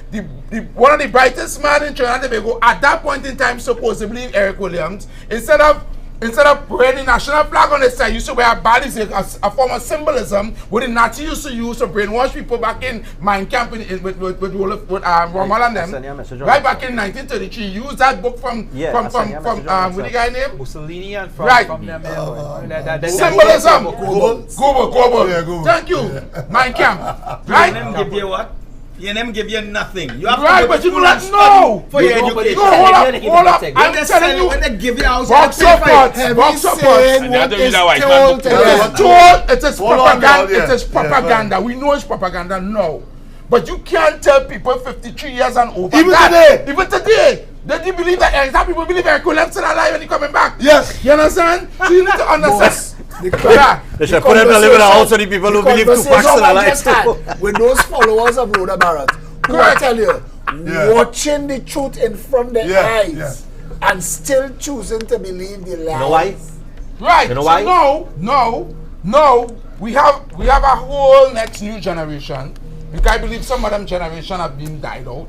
H: one of the brightest men in Trinidad and Tobago at that point in time, supposedly Eric Williams, instead of instead of wearing the national flag on the side, you used to wear a badge, a form of symbolism what the Nazis used to use to brainwash people back in Mein Kampf with Rommel and them. Right back in 1933, use that book from what the guy name?
D: Mussolini and
H: Right.
D: from them.
H: Symbolism. Goebbels.
F: Yeah, Goebbels.
H: Thank you. Mein Kampf. Right?
G: Them give you what? Them give you nothing. You have
H: Right,
G: to go
H: but
G: to
H: you
G: school
H: will
G: and
H: not
G: study
H: know.
G: for your
H: No,
G: education.
H: hold up. I'm
G: When
H: telling you.
G: when they give you house,
H: Box
G: you have
H: of
G: to pay for
H: pots.
G: it.
H: Box of
C: saying
H: pots.
I: And they have
C: what
I: to read
C: is
I: that white man
C: told
I: book.
C: to
F: Yeah.
C: them.
H: It's told, it is
F: Hold on,
H: propaganda.
F: yeah.
H: It is propaganda. We know it's propaganda now. But you can't tell people 53 years and over.
F: Even
H: that.
F: today.
H: Even today. They do believe that some people believe Eric Williams still alive and he coming back.
F: Yes.
H: You understand? So you need to understand. Yeah.
E: They should put them to live in a house so the people who believe Tupac's still alive.
C: With those followers of Rhoda Barrett, who I
H: Correct.
C: tell you,
F: Yeah.
C: watching the truth in front of their
F: Yeah,
C: eyes
F: yeah.
C: and still choosing to believe the lies.
E: You know why?
H: Right.
E: You know
H: so
E: why?
H: No. We have a whole next new generation. Because I believe some of them generation have been died out.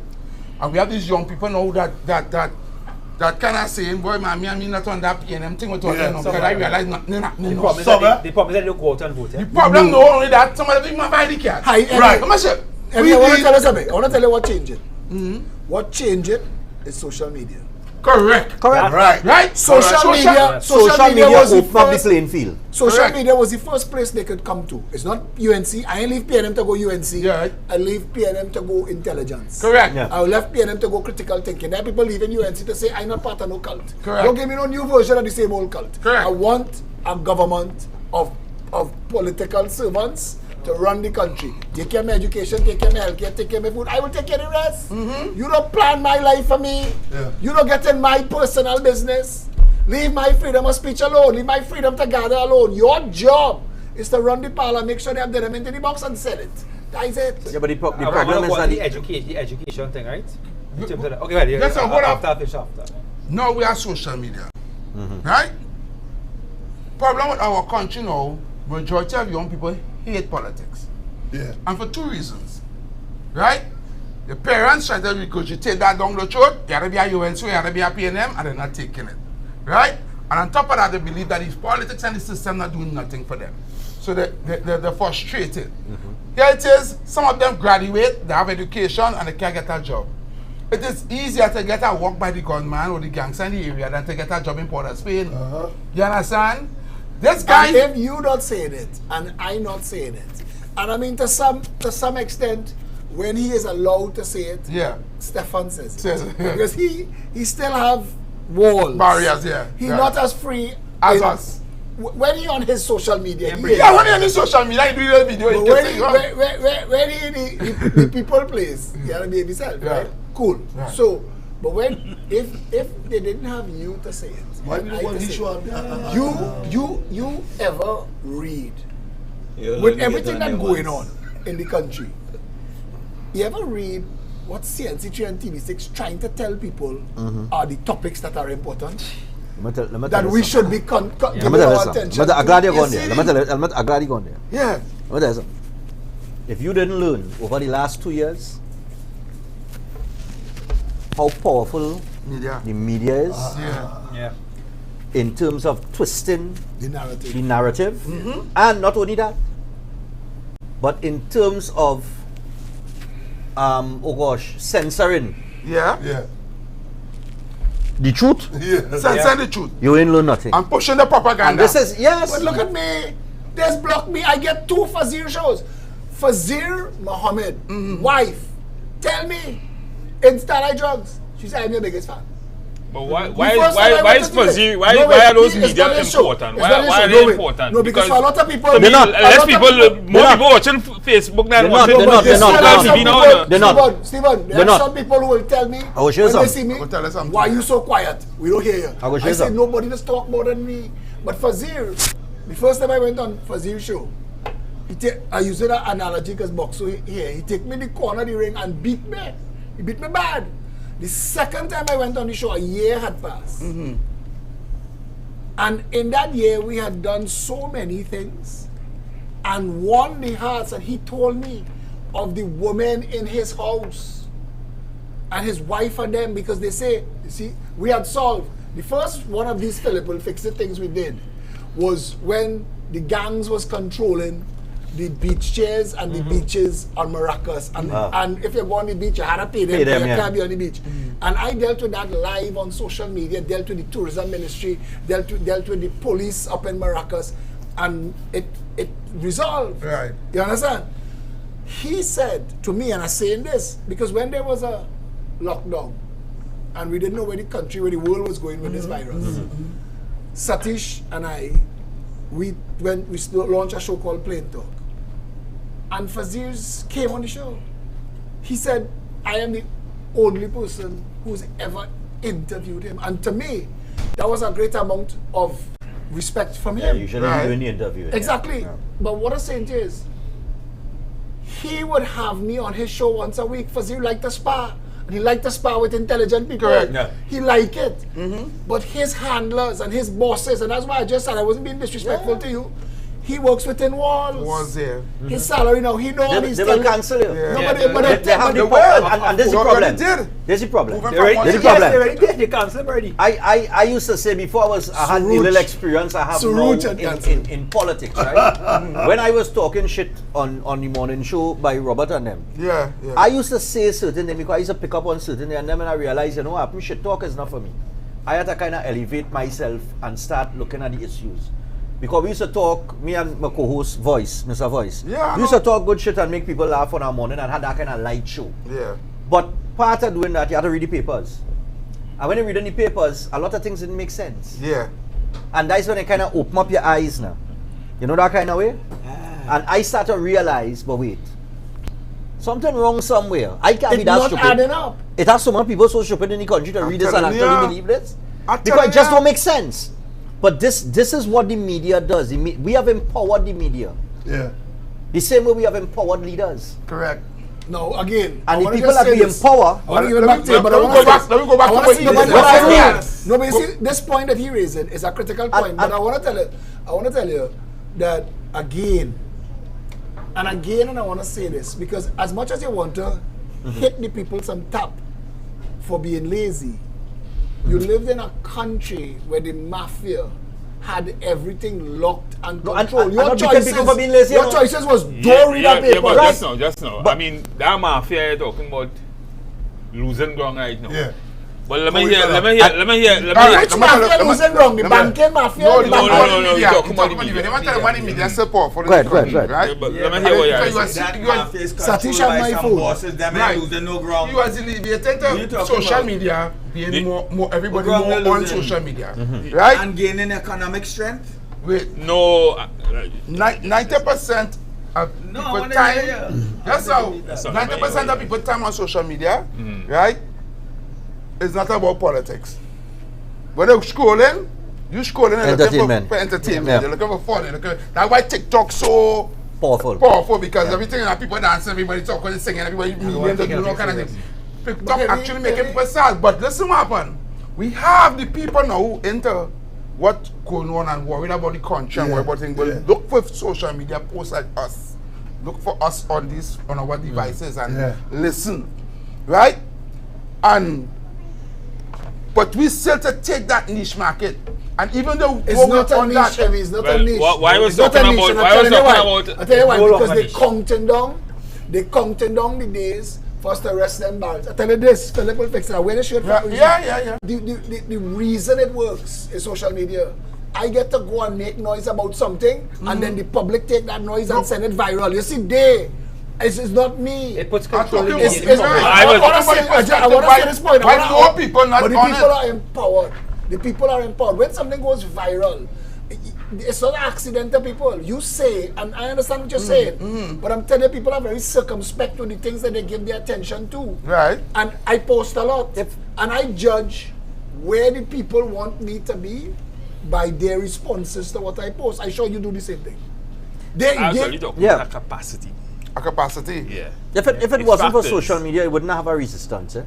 H: And we have these young people now that kind of saying, boy, man, me not on that PNM thing with all
F: Yeah,
H: them. Because I realize nothing.
D: They promise
F: Some,
D: that they don't go out and vote.
H: The problem no only that some of them even buy the cards.
C: Hi,
F: Right.
H: Come on, sir.
C: I want to tell you something. I want to tell you what changed it. What changed it is social media.
H: Correct.
F: Right.
H: Right?
C: Social media was the
E: open up the
C: first.
E: playing field.
C: Social
H: Correct.
C: media was the first place they could come to. It's not UNC. I ain't leave PNM to go UNC.
H: Yeah.
C: I leave PNM to go intelligence.
H: Correct.
E: Yeah.
C: I left PNM to go critical thinking. There are people leaving UNC to say I'm not part of no cult.
H: Correct.
C: Don't give me no new version of the same old cult.
H: Correct.
C: I want a government of political servants to run the country. Take care of my education, take care of my healthcare, take care of my food. I will take care of the rest. You don't plan my life for me.
F: Yeah.
C: You don't get in my personal business. Leave my freedom of speech alone. Leave my freedom to gather alone. Your job is to run the parlor, make sure they have them into the box and sell it. That is it.
E: Yeah, but the
D: I
E: problem
D: want
E: is
D: to
E: that
D: the education thing, right? In terms of that. Okay, right.
H: Yes, sir, hold up.
D: After.
H: Now we are social media. Right? Problem with our country now, majority of young people hate politics.
F: Yeah.
H: And for two reasons. Right? The parents try to regurgitate that down the throat. You gotta be a UNC, you gotta be a PNM, and they're not taking it. Right? And on top of that, they believe that these politics and the system not doing nothing for them. So they're frustrated. Here it is, some of them graduate, they have education, and they can't get a job. It is easier to get a work by the gunman or the gangster in the area than to get a job in Port of Spain. You understand? This guy...
C: And if you not saying it, and I not saying it, and I mean to some extent, when he is allowed to say it,
H: Yeah.
C: Stephan says it.
H: Says it.
C: Because he still have walls.
H: Barriers, yeah.
C: He
H: Yeah.
C: not as free
H: As
C: in-
H: us.
C: When he on his social media, he
H: Yeah, when you're on the social media, you do a video, you
C: But
H: can say, oh.
C: when he the people place, you gotta be himself,
H: Yeah.
C: right? Cool.
H: Right.
C: So, but when if they didn't have you to say it,
F: Why
C: and
F: do
C: I
F: you want
C: to
F: to
C: say
F: show
C: it,
F: up?
C: you ever read with everything that going on in the country? You ever read what CNC3 and TV6 trying to tell people are the topics that are important? That we should be giving our attention
E: I'm glad you're
C: to?
E: going there. I'm glad you're going there.
C: Yeah.
E: Let me tell you something. If you didn't learn over the last 2 years how powerful
H: Media.
E: the media is
D: Yeah.
E: in terms of twisting
C: The narrative.
E: the narrative, and not only that, but in terms of censoring
H: Yeah.
F: Yeah.
E: the truth,
F: Yeah.
H: Censor the truth.
E: you ain't learn nothing.
H: And pushing the propaganda.
E: And this is
C: But look at me. This blocked me. I get 2 Fazir shows. Fazir Muhammad, wife, tell me, in Starlight Drugs, she said, I'm your biggest fan.
I: But why
C: first time I
I: is
C: went to
I: Fazir,
C: TV.
I: why
C: No,
I: are
C: wait,
I: those
C: it's
I: media
C: not a show.
I: important?
C: It's
I: Why
C: not a
I: are
C: show.
I: they
C: No, wait.
I: important?
C: No, because for a lot of people,
I: to me,
E: They're not.
I: less people, more
E: not.
I: people watching Facebook than
E: They're
I: watching
E: not. They're not.
I: TV now.
E: They're not.
C: Stephan, there
E: They're
C: are
E: not.
C: some people who will tell me
E: I will share
C: when they
E: some.
C: see me,
H: I will tell you something.
C: why you so quiet? We don't hear you.
E: I will
C: I
E: share
C: say
E: some.
C: nobody just talk more than me. But Fazir, the first time I went on Fazir show, I use that analogy because Boxo here, he take me in the corner of the ring and beat me. He beat me bad. The second time I went on the show, a year had passed. And in that year, we had done so many things and won the hearts. And he told me of the women in his house and his wife and them, because they say, you see, we had solved. The first one of these Phillip will fix it things we did was when the gangs was controlling the beach chairs and the beaches on Maracas. And if you go on the beach, you had to pay them, you can't be on the beach. And I dealt with that live on social media, dealt with the tourism ministry, dealt with the police up in Maracas, and it resolved.
H: Right.
C: You understand? He said to me, and I'm saying this, because when there was a lockdown, and we didn't know where the world was going with this virus, Satish and I, we launched a show called Plain Talk. And Fazir came on the show. He said, I am the only person who's ever interviewed him. And to me, that was a great amount of respect from him.
E: Usually you do the interview.
C: Exactly.
E: Yeah.
C: But what I'm saying is, he would have me on his show once a week. Fazir liked to spar. And he liked to spar with intelligent people.
H: Correct.
C: He liked it. But his handlers and his bosses, and that's why I just said I wasn't being disrespectful to you. He works within walls.
H: Was there.
C: His salary now, he know what he's
E: They will cancel you.
C: They
E: have the
C: but-
E: power, and there's the problem. There's the problem. There's the problem.
D: They cancel already.
E: I used to say before I had a little experience I have now in politics, right? When I was talking shit on the morning show by Robert and them, I used to say certain things because I used to pick up on certain things, and then when I realized, you know what, shit talk is not for me. I had to kind of elevate myself and start looking at the issues. Because we used to talk, me and my co-host Voice, Mr. Voice, we used to talk good shit and make people laugh on our morning and had that kind of light show. But part of doing that, you had to read the papers. And when you read in the papers, a lot of things didn't make sense. And that's when it kind of open up your eyes now. You know that kind of way? And I start to realize, but wait, something wrong somewhere. I can't be that
C: not
E: stupid.
C: adding up.
E: It has so many people so stupid in the country to read this and actually believe this.
H: I'm
E: Because it
H: telling
E: just
H: ya.
E: don't make sense. But this is what the media does. We have empowered the media. The same way we have empowered leaders.
H: Correct.
C: No, again.
E: And the people that we empower.
C: I want to give it back to you, but
H: Let me go back to what he said.
C: No, but you see, this point that he raised is a critical point. But I want to tell you that again, and I want to say this, because as much as you want to hit the people some tap for being lazy, you lived in a country where the mafia had everything locked and controlled. Your choices was don't read that paper.
I: But just now. I mean, that mafia you're talking about losing ground right now. But let me hear.
C: Which mafia losing ground? The banking mafia?
I: No, you're talking about the media.
H: They want to tell one media support for the
E: Right.
I: But let me hear what you're saying.
G: That mafia is
C: Satish
G: controlled
C: and
G: by
C: my
G: some
C: food.
G: bosses. Them
H: Right.
G: ain't losing no ground.
H: You as alleviated to social media being more everybody
G: Ground
H: more
G: they're
H: on
G: losing.
H: social media. Right?
G: And gaining economic strength.
H: Wait,
I: No.
H: 90% of
G: No, I
H: people
G: wanna
H: time,
G: hear you.
H: that's how,
I: That's not
H: 90% of people time on social media, right, it's not about politics. When you're scrolling and
E: Entertainment.
H: for entertainment,
E: Yeah.
H: you're looking for fun. That's why TikTok's so
E: Powerful.
H: because everything that people dancing, everybody talking, singing, everybody millions of all kind of things. TikTok
C: Okay,
H: actually making people sad. But listen what happened. We have the people now who into what's going on and worried about the country and worried about things. But look for social media posts like us. Look for us on our devices and listen. Right? But we still to take that niche market. And even though
C: It's not a niche, Heavy. It's not a niche.
I: Why was
C: It's not a
I: talking
C: niche,
I: about?
C: and
I: Why was talking about?
C: I tell you why,
D: Roll
C: because
D: off a
C: they
D: niche.
C: counting down the days for us to arrest them barrels. I tell you this, Phillip will fix it. I wear the shirt.
H: Yeah.
C: The reason it works is social media. I get to go and make noise about something, and then the public take that noise and send it viral. You see, it's not me.
D: It puts
H: I'm
D: control in
H: talking
D: the
H: about-
D: media.
C: I want to say this point.
H: Why more people not
C: But the
H: on
C: people
H: it?
C: are empowered. The people are empowered. When something goes viral, it's not accidental, people. You say, and I understand what you're saying, but I'm telling you, people are very circumspect to the things that they give their attention to.
H: Right.
C: And I post a lot. And I judge where the people want me to be by their responses to what I post. I'm sure you do the same thing.
I: Absolutely, talking about capacity.
H: A capacity.
I: Yeah.
E: If it
I: It's
E: wasn't for
I: factors.
E: social media, it wouldn't have a resistance.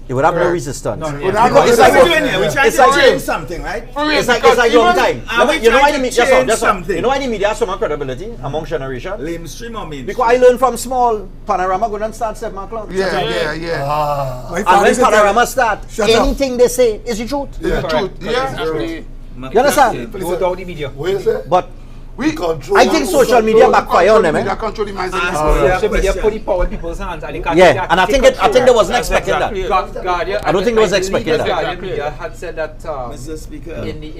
E: You would have no
C: Correct.
E: resistance.
D: None,
C: We're
D: yeah.
C: not
E: Because
C: gonna
E: it's
G: What
E: like
G: are we doing here? We're trying
E: it's
G: to
E: like
G: change
E: change.
G: something, right?
E: It's like a long time.
G: Are we
E: You know why
G: trying
E: the
G: to
E: media?
G: change something?
E: You know why the media has so much credibility among generation?
G: Lamestream or mainstream?
E: Because I learned from small Panorama go and start 7 o'clock.
H: Yeah.
C: My
E: And
C: father
E: when
C: said,
E: Panorama start,
C: Shut up.
E: anything they say is the truth.
H: It's the
D: Correct,
H: truth.
D: correct,
H: Yeah.
D: correct.
E: You understand?
D: No doubt the media.
F: What is it?
E: But
F: We control.
E: I think social media backfire on them.
H: Media control the minds of the
G: Ask
H: masses.
G: me that
D: So media
G: question.
D: put the power in people's hands and they can't
E: yeah, and I think they wasn't
I: That's
E: expecting that.
I: exactly it.
D: Guardian,
E: I don't think it was
D: believe
E: expected
D: the
E: that.
D: Guardian
I: Exactly.
D: media had said that
G: Mr. Speaker.
D: in the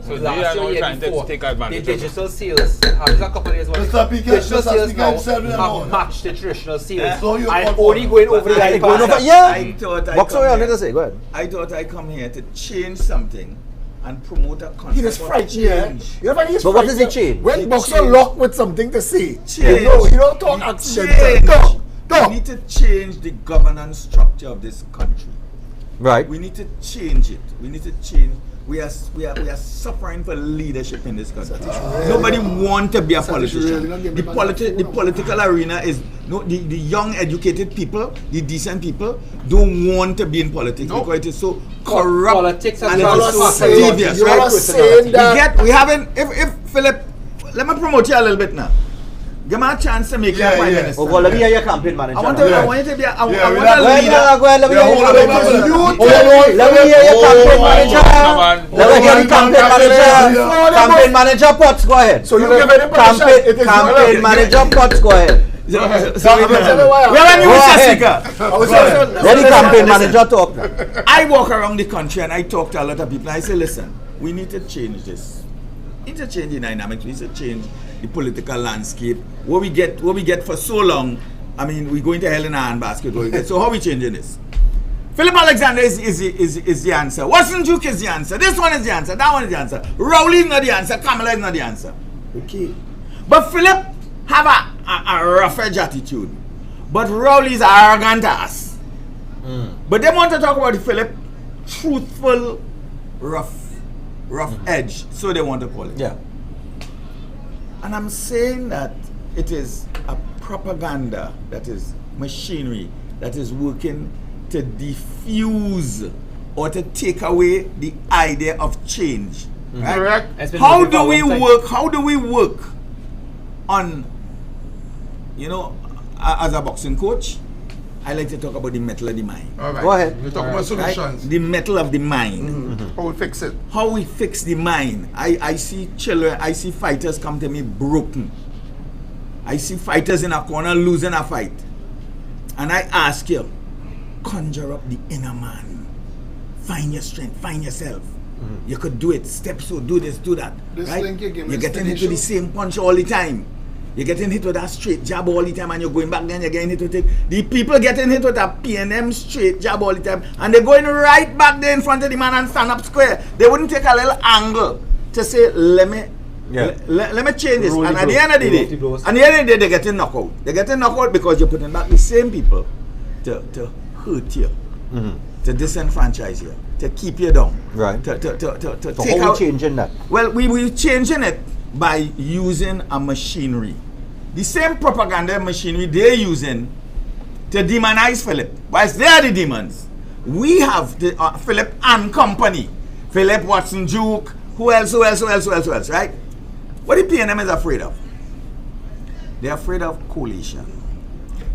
I: So they are
D: last
I: now
D: year
I: trying to
D: before,
I: take
D: the
I: advantage of it.
D: digital sales, there's a couple of years
F: Mr. Speaker,
D: digital
F: Mr.
D: sales
F: Speaker,
D: now
F: seven and more.
D: have matched the traditional sales
F: So you
D: and
F: call
D: only
F: for-
D: going over the
G: But I-
D: iPad.
E: Going over,
G: I
E: yeah.
G: thought I
E: Box
G: come
E: away on
G: here-
E: it, say, go ahead.
G: I thought I come here to change something and promote a
C: He
G: concept
C: is
G: of
C: frightened, yeah.
G: change.
C: You know when he's
E: But what does it
C: frightened,
E: change?
C: When
G: It
C: Boxer
G: change.
C: locked with something to say,
G: Change.
C: you know, he don't talk
G: We
C: accidental.
G: change.
C: Talk,
G: We
C: talk.
G: need to change the governance structure of this country.
E: Right.
G: We need to change it. We need to change. We are suffering for leadership in this country. Nobody want to be a politician. The political arena is the young educated people, the decent people don't want to be in politics
H: Nope.
G: because it is so corrupt
D: Politics
G: and
D: and
G: it
C: You
G: is so
C: are saying,
G: devious.
C: you
G: Right?
C: are saying that.
G: We haven't. If Philip, let me promote you a little bit now. Give me a chance to make you
F: Yeah,
G: prime
F: yeah.
G: minister.
E: Oh, well, let me hear your campaign manager.
G: I want
E: now.
G: to. I want you to be. I want
F: we
G: a
F: like-
E: Go ahead,
G: leader.
E: now, go ahead, let me hear your
F: hold on,
E: campaign
F: hold on.
E: manager.
C: You
F: Hold
C: tell
F: on.
C: me.
E: Let me hear your campaign manager.
I: man.
E: Let me hear the campaign manager.
C: Hold on.
E: Campaign manager Potts, go ahead.
C: So you give any permission? It is
E: Campaign manager Potts, go ahead.
G: So
C: I'm gonna tell you why.
G: we have a new
E: Go
G: Mr.
E: ahead.
G: Speaker.
E: Let the campaign manager talk now.
G: I walk around the country and I talk to a lot of people. And I say, listen, we need to change this. We need to change the dynamics. We need to change the political landscape. What we get for so long, I mean, we're going to hell in a handbasket. So how are we changing this? Philip Alexander is the answer. Watson Duke is the answer. This one is the answer. That one is the answer. Rowley is not the answer. Kamala is not the answer.
C: Okay.
G: But Philip have a rough edge attitude. But Rowley is arrogant ass. But they want to talk about Philip truthful, rough edge. So they want to call it.
E: Yeah.
G: And I'm saying that it is a propaganda that is machinery that is working to diffuse or to take away the idea of change. Right?
H: Correct.
D: It's been
G: How
D: working for
G: do
D: a
G: we
D: long time.
G: work? How do we work on, as a boxing coach, I like to talk about the metal of the mind.
H: All right.
E: Go ahead.
H: We're talking about
G: Right?
H: solutions.
G: The metal of the mind.
H: How we fix it.
G: How we fix the mind. I see children, I see fighters come to me broken. I see fighters in a corner losing a fight. And I ask you, conjure up the inner man. Find your strength, find yourself. You could do it, step so, do this, do that.
C: This
G: Right?
C: link you give me
G: You're
C: is
G: getting hit
C: finished.
G: with the same punch all the time. You're getting hit with that straight jab all the time and you're going back then, you're getting hit with it. The people getting hit with a PNM straight jab all the time and they're going right back there in front of the man and stand up square. They wouldn't take a little angle to say, let me change this.
D: Roll
G: And
D: the
G: at the
D: blows,
G: end of the
D: roll
G: day,
D: the blows.
G: they're getting knocked out. They're getting knocked out because you're putting back the same people to hurt you, to disenfranchise you, to keep you down.
E: Right.
G: To
E: So
G: take
E: how
G: out.
E: we changing that?
G: Well, we're changing it by using a machinery. The same propaganda machinery they're using to demonize Philip. Whilst they are the demons, we have the Philip and company. Philip, Watson, Duke, who else, right? What the PNM is afraid of? They're afraid of coalition.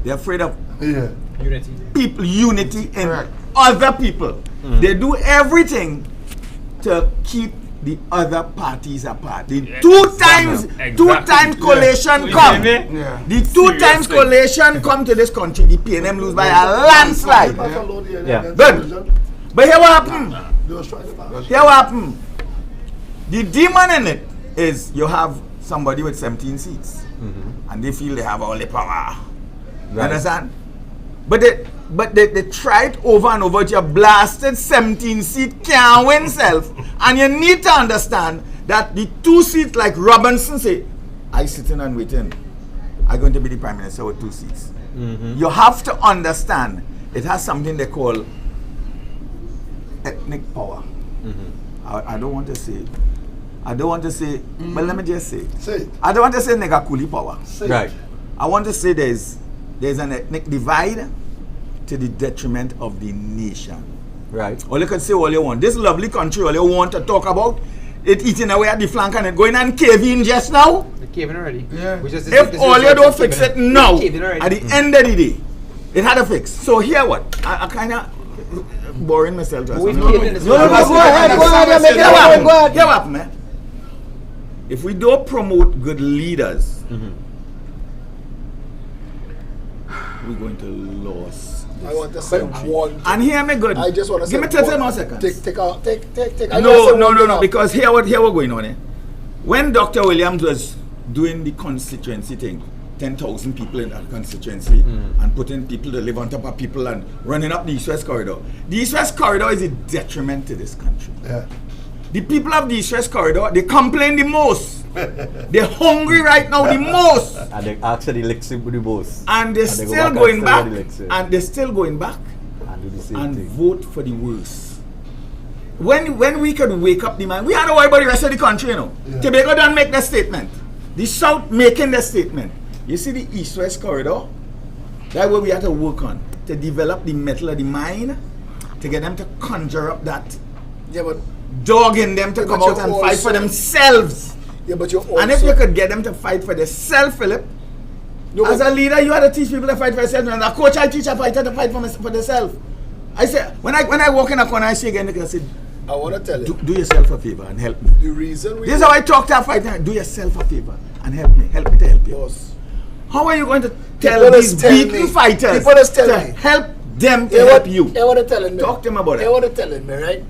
G: They're afraid of
F: Yeah.
D: Unity.
G: people, unity in
H: Correct.
G: other people. They do everything to keep the other parties apart. The
I: Yeah,
G: two
I: exactly.
G: times coalition
I: You
G: come.
I: hear me?
H: Yeah.
G: The two times
I: Seriously.
G: coalition come to this country. The PNM lose by a landslide.
E: Yeah.
G: Good. But here what happened?
F: They was trying to pass.
G: Here what happened? The demon in it is you have somebody with 17 seats. And they feel they have all the power. You understand? But they tried over and over. Your blasted 17 seat can't win self. And you need to understand that the 2 seats, like Robinson say, I sitting and waiting. I'm going to be the prime minister with 2 seats. You have to understand it has something they call ethnic power. I don't want to say it. But let me just say it.
F: Say it.
G: I don't want to say nigga coolie power.
F: Say it.
E: Right.
G: I want to say there's an ethnic divide
J: to the detriment of the nation.
E: Right.
J: All you can say all you want. This lovely country, all you want to talk about, it eating away at the flank and it going and caving just now.
D: They're caving already.
H: Yeah.
J: If all you don't fix it now, at the end of the day, it had a fix. So here what? I kind of boring myself.
E: No, go ahead, make it happen, go ahead.
J: Here what, man? If we don't promote good leaders, we're going to lose.
C: I want to say one.
J: And hear me good.
C: I just want to say
J: give me 30 more seconds.
C: Take.
J: No. Because here what going on. When Dr. Williams was doing the constituency thing, 10,000 people in that constituency and putting people to live on top of people and running up the East-West corridor. The East-West corridor is a detriment to this country.
F: Yeah.
J: The people of the East-West corridor, they complain the most. They're hungry right now the most.
E: And they actually elect the most.
J: And they're still going back. And they're still going back and vote for the worst. When we could wake up the man, we had to worry about the rest of the country, you know. Yeah. Tobago don't make that statement. The South making that statement. You see the East-West corridor? That's what we have to work on. To develop the metal of the mind. To get them to conjure up that dog in them to come out and fight for themselves.
C: Yeah, but you're also,
J: and if you could get them to fight for themselves, Phillip, as a leader, you have to teach people to fight for themselves. And a coach, I teach a fighter to fight for themselves. I say, when I walk in a corner, I say again, I say,
C: I want to tell you.
J: Do yourself a favor and help me.
C: The reason
J: this is how I talk to a fighter. Do yourself a favor and help me. Help me to help you.
C: Boss.
J: How are you going to tell these beaten fighters to help them to help you?
C: They want to telling me.
J: Talk to them about it.
C: They want to telling me, right?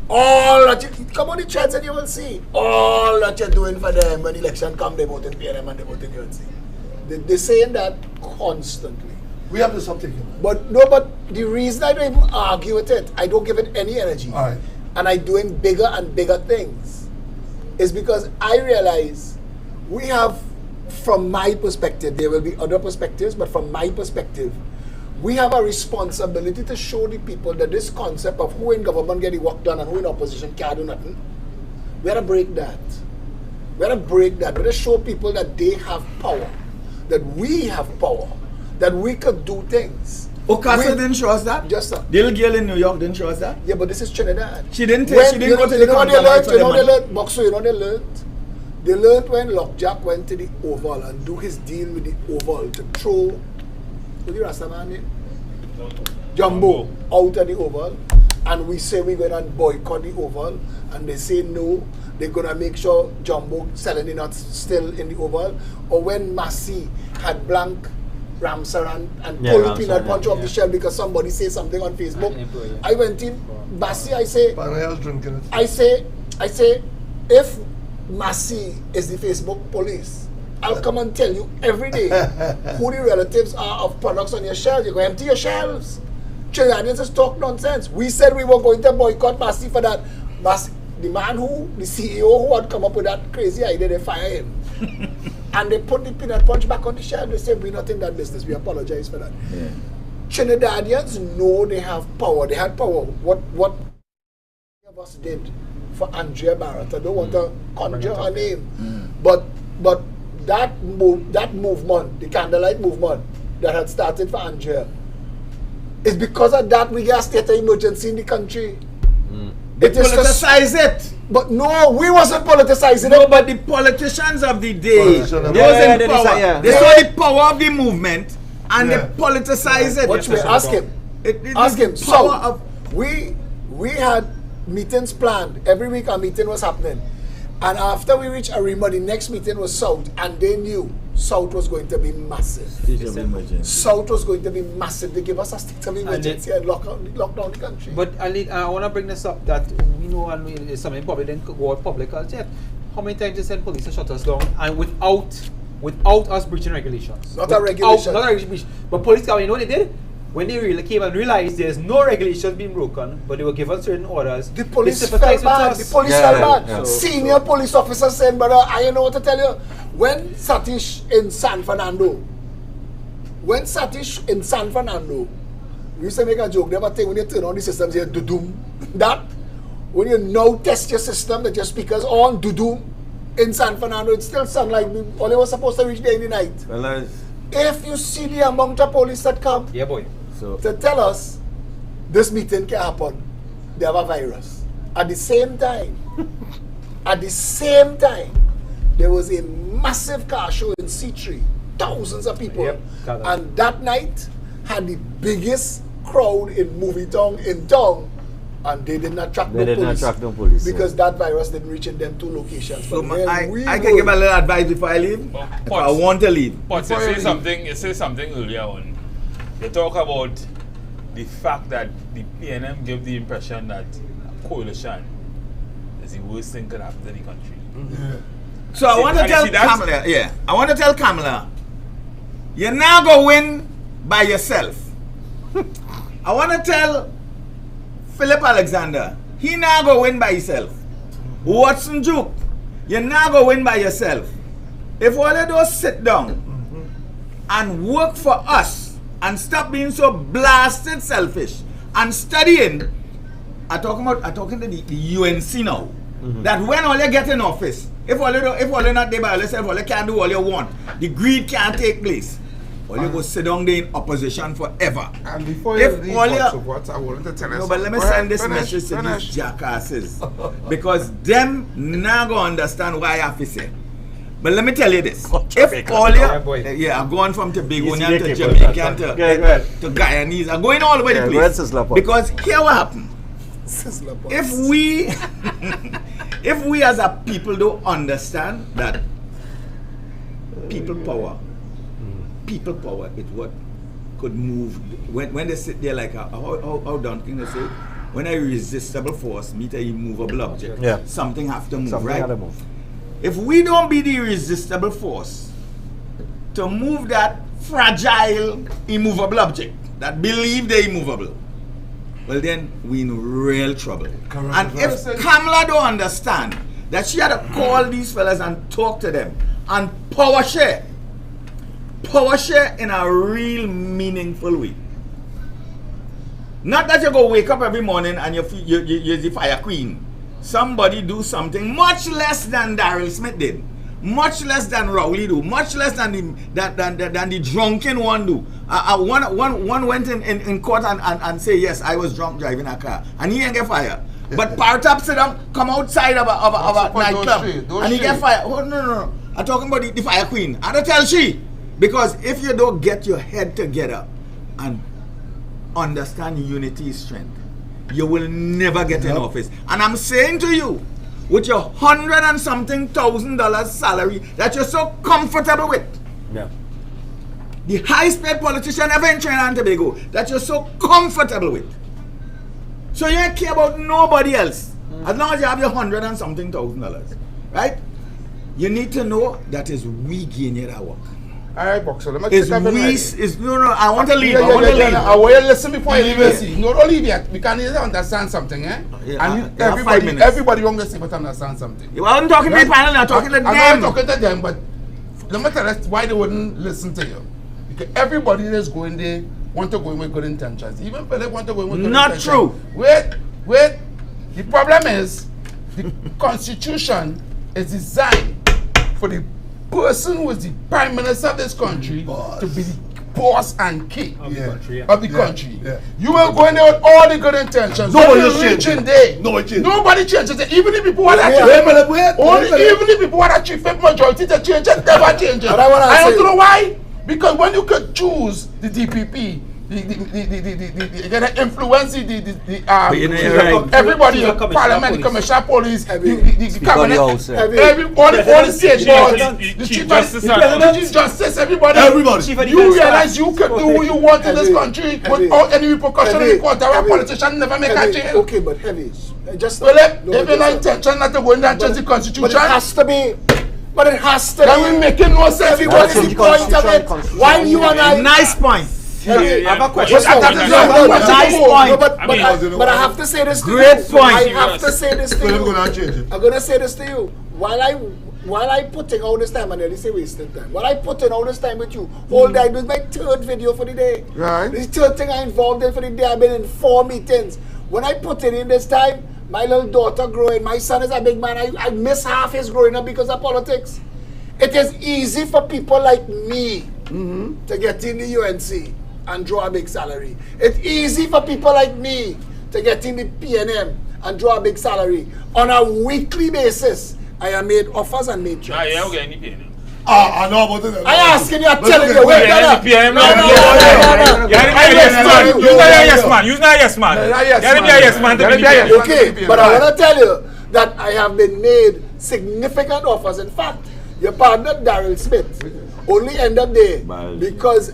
C: All that you come on the chats and you will see. All that you're doing for them when election come, they vote in PNM and they vote in UNC. They're saying that constantly.
F: We have to stop taking that.
C: But the reason I don't even argue with it, I don't give it any energy.
F: All right.
C: And I'm doing bigger and bigger things, is because I realize we have, from my perspective, there will be other perspectives, but from my perspective, we have a responsibility to show the people that this concept of who in government get the work done and who in opposition can't do nothing, we have to break that. We have to break that. We have to show people that they have power, that we have power, that we could do things.
J: Okasa didn't show us that?
C: Just that.
J: The little girl in New York didn't show us that?
C: Yeah, but this is Trinidad.
J: She didn't go to the
C: compromise for the money. Boxer, you know they learned? They learned when Lockjack went to the Oval and do his deal with the Oval to throw, what do you Rastaman name? Jumbo out of the Oval. And we say we're going to boycott the Oval. And they say no, they're going to make sure Jumbo selling it not still in the Oval. Or when Massey had blank Ramsar and pull the peanut punch off the shell because somebody say something on Facebook. I went in, Massey, I say, if Massey is the Facebook police, I'll come and tell you every day who the relatives are of products on your shelves. You go empty your shelves. Trinidadians just talk nonsense. We said we were going to boycott Massey for that. Massey, the CEO who had come up with that crazy idea, they fire him. And they put the peanut punch back on the shelf. They say, we're not in that business. We apologize for that. Yeah. Trinidadians know they have power. They had power. What of us did for Andrea Barrett. I don't want to conjure her name. But that movement, the candlelight movement that had started for Andrea, is because of that we get a state of emergency in the country.
J: They politicize it.
C: But no, we wasn't politicizing it.
J: No, but the politicians of the day, they was in power. They saw the power of the movement and they politicize it.
C: Watch me, ask him. Ask him. So, we had meetings planned. Every week a meeting was happening. And after we reached Arima, the next meeting was South. And they knew South was going to be massive. South was going to be massive. They gave us a state of emergency and lock down the country.
D: But I want to bring this up that we know, and it's something probably didn't go out public yet. How many times they send police to shut us down and without us breaching regulations?
C: Not a regulation.
D: Not a regulation. But police, you know what they did? When they really came and realized there's no regulations being broken, but they were given certain orders,
C: the police felt bad. The police felt bad. Senior police officers said, brother, I know what to tell you. When Satish in San Fernando, we used to make a joke, never think when you turn on the system, you do-doom. That, when you now test your system, that your speakers on, do-doom, in San Fernando, it still sound like all they were supposed to reach there in the night.
E: Well,
C: if you see the amount of police that come,
D: yeah, boy.
C: to tell us this meeting can happen. They have a virus. At the same time, there was a massive car show in C3. Thousands of people.
D: Yep,
C: and that night had the biggest crowd in movie town in town. And they did not track no police. Because that virus didn't reach in them two locations.
J: So I can give a little advice before I leave. If I want to leave.
I: But you say something earlier on. You talk about the fact that the PNM give the impression that coalition is the worst thing could happen to the country.
J: So I want to tell Kamala, I want to tell Kamala, you're not going to win by yourself. I want to tell Phillip Alexander, he not going to win by himself. Watson Duke, you're not going to win by yourself. If all of those sit down and work for us and stop being so blasted selfish and studying, I'm talking to the UNC now, that when all you get in office, if all you not there by yourself, all you can't do all you want, the greed can't take place. All you go sit down there in opposition forever.
H: And before you leave, what I wanted to tell you.
J: No, but let me send this message to these jackasses. Because them not going to understand why I have to say. But let me tell you this. If all you... I'm going from Tobagonian to Jamaican to Guyanese. I'm going all over the place. Because here what happened. If we as a people don't understand that people power is what could move when they sit there like how Duncan they say, when a irresistible force meet a immovable object, something have to move, right? If we don't be the irresistible force to move that fragile immovable object that believe they're immovable, well then we in real trouble. And if Kamala don't understand that she had to call these fellas and talk to them and power share in a real meaningful way. Not that you go wake up every morning and you're the fire queen. Somebody do something much less than Daryl Smith did, much less than Rowley do, much less than the drunken one do. One went in court and say, yes, I was drunk driving a car, and he ain't get fired. But Partap sit down, come outside of a nightclub, and he get fired. Oh, no. I'm talking about the fire queen. I don't tell she. Because if you don't get your head together and understand unity is strength, you will never get in office. And I'm saying to you, with your $100 and something thousand salary that you're so comfortable with, the highest paid politician ever in Trinidad and Tobago that you're so comfortable with, so you don't care about nobody else as long as you have your $100 and something thousand, right? You need to know that is we gain your work.
H: All right, Boxer, let me
J: I want to leave. I want to leave.
H: I want you to listen before you leave. No, don't leave yet. We can't even understand something, eh? And everybody wrong to see but understand something.
J: You wasn't talking to the panel, I'm talking to them.
H: I'm not talking to them, but let me tell us why they wouldn't listen to you. Because everybody that's going there want to go in with good intentions. Even Phillip want to go in with good intentions.
J: Not true.
H: Wait. The problem is the Constitution is designed for the person who is the Prime Minister of this country to be the boss and king of the country. You will go in there with all the good intentions. Nobody changes. Nobody changes it. Even if people want to even if people want to achieve majority to change it, never change it. I don't know why. Because when you could choose the DPP, you can influence everybody, the parliament, the commissioner, police, the cabinet, all the state boards, the chief justice, everybody. You realize you can do what you want in this country without any repercussion in the court. Our politicians never make a change.
C: Okay, but heavy. Just
H: if you're not intention not to go in and change the Constitution,
C: but it has to be. But it has to be.
H: Then we making no sense.
C: What is the point of it? While you and I.
J: Nice point.
D: I have a question.
J: Nice point.
C: But I have to say this to you.
J: Great point.
C: I have to say this to you. I'm going to say this to you. While I putting all this time, and they say wasting time. While I putting all this time with you, whole day, this is my third video for the day.
H: Right.
C: This third thing I involved in for the day. I've been in 4 meetings. When I put it in this time, my little daughter growing, my son is a big man. I miss half his growing up because of politics. It is easy for people like me to get in the UNC. and draw a big salary. It's easy for people like me to get in the PNM and draw a big salary. On a weekly basis, I have made offers and made threats.
I: You don't get any PNM.
F: I know about it.
C: I asking you, I'm telling you. Wait, no.
I: You're not a yes man. You're not a yes man to be PNM.
C: Okay, but I want to tell you that I have been made significant offers. In fact, your partner Daryl Smith only end up there because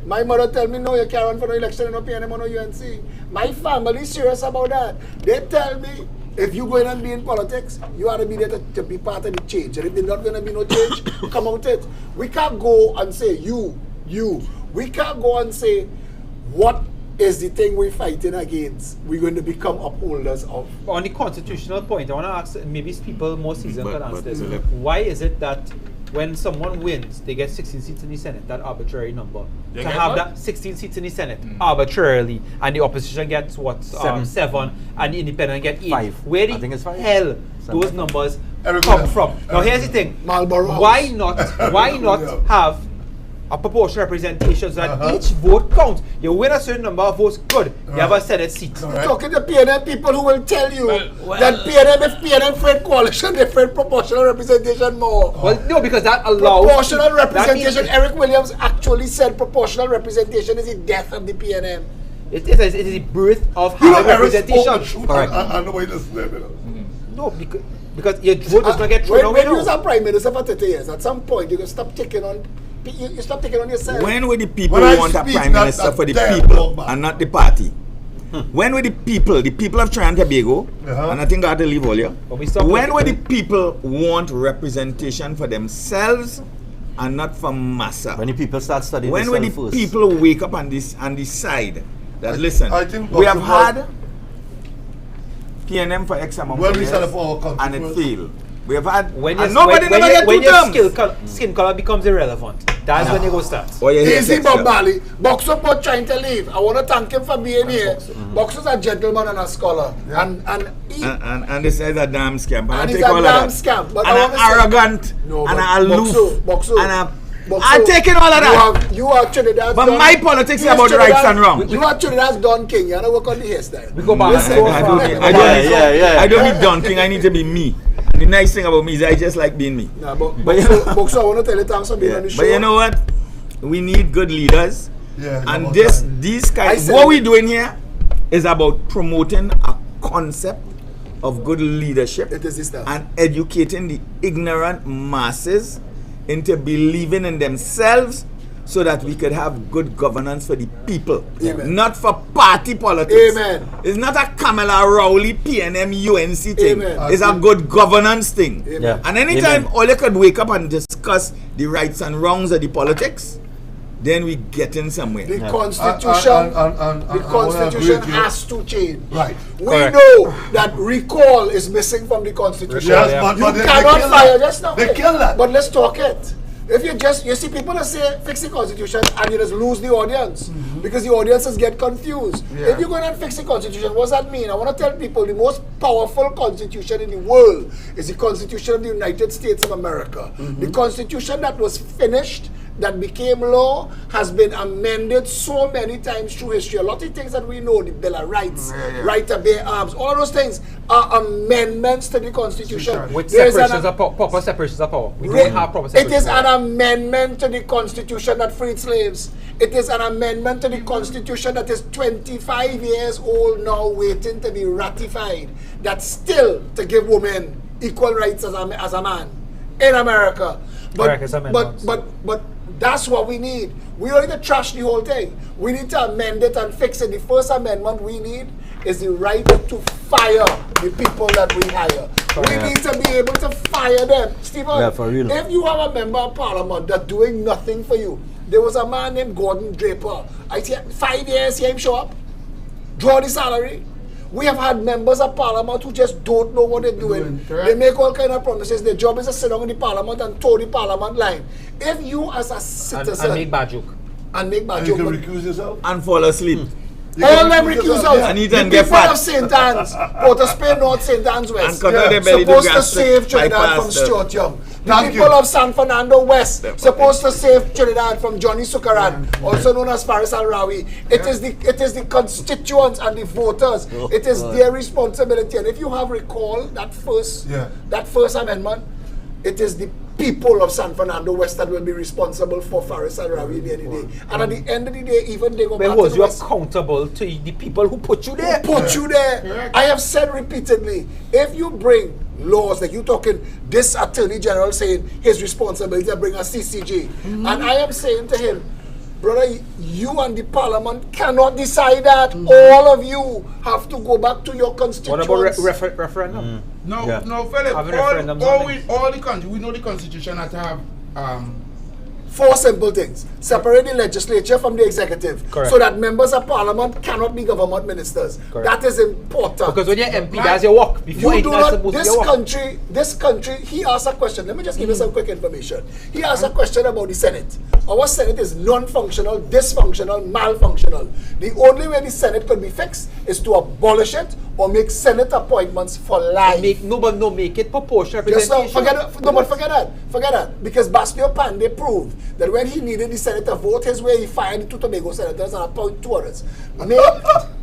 C: my mother tell me, no, you can't run for no election in no PNM or no UNC. My family is serious about that. They tell me, if you go in and be in politics, you ought to be there to be part of the change. And if there's not going to be no change, come out it. We can't go and say, you. We can't go and say, what is the thing we're fighting against? We're going to become upholders of.
D: On the constitutional point, I want to ask, maybe people more seasoned can answer this. Why is it that when someone wins, they get 16 seats in the Senate, that arbitrary number?
I: They
D: to
I: get
D: have
I: what?
D: that 16 seats in the Senate arbitrarily, and the opposition gets what? 7, and the independent get 8.
E: 5.
D: Where the
E: I think it's 5.
D: hell those numbers
F: Everybody
D: come
F: else.
D: from? Now here's the thing.
C: Marlboro
D: Why
C: House.
D: not? Why not have a proportional representation so that each vote counts? You win a certain number of votes, good. You have a Senate seat.
C: You're talking to PNM people who will tell you that if PNM Fred coalition, they Fred proportional representation more.
D: Well, no, because that allows
C: Proportional representation.
D: that means-
C: Eric Williams actually said proportional representation is the death of the PNM.
D: It is the birth of
F: You know,
D: high
F: Eric's
D: representation.
F: I know why this is there.
D: No, because your vote does not get thrown away.
C: When you was
D: now.
C: a prime minister for 30 years, at some point you can stop taking on. You stop taking on yourself.
J: When will the people
F: When I
J: want a
F: speak,
J: prime
F: that-
J: minister
F: that
J: for the
F: damn
J: people
F: long man.
J: and not the party? When will the people of Trinidad and Tobago, and I think I have to leave all here,
D: But we stop
J: when will the
D: looking-
J: people want representation for themselves and not for massa?
E: When the people start studying
J: When will the
E: themselves first.
J: people wake up and decide that, listen,
F: I think
J: we have
F: Dr.
J: had PNM for X amount
F: When
J: of
F: we
J: years
F: set up our country
J: and it
F: first.
J: failed. We have had,
D: When
J: and
D: your,
J: nobody
D: when,
J: never get
D: when
J: 2
D: your
J: terms.
D: skin color becomes irrelevant, that's when you go start.
J: Oh, yeah,
C: Easy
J: yes,
C: Bob Marley. Boxer Pot trying to leave. I want to thank him for being here. Boxer's a gentleman and a scholar. And he,
J: And this is a damn scam.
C: And
J: I
C: it's
J: take
C: a
J: all of
C: damn
J: that.
C: scam, but
J: and
C: I
J: I'm
C: wanna say-
J: arrogant.
C: No,
J: and
C: but
J: I'm aloof.
C: Boxer,
J: And I'm taking all of that.
C: You are Trinidad's
J: But
C: Don-
J: my politics is
C: Yes,
J: about
C: Trinidad-
J: rights and wrongs.
C: You are Trinidad's Don King. You don't work on the hairstyle.
D: We go back.
C: Listen,
J: I don't need, I don't
E: Yeah,
J: need,
E: yeah, yeah.
J: I don't need dunking. I need to be me. The nice thing about me is I just like being me.
C: Nah, but
J: But you
C: Boxer, I want to tell you thanks for being on the show.
J: But you know what? We need good leaders.
F: Yeah,
J: And
F: about
J: this,
F: that.
J: these
C: I
J: kinds,
C: said-
J: what we're doing here is about promoting a concept of good leadership
C: It is this stuff.
J: and educating the ignorant masses into believing in themselves so that we could have good governance for the people,
C: Amen.
J: not for party politics.
C: Amen.
J: It's not a Kamala Rowley PNM UNC thing.
C: Amen.
J: It's a good governance thing.
C: Amen.
E: Yeah.
J: And anytime
E: Amen.
J: all you could wake up and discuss the rights and wrongs of the politics, then we get in somewhere.
C: The
F: And-
C: Constitution,
F: and
C: the
F: I wanna agree
C: Constitution
F: with you.
C: has to change.
F: Right.
C: We
D: Correct.
C: know that recall is missing from the Constitution.
F: Yes,
D: Yeah.
F: but
C: You
F: they
C: cannot
F: kill
C: fire
F: that.
C: just now.
F: They kill that.
C: But let's talk it. If you see people that say fix the Constitution and you just lose the audience because the audiences get confused. If you're going to fix the Constitution, what does that mean? I want to tell people the most powerful Constitution in the world is the Constitution of the United States of America. The Constitution that was finished, that became law, has been amended so many times through history. A lot of things that we know, the Bill of Rights, right to bear arms, all of those things are amendments to the Constitution.
D: With
C: There is an-
D: separations of power, proper separations of power. We
C: Re-
D: don't have proper
C: It
D: separations
C: is
D: of
C: an
D: power.
C: amendment to the Constitution that freed slaves. It is an amendment to the Constitution that is 25 years old now, waiting to be ratified. That's still to give women equal rights as a man in America.
D: Correct, it's amendments.
C: But that's what we need. We don't need to trash the whole thing. We need to amend it and fix it. The first amendment we need is the right to fire the people that we hire. We need to be able to fire them. Stephen,
E: Yeah, for real.
C: if you have a member of parliament that's doing nothing for you, there was a man named Gordon Draper. I see 5 years, see him show up, draw the salary. We have had members of parliament who just don't know what they're doing. They make all kind of promises. Their job is to sit down in the parliament and toe the parliament line. If you as a citizen
D: And make bad joke.
C: and make bad
F: And you
C: joke,
F: can
C: but
F: recuse yourself.
J: And fall asleep.
C: All them recusals,
J: And
C: the
J: eat and
C: people
J: get fat.
C: of St. Anne's, Port of Spain North, St. Anne's West,
J: And cut out their belly to
C: supposed to
J: gastric
C: save Trinidad
J: bypass
C: from
J: them.
C: Stuart Young. The
F: Thank
C: people
F: you.
C: of San Fernando West, supposed to save Trinidad from Johnny Sukaran, also known as Faris Al-Rawi. It is the constituents and the voters. It is their responsibility. And if you have recalled that first amendment, it is the people of San Fernando West that will be responsible for Faris Al-Rawi at the end of the day. And at the end of the day, even they go back to
D: was
C: the
D: you
C: West.
D: accountable to the people who put you there?
C: Put you there. I have said repeatedly, if you bring laws, like you talking this Attorney General saying his responsibility to bring a CCJ, and I am saying to him, brother, you and the Parliament cannot decide that. All of you have to go back to your constituents.
D: What about referendum?
H: No,
E: Yeah.
H: no, Phillip.
D: Having referendums on things.
H: All the country, we know the constitution has to have
C: 4 simple things. Separate the legislature from the executive.
D: Correct.
C: So that members of Parliament cannot be government ministers.
D: Correct.
C: That is important.
D: Because when you're MP, that's your work. Before
C: You do
D: that's
C: not,
D: supposed to be your work.
C: this country, he asked a question. Let me just give you some quick information. He asked a question about the Senate. Our Senate is non-functional, dysfunctional, malfunctional. The only way the Senate could be fixed is to abolish it or make Senate appointments for life.
D: Make it proportional
C: Just
D: representation.
C: forget that. Because Bastio Pandey proved that when he needed the Senate to vote his way, he fired the 2 Tobago senators and appointed 2 others.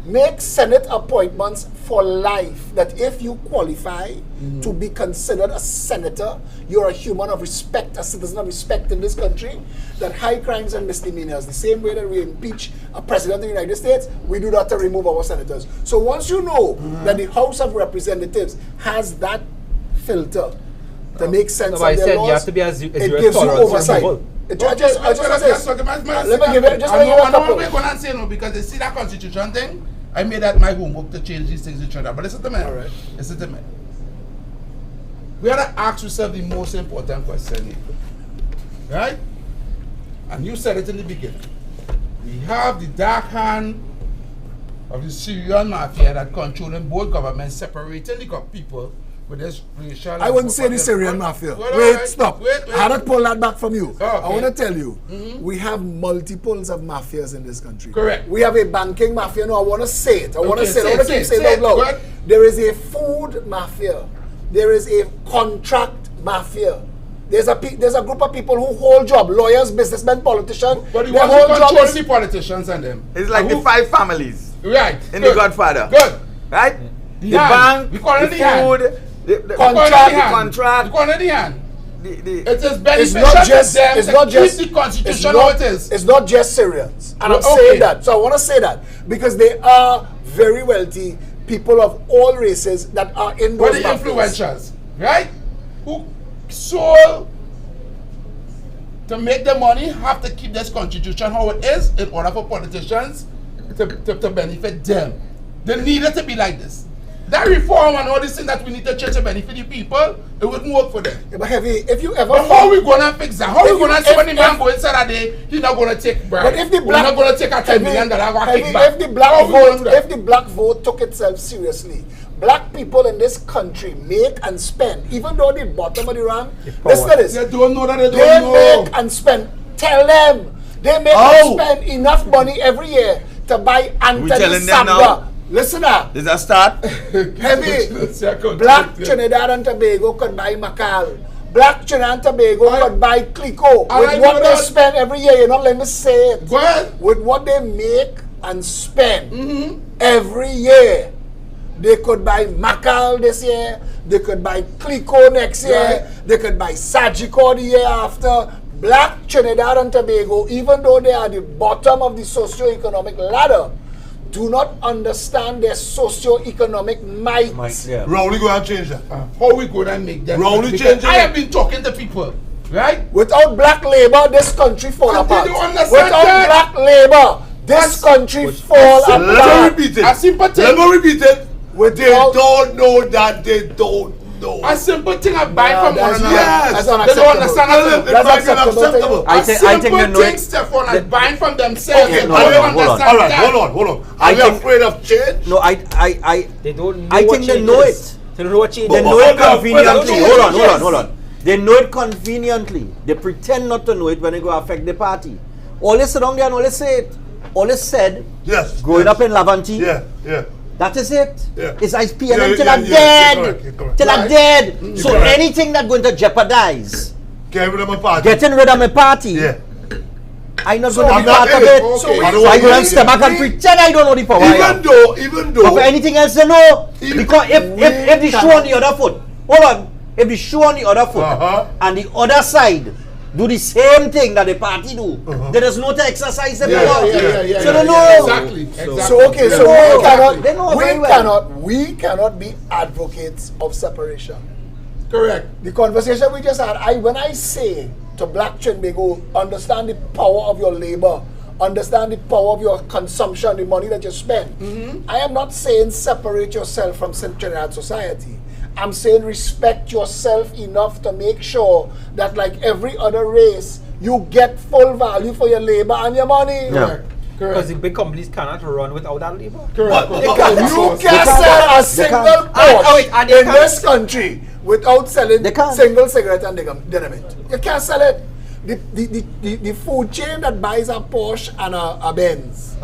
C: Make Senate appointments for life. That if you qualify to be considered a senator, you're a human of respect, a citizen of respect in this country. That high crimes and misdemeanors, the same way that we impeach a president of the United States, we do that to remove our senators. So once you know that the House of Representatives has that filter to make sense
D: No, but I
C: of their
D: said
C: laws,
D: you have to be as
C: it gives you oversight. I just want to say, let me give it, just
H: I
C: give it a couple.
H: going to say no, because they see that constitution thing. I made that my homework to change these things in Trinidad. But listen to me.
C: All right.
H: Listen to me. We have to ask yourself the most important question here. Right? And you said it in the beginning. We have the dark hand of the Syrian mafia that controlling both governments, separating the people with this racial...
C: I wouldn't say the Syrian mafia. Wait, stop. I had to pull that back from you. I want to tell you, we have multiples of mafias in this country.
H: Correct.
C: We have a banking mafia. No, I want to say it. I want to
H: Okay,
C: say it. I want to keep saying
H: say
C: it out loud.
H: it.
C: There is a food mafia. There is a contract mafia. There's a group of people who hold job, lawyers, businessmen, politicians.
H: But the
C: Their
H: ones
C: whole
H: who
C: job
H: control
C: is-
H: the politicians and them.
J: It's like the 5 families
H: Right.
J: in
H: Good.
J: The Godfather.
H: Good.
J: Right? The
H: hand.
J: bank,
H: We call it
J: the
H: the hand.
J: food, the
C: Contract.
H: The
J: contract.
H: corner of the hand.
J: The
H: It is
C: It's
H: beneficial
C: not
H: to
C: just.
H: them
C: It's
H: to
C: not
H: keep
C: just.
H: the constitution
C: it's
H: how
C: not,
H: it is.
C: It's not just Syrians, and I'm
H: Okay.
C: saying that. So I want to say that because they are very wealthy people of all races that are in
H: But
C: those
H: the
C: mafias.
H: influencers, right? Who sold to make the money have to keep this constitution how it is in order for politicians to benefit them. They need it to be like this. That reform and all this thing that we need to change to benefit the people, it wouldn't work for them.
C: Yeah, but Heavy, if you ever.
H: But how we gonna fix that? How
C: If
H: we
C: you-
H: gonna say when the
C: if-
H: man go inside a day, he's not gonna take bribe?
C: But if the
H: We're
C: black
H: not gonna take a $10
C: Heavy,
H: million
C: Heavy,
H: kickback.
C: if the black
H: How we gonna
C: vote,
H: do that?
C: if the black vote took itself seriously, black people in this country make and spend, even though the bottom of the rank. Listen to this.
H: They don't know that they
C: They
H: don't know.
C: make and spend. Tell them they make and spend enough money every year to buy Anthony
J: telling them now?
C: Samba. Listen up.
J: Is that start?
C: Heavy. Black Trinidad and Tobago could buy Macal. Black Trinidad and Tobago could buy Clico.
H: I
C: With
H: like
C: what they
H: that.
C: spend every year, you know, let me say it.
H: Go ahead.
C: With what they make and spend every year, they could buy Macal this year, they could buy Clico next year,
H: Right.
C: they could buy Sagicor the year after. Black Trinidad and Tobago, even though they are the bottom of the socio-economic ladder, do not understand their socio-economic might.
F: Rowley go and change that.
H: How we gonna make them?
F: Rowley
H: Because
F: changing
H: I
F: it.
H: have been talking to people, right?
C: Without black labor, this country fall
H: And they
C: apart.
H: don't understand
C: Without
H: that.
C: black labor, this country fall
F: Let me
C: apart.
F: repeat it.
H: A simple thing.
F: Let me repeat it. They
C: Without-
F: don't know that they don't know.
H: A simple thing I buy from one
C: that's-
H: another.
F: yes.
C: That's
H: They
C: unacceptable.
H: don't understand
F: That's
H: that.
C: That's
F: unacceptable.
C: unacceptable.
E: I
H: A
E: think
H: simple
E: they know
H: thing,
E: it.
H: Stephan, are buying from themselves.
F: Okay,
H: They
E: no,
H: don't
E: hold on.
H: understand
F: All right,
H: that.
F: hold on.
E: I
F: Are you
E: think-
F: afraid of change?
E: No, I
D: They don't know
E: I
D: what
E: think they
D: change
E: know
D: is.
E: it.
D: They don't know what change
E: They
D: is.
E: know it conveniently.
F: Yes.
E: Hold on. They know it conveniently. They pretend not to know it when they go affect the party. All they sit down there and all they say it. all is said,
F: Yes.
E: growing
F: yes.
E: up in Lavanti,
F: Yeah, yeah.
E: that is it.
F: Yeah.
E: It's IPNM
F: Yeah,
E: till
F: yeah,
E: I'm
F: yeah,
E: dead.
F: you're correct.
E: Till I'm
H: Right.
E: dead.
F: You're
E: So
F: correct.
E: anything that's going to jeopardize
F: Get rid of my party.
E: getting rid of my party,
F: Yeah.
E: I'm not
C: So
E: going to
F: I'm
E: be
F: not
E: part of
F: in it.
E: it.
H: Okay.
E: So
F: I don't
E: I
F: want
E: go
F: to
E: and
F: be
E: step
F: in
E: back and pretend I don't know the power I have.
F: Even
E: But for
F: though,
E: anything else, you know,
F: Even-
E: because if the shoe on the other foot, hold on, if the shoe on the other foot and the other side do the same thing that the party do, there is no to exercise the power. So they know.
H: Exactly.
C: So okay, so
E: No,
C: we
E: they know very
C: cannot,
E: well.
C: we cannot be advocates of separation.
H: Correct.
C: The conversation we just had, when I say to Black Trinbago, understand the power of your labor, understand the power of your consumption, the money that you spend. I am not saying separate yourself from Trinidad society. I'm saying respect yourself enough to make sure that, like every other race, you get full value for your labor and your money.
H: Correct.
D: Because
H: Correct.
D: the big companies cannot run without that labor.
H: Correct.
C: You can't sell a single Porsche in this country without selling
E: They can't.
C: single cigarette and dynamite. You can't sell it. The food chain that buys a Porsche and a Benz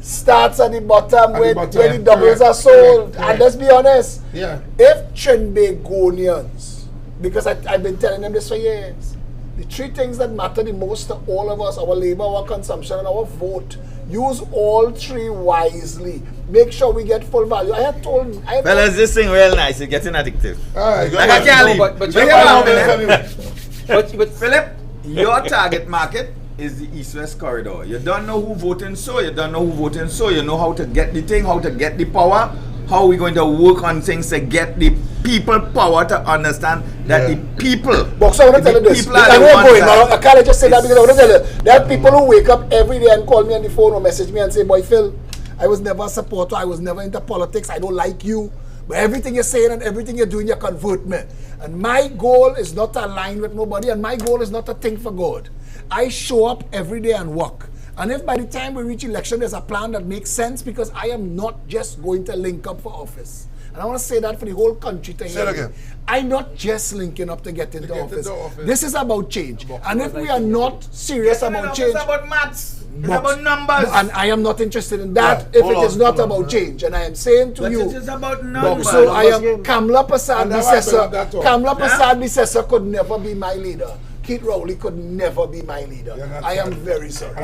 C: starts at the bottom
H: the
C: where
H: bottom,
C: the doubles
H: correct,
C: are sold.
H: correct.
C: And let's be honest,
H: Yeah.
C: if Trinbagonians, because I've been telling them this for years, the three things that matter the most to all of us, our labor, our consumption, and our vote, use all three wisely. Make sure we get full value.
J: Fellas, this thing real nice. It's getting addictive.
H: All right.
J: Like I can't leave.
D: but
J: But
D: you
J: here
D: know,
J: I'm in.
D: but
J: Philip, your target market is the East-West corridor. You don't know who voting so, you don't know who voting so. You know how to get the thing, how to get the power, how we going to work on things to get the people power to understand that the people,
C: Box, I want to tell you this.
J: people are
C: I
J: the
C: won't
J: ones
C: go in.
J: that-
C: I can't just say that because I want to tell you. There are people who wake up every day and call me on the phone or message me and say, boy, Phil, I was never a supporter. I was never into politics. I don't like you. But everything you're saying and everything you're doing, you convert me. And my goal is not to align with nobody, and my goal is not to think for God. I show up every day and work. And if by the time we reach election, there's a plan that makes sense, because I am not just going to link up for office. And I want to say that for the whole country to hear
F: Say it
C: me.
F: again.
C: I'm not just linking up to get into
H: get
C: office.
H: into office.
C: This is about change. And if we are not serious about change,
J: It's about maths. It's
C: Box.
J: about numbers.
C: and I am not interested in that
F: Yeah,
C: if
F: hold
C: it is
F: on,
C: not
F: hold on.
C: about change. And I am saying to
J: But
C: you,
J: it is about
C: Box,
J: numbers.
C: so I am Kamla Prasad
H: And that's why I bring up
C: Bissessor.
H: that talk.
C: Kamla Prasad Bissessor could never be my leader. Keith Rowley could never be my leader.
H: You're not
C: I am
H: sorry.
C: very sorry.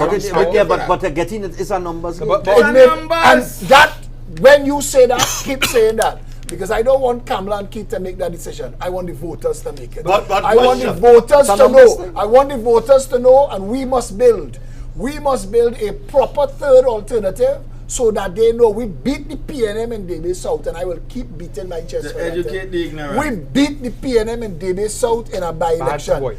E: But getting it is a numbers game.
D: But-
J: It's a
C: And
J: numbers.
C: that, when you say that, keep saying that. Because I don't want Kamla and Keith to make that decision. I want the voters to make it.
F: But
C: I want the
F: question.
C: voters to
E: numbers
C: know.
E: thing.
C: I want the voters to know, and we must build. We must build a proper third alternative so that they know we beat the PNM and DB South, and I will keep beating my chest
J: To
C: for that.
J: educate the ignorant.
C: We beat the PNM and DB South in a by-election.
D: boy.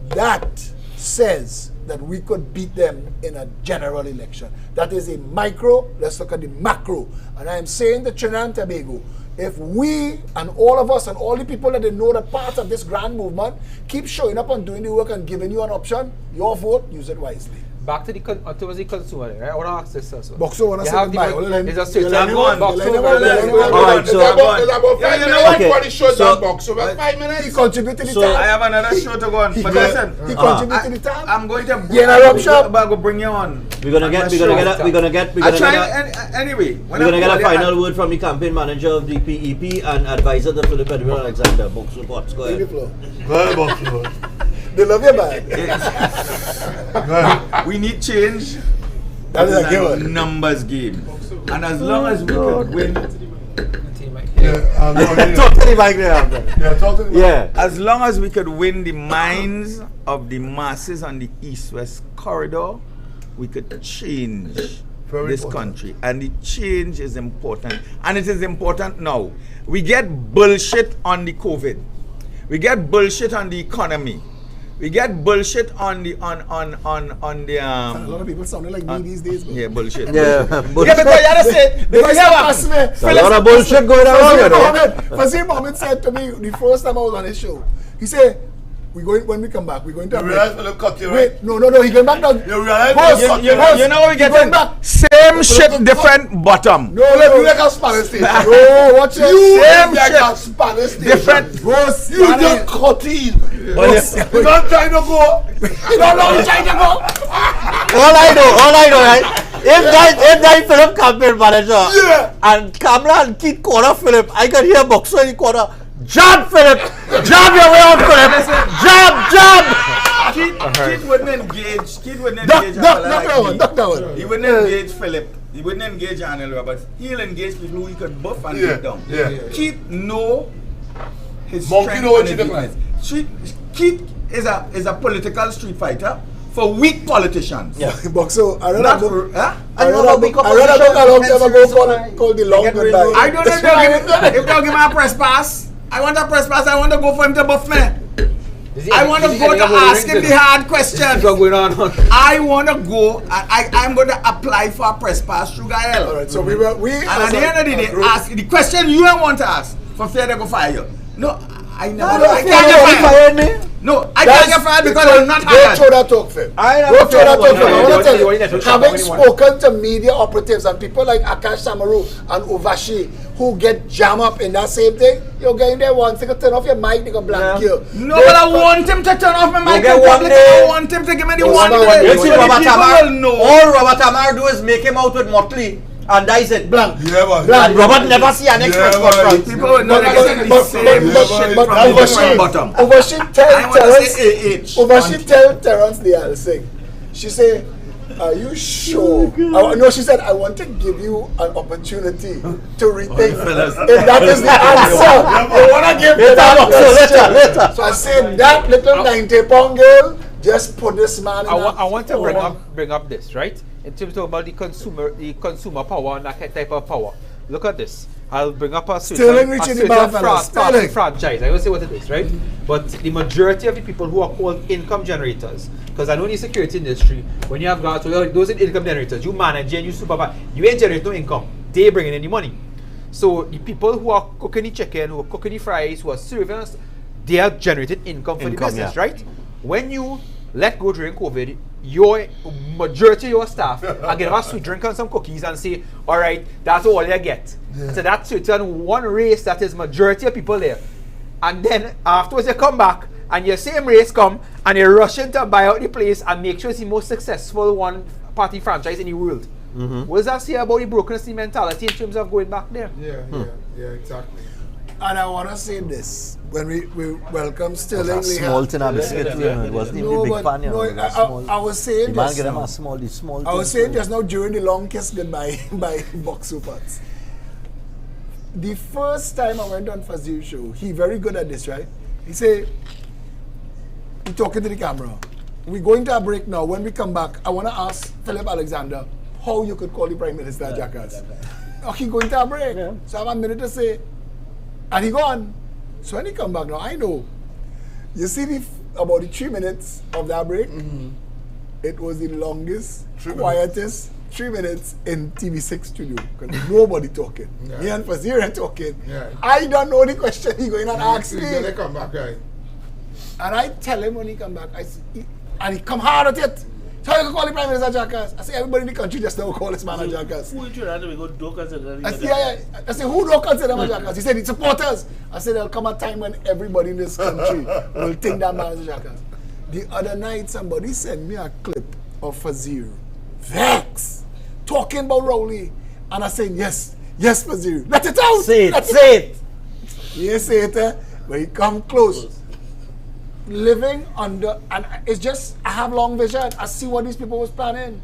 C: That says that we could beat them in a general election. That is a micro. Let's look at the macro. And I am saying to Trinidad and Tobago, if we and all of us and all the people that they know that part of this grand movement keep showing up and doing the work and giving you an option, your vote, use it wisely.
D: back to the towards the consumer, right? I want to ask this also.
C: Boxer wanna
D: You
C: say
D: have
C: goodbye.
D: the-
C: Well, then-
D: there's a
C: well,
D: certain
C: then you want-
D: Boxer
C: well, then you
D: over
C: want-
D: there.
C: well, then you want-
E: All right,
H: It's
E: so
H: about
J: Yeah,
H: 5
J: you know
H: minutes
J: what?
H: before the show
E: So-
H: done, Box. So about 5
C: He
H: minutes.
C: contributed the
E: So-
C: time.
J: I have another show to go on. But listen,
C: He contributed the time.
J: I'm going to
C: You interrupt, Shop?
J: I'm going to bring you on.
E: We're gonna get
J: Anyway.
E: We're gonna get a final word from the campaign manager of the PEP and advisor to Phillip Edwin Alexander. Books reports. Go
C: Leave the
E: ahead.
C: floor.
F: Go ahead, boss. Go
C: They love you bad.
F: ahead.
J: We need change.
C: That is a
J: It's
C: given.
J: numbers game. And as long as we could win,
F: Yeah, no, yeah.
E: Talk to the mic there.
F: Yeah, talk to the
E: Yeah.
J: as long as we could win the minds of the masses on the East-West corridor, we could change
F: Very
J: this
F: important.
J: country. And the change is important. And it is important now. We get bullshit on the COVID. We get bullshit on the economy. We get bullshit on the
C: A lot of people sounding like me these days, bro.
J: yeah, bullshit.
E: Yeah.
J: Yeah, because you gotta say, because you have
E: A lot of bullshit going on here, though.
C: Fazil Mohammed said to me the first time I was on his show, he said, when we come back, we're going to
F: You realize Phillip cut you, right?
C: wait, no, he going back now.
F: You realize
C: Boss,
F: Phillip cut
J: You
F: you,
J: know what we get
C: going
J: in?
C: back.
J: Same shit, different bottom.
C: No,
F: You like a Spanish station.
C: no, watch it.
F: You
J: Same
F: like
J: shit.
F: a Spanish station.
J: Different.
C: Boss,
F: You just cut in.
C: Boss.
F: You're not trying to go. You don't know you're trying to go.
E: All I know, right? If that Phillip campaign manager
F: Yeah.
E: and Kamla and Keith corner Phillip, I can hear Boxer in the corner. Jab, Phillip! Jab your way out, Phillip! Jab!
G: Keith wouldn't engage.
C: Duck that one.
G: He wouldn't engage Phillip. He wouldn't engage Arnold Roberts. He'll engage people who he could buff and take down.
F: Yeah.
G: Keith know his
F: Monkey
G: strength
F: know what
G: and
F: you
G: his
F: look like.
G: weakness. Keith is a political street fighter for weak politicians.
C: Boxer, I read
G: Not
C: a book.
G: for, huh?
C: I read a book a long time ago called The Long Goodbye.
G: I don't know if they'll give me a press pass. I want a press pass. I want to go for him to buff me. I want to go to ask him the hard questions. I want to go and I'm going to apply for a press pass through Gael.
C: All right, so we
G: and at the end of the day, ask the question you want to ask for fear they go fire you. No, I never. I can't get fired. No, I can't get fired because I'm not hired.
C: Don't throw that talk, Phil. Don't throw that talk, Phil. I want to tell you, having spoken to media operatives and people like Akash Samaru and Uvashi who get jammed up in that same thing, you're getting there once, they can turn off your mic, they can blank you.
G: No, but I want him to turn off my mic in public. I want him to give me the one day.
E: You see Robert Amar,
G: know.
E: all Robert Amar do is make him out with Motley and dice it. Blank.
F: Yeah, man.
E: And Robert never see an express conference.
G: People will know they get the same shit from the bottom.
C: Uvashi tell Terrence Leal, sing. She say, are you sure? No, she said, I want to give you an opportunity to rethink. If that is the answer, you want to give me that
E: Later.
C: So I said, that little 90-pound girl, just put this man in
D: I want to bring up this, right? In terms of about the consumer power and that type of power. Look at this. I'll bring up a certain franchise. I will say what it is, right? But the majority of the people who are called income generators, because I know in the security industry, when you have got those income generators, you manage and you supervise, you ain't generate no income. They bring in the money. So the people who are cooking the chicken, who are cooking the fries, who are serving us, they are generating income for the business, right? When you let go during COVID, your majority of your staff are get a sweet drink and some cookies and say, all right, that's all you get. So that's certain one race that is majority of people there. And then afterwards you come back and your same race come and you're rushing to buy out the place and make sure it's the most successful one party franchise in the world. What does that say about the brokenness mentality in terms of going back there?
H: Yeah, exactly.
C: And I want to say this. When we welcome Sterling
E: Small tin of biscuit, it wasn't even a big pan.
C: I was saying just now,
E: small
C: I was saying just now during the long kiss goodbye by Box Supers. The first time I went on Fazil show, he very good at this, right? He say, he talking to the camera. We're going to a break now. When we come back, I want to ask Philip Alexander how you could call the Prime Minister jackass. He going to a break. So I have a minute to say, and he gone. So when he come back now, I know. You see about the 3 minutes of that break, it was the longest, quietest 3 minutes in TV6 studio. Because nobody talking. Me and Fazir are talking. I don't know the question he going to ask me.
H: They come back, right?
C: And I tell him when he come back, and he come hard at it. So you can call the Prime Minister jackass. I say everybody in the country just now call this man a jackass.
A: Who in Trinidad and Tobago don't consider him a
C: I
A: jackass?
C: say who don't consider him a jackass? He said it's supporters. I said there'll come a time when everybody in this country will think that man is a jackass. The other night somebody sent me a clip of Fazir, vex, talking about Rowley, and I said yes, Fazir, let it out.
E: Say it.
C: He ain't say it, but he come close. Living under, and it's just, I have long vision. I see what these people was planning.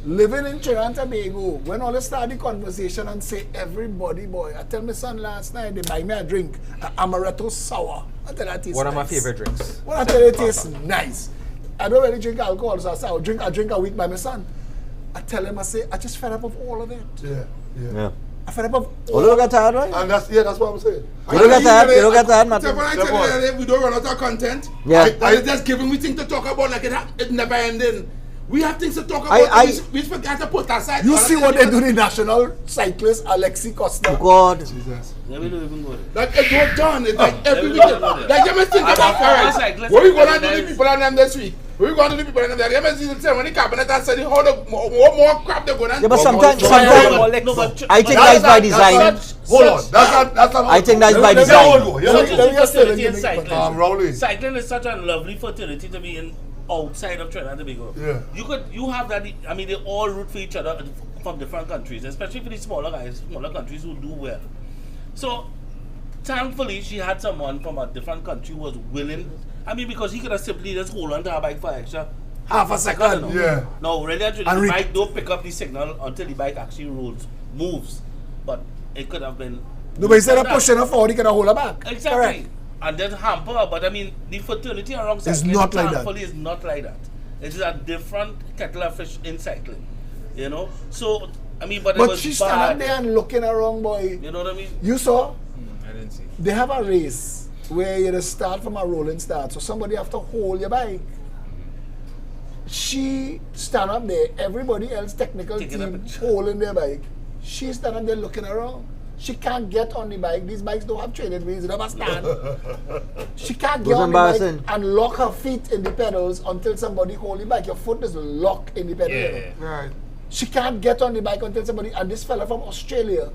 C: Living in Trinidad and Tobago, when all they start the conversation and say, everybody, boy, I tell my son last night, they buy me a drink, an amaretto sour. I tell that tastes
D: One of my
C: nice.
D: favorite drinks.
C: What I tell you, it tastes nice. I don't really drink alcohol, so I say, I'll drink a week by my son. I tell him, I say, I just fed up of all of it.
F: Yeah.
C: I fed up of
E: all of it, right?
F: And that's what I'm saying.
E: You don't get that, man.
H: So when I tell you we don't run out of content,
E: I
H: just giving me things to talk about like it never ending. We have things to talk about. We forget to put aside.
C: You see what they do to national cyclist Alexi Costa.
E: God.
H: Jesus.
A: Yeah, we don't even go there.
H: Like it's not done. It's like every weekend. Like you must think about Paris. What we gonna do to people on them this week? What we gonna do to people on them? You must see when the cabinet has said how the more crap they're gonna.
E: Yeah, but sometimes I think that's by design.
F: Hold on. That's not.
E: I think that's by design.
A: Cycling is such a lovely fraternity to be in outside of Trinidad and Tobago.
F: Yeah.
A: You have that. I mean, they all root for each other from different countries, especially for the smaller guys, smaller countries who do well. So, thankfully, she had someone from a different country who was willing. I mean, because he could have simply just hold on to her bike for extra
C: half a second.
A: You know?
F: Yeah.
A: No, really, actually, the bike don't pick up the signal until the bike actually moves. But it could have been.
C: No, but instead of pushing her forward, he could have hold her back.
A: Exactly.
C: Correct.
A: And then hamper her. But I mean, the fraternity around cycling
C: not like that.
A: thankfully is not like that. It is a different kettle of fish in cycling. You know? So, I mean, but it was
C: she's
A: bad.
C: standing there and looking around, boy.
A: You know what I mean?
C: You saw?
I: I didn't see.
C: They have a race where you just start from a rolling start. So somebody have to hold your bike. She stand up there. Everybody else, technical team, holding their bike. She stand up there looking around. She can't get on the bike. These bikes don't have training wheels. They never stand. She can't get on the bike and lock her feet in the pedals until somebody hold the bike. Your foot is locked in the pedal.
I: Yeah.
H: Right.
C: She can't get on the bike until somebody, and this fella from Australia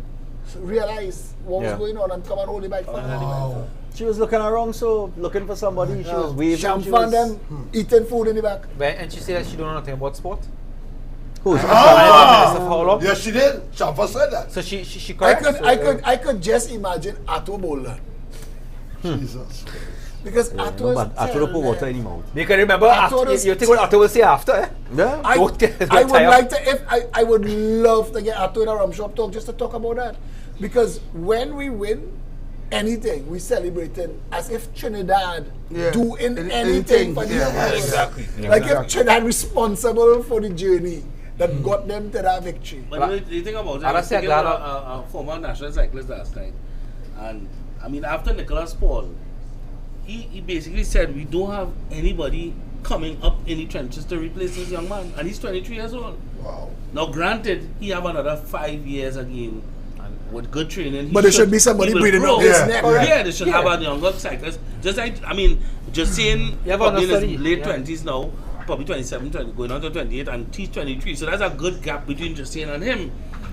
C: realized what was going on and come and hold the bike for her.
E: She was looking around, so looking for somebody. She was waving.
C: Champagne them, eating food in the back.
D: And she said that she don't know nothing about sport.
E: Who's?
F: Yes, she did. Champa said that.
D: So she correct.
C: I could just imagine Atto Bowler.
F: Jesus.
C: Because Atto is
E: Atto put water in his mouth.
D: Because remember, you think what Atto will say after, eh?
E: Yeah.
C: I would like to, I would love to get Atto in a rum shop talk just to talk about that. Because when we win anything, we celebrate it as if Trinidad doing anything for the world.
I: Exactly.
C: Like if Trinidad responsible for the journey that got them to that victory.
A: But you think about it, I was thinking about a former national cyclist last night. And I mean, after Nicholas Paul, he basically said we don't have anybody coming up in the trenches to replace this young man. And he's 23 years old.
F: Wow.
A: Now granted, he have another 5 years again with good training.
C: But there should be somebody breathing up his neck.
A: Yeah, they should have a younger cyclist. Just like, I mean, just saying, probably in his late 20s now, probably 27, going on to 28, and he's 23. So that's a good gap between Justine and him.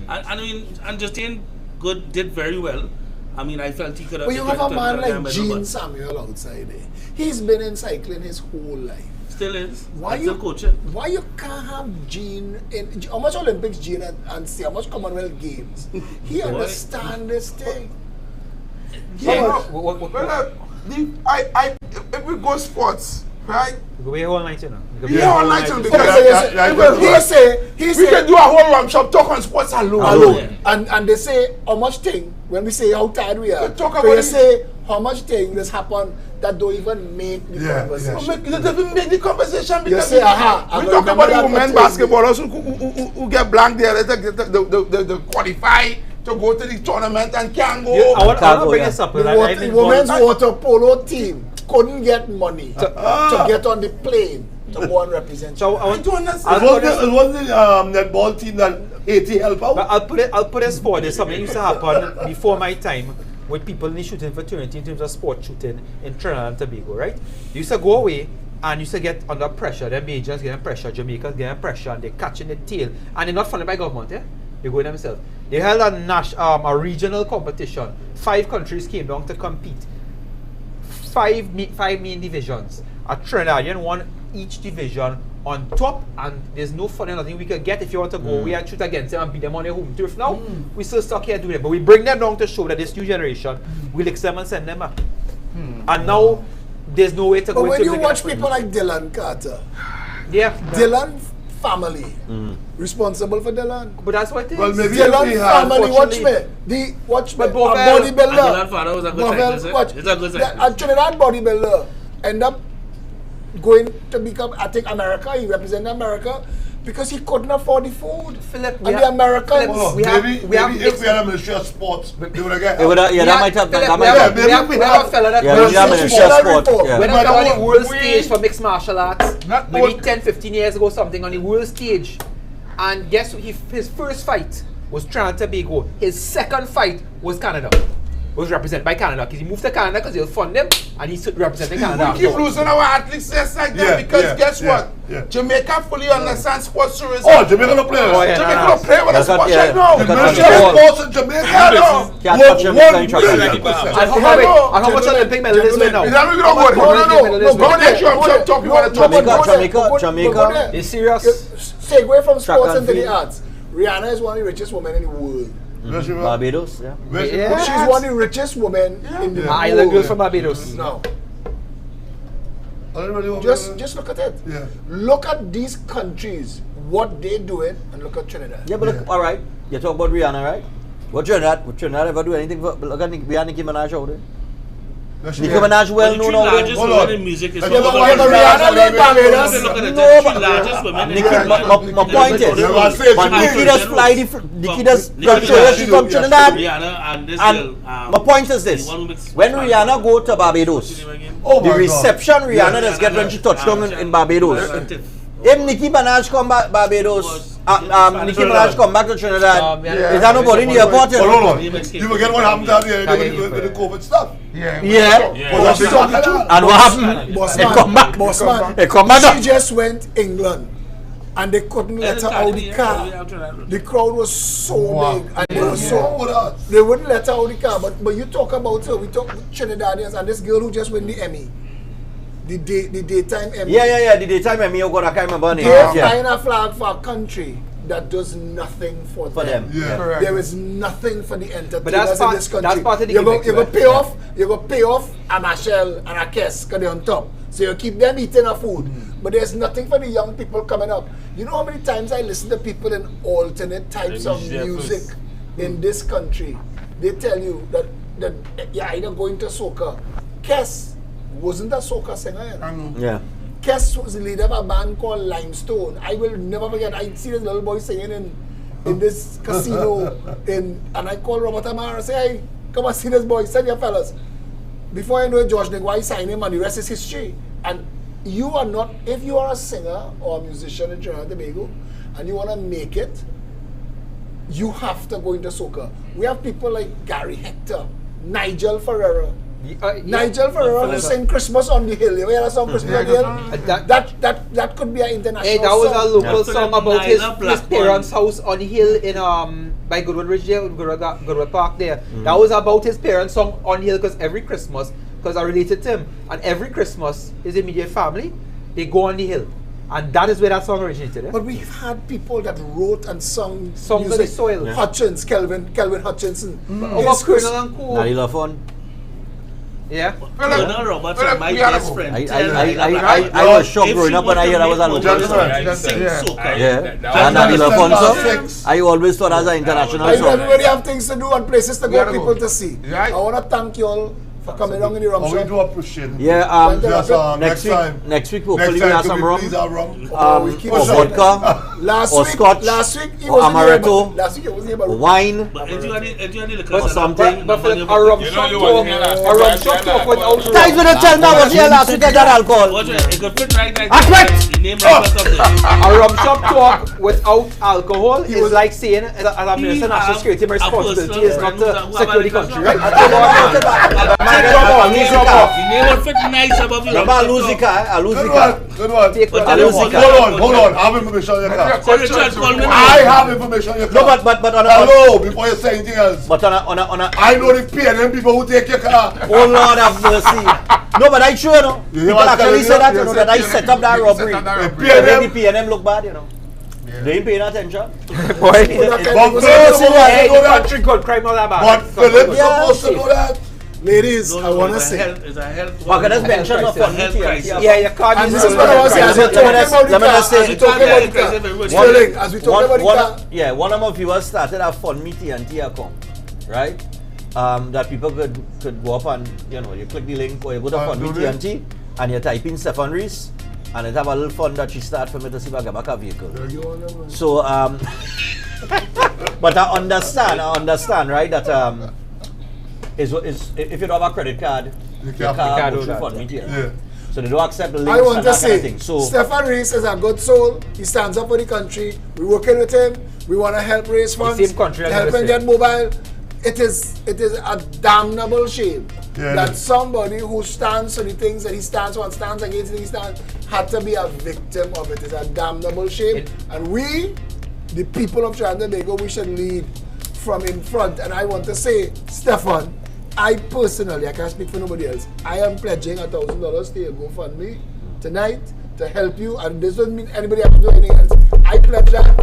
A: And I mean, and Justine did very well. I mean, I felt he could have...
C: But you have a man like Gene Samuel outside there. He's been in cycling his whole life.
A: Still is.
C: Still
A: coaching.
C: Why you can't have Gene in... How much Olympics Gene and see how much Commonwealth Games? He understands this thing.
H: If we go sports, right?
D: We go here all night, you know.
H: Yeah, all night,
C: He
H: we can do a whole rum shop talk on sports alone.
C: And they say how much thing when we say how tired we are.
H: Talk about
C: they say how much thing has happened that don't even make the conversation.
H: It doesn't make the conversation because
C: you say,
H: we talk about the women basketballers who get blank there, they qualify to go to the tournament and can't go.
D: I want to bring this up.
C: The women's water polo team couldn't get money to get on the plane to go and represent.
D: So I want to understand.
F: It wasn't the netball team that Haiti helped out.
D: But I'll put this forward. There's something used to happen before my time with people in the shooting fraternity in terms of sport shooting in Trinidad and Tobago, right? You used to go away and you used to get under pressure. The Bajans getting pressure, Jamaicans getting pressure, and they're catching the tail. And they're not funded by government, yeah? They go themselves. They held a regional competition. 5 countries came down to compete. 5 main divisions. A Trinidadian won each division on top, and there's no funding, nothing we could get if you want to go away and shoot against them and beat them on their home turf. Now, we still stuck here doing it, but we bring them down to show that this new generation will accept them and send them back. And now, there's no way to go.
C: But when you watch people like Dylan Carter, Dylan family responsible for Dylan.
D: But that's what it is.
F: Well, maybe
C: Dylan family, watch me. A bodybuilder.
A: Dylan father was a good cyclist. It's a good cyclist.
C: A Trinidad bodybuilder end up going to become, I think, America. He represented America. Because he couldn't afford the food.
D: Phillip,
C: and the Americans.
F: Hold on, maybe if we had a Ministry of Sports, they would have got
E: that might have.
D: We have a fella that
E: Ministry of Sport.
D: When I got on the world stage for mixed martial arts, maybe 10-15 years ago, something on the world stage. And guess what? His first fight was Trinidad and Tobago. His second fight was Canada. Was represented by Canada because he moved to Canada because they'll fund him and he's representing Canada.
H: We keep losing our athletes just like that because guess what? Jamaica fully understands sports tourism.
F: Oh, Jamaica don't play.
H: Jamaica don't play with us sports right now.
F: The Ministry of Sports in Jamaica
D: and how much Olympic medalists right now?
E: Jamaica.
D: Is serious?
C: Segue from sports into the arts. Rihanna is one of the richest women in the world.
E: Barbados,
C: She's one of the richest women in the world.
D: Island girl from Barbados.
C: No. Just look at it.
F: Yeah.
C: Look at these countries, what they doing, and look at Trinidad.
E: Yeah, but look, all right. You talk about Rihanna, right? What Trinidad ever do anything for? Look at Nicki Minaj out there. Nicki Minaj well known out there.
A: Hold on. Music is
C: Rihanna in Barbados.
E: My point is, but Nicki does fly Nicki does she's from Trinidad. And my point is this: when Rihanna go to Barbados, the reception Rihanna does get when she touched down in Barbados. If Nicki Minaj come back Barbados, Nicki Minaj come back to Trinidad, is there nobody in the airport?
F: Hold on. You forget what happened down here with the COVID stuff.
E: Yeah. And what happened?
C: Bossman.
E: It come back.
C: She just went England. And they couldn't let her out the car. The crowd was so big, and they wouldn't let her out the car. But you talk about her. We talk Trinidadians and this girl who just won the Emmy, the daytime Emmy.
E: Yeah. The daytime Emmy. You got I can't remember.
C: They're flying a flag for a country that does nothing for them.
F: Yeah.
C: There is nothing for the entertainers
D: in
C: this country.
D: That's part of the
C: you go pay off. You go pay off a Machel and a Kess because they're on top. So you keep them eating a food. But there's nothing for the young people coming up. You know how many times I listen to people in alternate types of music in this country? They tell you that you're either going to soca. Kess wasn't a soca singer.
E: Yeah.
C: Kess was the leader of a band called Limestone. I will never forget. I see this little boy singing in this casino, and I called Robert Amara and say, hey, come and see this boy. Send your fellas. Before I know it, George Negwai signed him, and the rest is history. And you are not, if you are a singer or a musician in Trinidad and Tobago, and you want to make it, you have to go into soca. We have people like Gary Hector, Nigel Ferreira. Nigel Ferreira who sang Christmas on the Hill. You hear that song, Christmas on the Hill? That could be an international
D: song. That was a local song about his parents' house on the hill in by Goodwood Ridge there, Goodwood Park there. That was about his parents' song on the hill because every Christmas, because I related to him, and every Christmas his immediate family, they go on the hill. And that is where that song originated.
C: But we've had people that wrote and sung
D: songs of the soil.
C: Hutchins, Kelvin Hutchinson.
D: Colonel and Co.
E: Nari Lafon.
A: Yeah. Colonel Roberts are my best friend.
E: I was shocked growing up when I heard I was a local. Yeah. And Nari Lafon song. I always thought as an international song.
C: Everybody have things to do and places to go, people to see. I want to thank you all for coming along in the rum shop.
F: We do appreciate it.
E: Yeah, next week hopefully we have some rum. Or vodka. Or scotch.
C: Last week
E: or amaretto.
C: Last week it was about
E: wine. Or something.
D: But Phillip, a rum shop talk without rum.
E: Guys, when you tell me I was here last week, I got alcohol.
A: It could fit right there.
D: A rum shop talk without alcohol is like saying as a Minister of National Security, my responsibility is not to secure the country, right?
A: The name will fit nice above you.
E: Remember Alusika?
F: Good one. Hold on. I have information on your car. I have information on your car.
E: No, but
F: hello, before you say anything else.
E: But on a
F: I know the PNM people who take your car.
E: Oh Lord have mercy. No, but I sure people actually say that, that I set up that robbery. The PNM look bad, They ain't paying attention.
F: But Phillip
E: supposed
F: to know that.
C: Ladies, I want to say.
E: Let's mention the fund.
D: Yeah, you can't.
C: And this is what I want to say. As we talk about the car.
E: Yeah, one of my viewers started a fund me TNT account, right? That people could go up and, you click the link or you go to fund me TNT and you type in Stephan Reis And it have a little fund that she start for me to see if I get back a vehicle. So, but I understand, right, that is if you don't have a credit card, you can't go through fund me here.
F: Yeah.
E: So they don't accept the links
C: I want
E: and
C: to
E: that kind of
C: say,
E: thing. So
C: Stephan Reis is a good soul. He stands up for the country. We're working with him. We want to help raise funds,
D: same country
C: help him get mobile. It is a damnable shame that somebody who stands for the things that he stands for and stands against the things he stands had to be a victim of it. It's a damnable shame. And we, the people of Trinidad and Tobago, we should lead from in front. And I want to say, Stephan, I personally, I can't speak for nobody else, I am pledging $1,000 to your GoFundMe tonight to help you, and this doesn't mean anybody has to do anything else. I pledge that.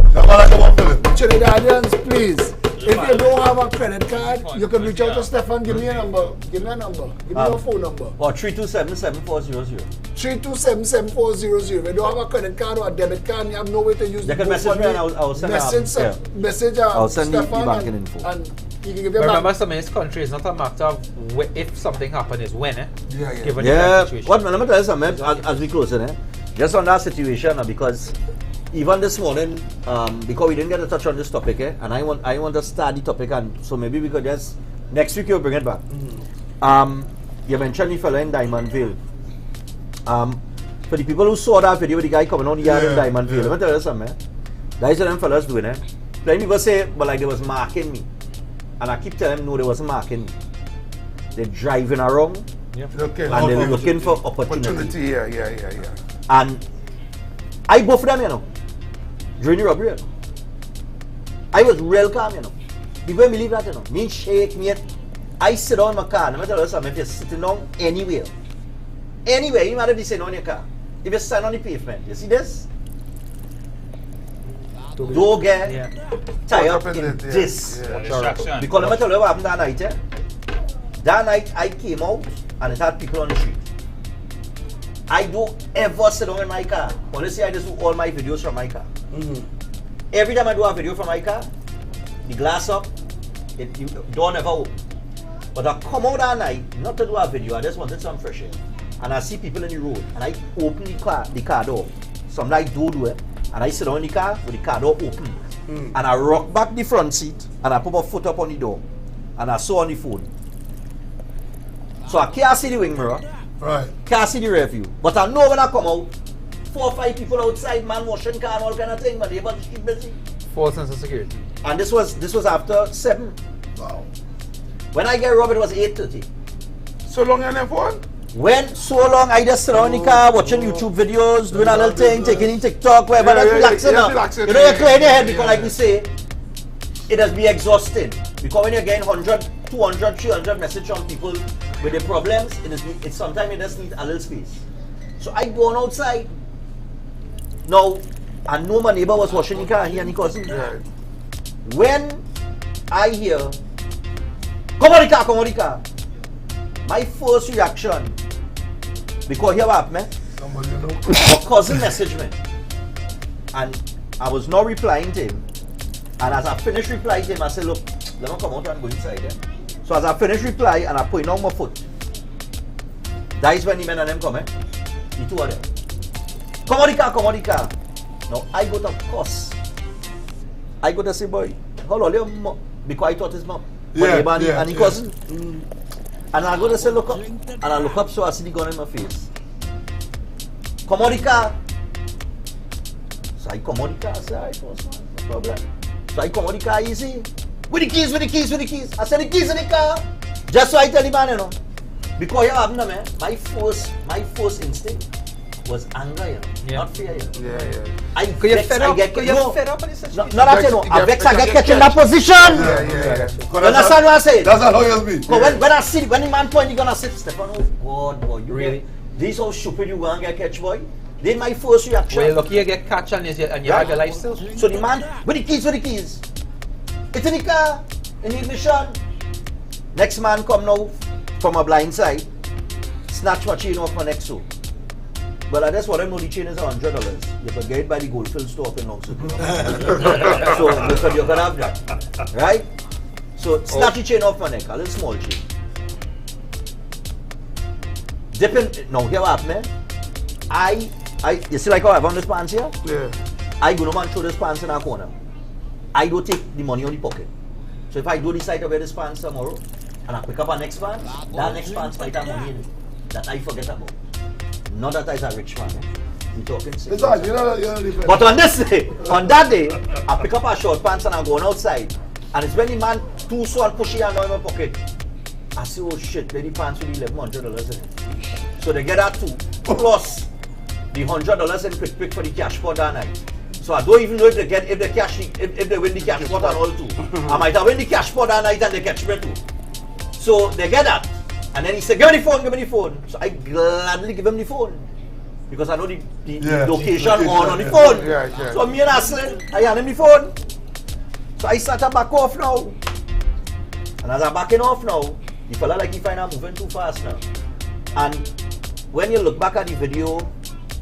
C: Trinidadians, please, if you don't have a credit card, you can reach out to Stephan. Give me a number. Give me a number. Give me your phone number.
E: Or 327-7400.
C: 327-7400. If you don't have a credit card or a debit card, you have no way to use the
E: can message me and I'll send
C: I'll
E: send you the banking info.
C: And you can give your
D: remember, some in this country, it's not a matter of if something happens, it's when, given the situation.
E: What, let me tell you something, as we close, just on that situation, because even this morning, because we didn't get to touch on this topic, and I want to start the topic, and so maybe we could just, next week you'll bring it back. You mentioned the fellow in Diamond Vale. For the people who saw that video with the guy coming on the yard in Diamond Vale, let me tell you something, guys and them fellas doing it. Plenty people say, but like they was marking me. And I keep telling them, no, they wasn't marking me. They're driving around, and they're looking for opportunity.
H: Yeah.
E: And I go for them, during the robbery, I was real calm, People believe that, Me shake, I sit down in my car, and I tell you something, if you're sitting down anywhere, you might be sitting on your car. If you stand on the pavement, you see this? Don't get tied up in this. Because let me tell you what happened that night. That night I came out and it had people on the street. I don't ever sit down in my car. Honestly, I just do all my videos from my car. Every time I do a video from my car, the glass up, the door never open. But I come out that night, not to do a video, I just wanted some fresh air. And I see people in the road, and I open the car door. Some night do it. And I sit down in the car with the car door open. And I rock back the front seat and I put my foot up on the door. And I saw on the phone. So I can't see the wing mirror.
F: Right.
E: Can't see the rear view. But I know when I come out, 4 or 5 people outside, man washing car and all kind of thing, but they were street busy.
D: False sense of security.
E: And this was after 7.
F: Wow.
E: When I get robbed, it was 8:30.
H: So long on that phone?
E: When so long I just sit around in the car watching YouTube videos, doing a little thing, taking in TikTok, whatever, that's relaxing now. You know, you're clearing your head because like we say, it has been exhausting. Because when you're getting 100, 200, 300 messages from people with their problems, it's sometimes you just need a little space. So I go on outside. Now, I know my neighbor was washing the car, he and his cousin. When I hear, come on the car, my first reaction, because here what happened, my cousin messaged me, and I was not replying to him, and as I finished replying to him, I said, look, let me come out and go inside there. So as I finished reply, and I put on my foot, that is when the men and them come, the two of them. Come on the car. Now I go to cuss. I go to say, boy, hold on, your mom, because I thought his mom, and his cousin. And I go to say, look up, and I look up, so I see the gun in my face. Come on the car. So I come on the car, I say, alright, no problem. So I come on the car easy. With the keys. I said, the keys in the car. Just so I tell the man, Because you have man, my first instinct was anger, not fear. I get fed up. Not that I vex, I get catch in that position. You understand what I say?
F: That's not how you'll be.
E: When the man point, you're gonna say, Stephan, oh God, boy, you really? This how stupid you gonna get catch, boy. Then my first reaction.
D: Well, lucky you get catch and you have your life still.
E: So the man, with the keys. It's in the car, in the ignition. Next man come now from a blind side, snatch my chain off my neck so. Well, I just want to know the chain is $100. You can get it by the Goldfield store up in Long City. So you can have that. Right? So snatch the chain off my neck, a little small chain. Now here what happened, I You see like how I found this pants here?
H: Yeah.
E: I go no man throw this pants in our corner. I don't take the money on the pocket. So if I do decide to wear this pants tomorrow, and I pick up a next pants, that next pants might have money in it that I forget about. Not that I'm a rich man. We talking serious. But on this day, on that day, I pick up a short pants and I'm going outside. And it's when the man too so and pushy and in my pocket. I say, oh shit, the pants with $1,100 in it. So they get that too. Plus the $100 in quick for the cash pot that night. So I don't even know if they win the cash pot and all too. I might have win the cash pot that night and they catch me too. So they get that. And then he said, give me the phone. So I gladly give him the phone. Because I know the location on the phone.
H: Yeah.
E: So me and Aslan, I hand him the phone. So I start to back off now. And as I'm backing off now, the fella like he find I'm moving too fast now. And when you look back at the video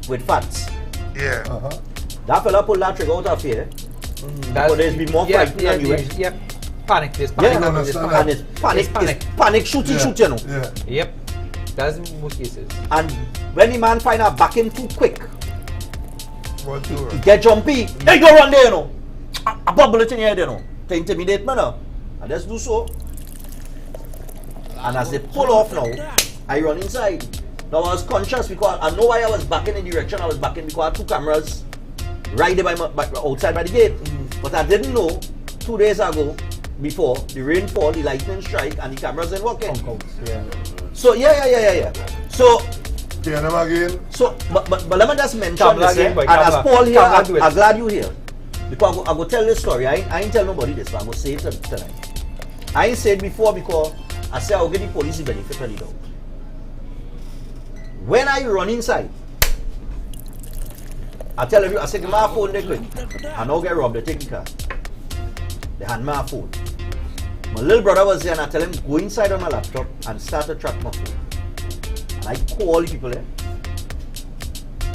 E: with Fats, that fella pulled that trigger out of here. But there's been more fighting than you.
D: Yep. Panic. There's panic.
E: And it's panic shooting, you know.
D: Yep. That's in most cases.
E: And when the man find out backing too quick, he get jumpy. Hey, go run there, you know. A bubble it in your head, you know. To intimidate me now. And let's do so. And as they pull off now, I run inside. Now I was conscious because I know why I was backing in the direction I was backing because I had two cameras right there outside by the gate. But I didn't know 2 days ago, before the rainfall, the lightning strike, and the cameras ain't working. So yeah. So but let me just mention this, and as Paul here, I'm glad you here. Because I go tell this story. I ain't tell nobody this, but I go say it tonight. I ain't said before because I said I'll get the police the benefit of the doubt. When I run inside, I tell you, I say, give me my phone there quick. I now get robbed, they take the car. They hand me my phone. My little brother was there and I tell him, go inside on my laptop and start to track my phone. And I call the people there.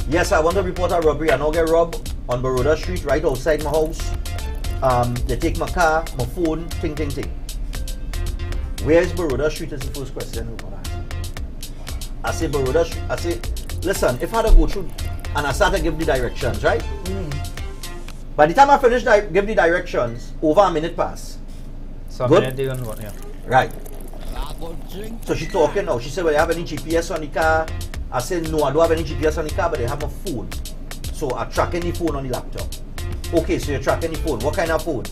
E: Yes, I want to report a robbery. I now get robbed on Baroda Street, right outside my house. They take my car, my phone, ting. Where is Baroda Street is the first question. I say Baroda Street. I say, listen, if I had to go through and I start to give the directions, right? By the time I finish give the directions, over a minute pass. Good? Right. So she talking now. She said, well, you have any GPS on the car? I said, no, I don't have any GPS on the car, but they have a phone. So I'm tracking the phone on the laptop. Okay, so you're tracking the phone. What kind of phone?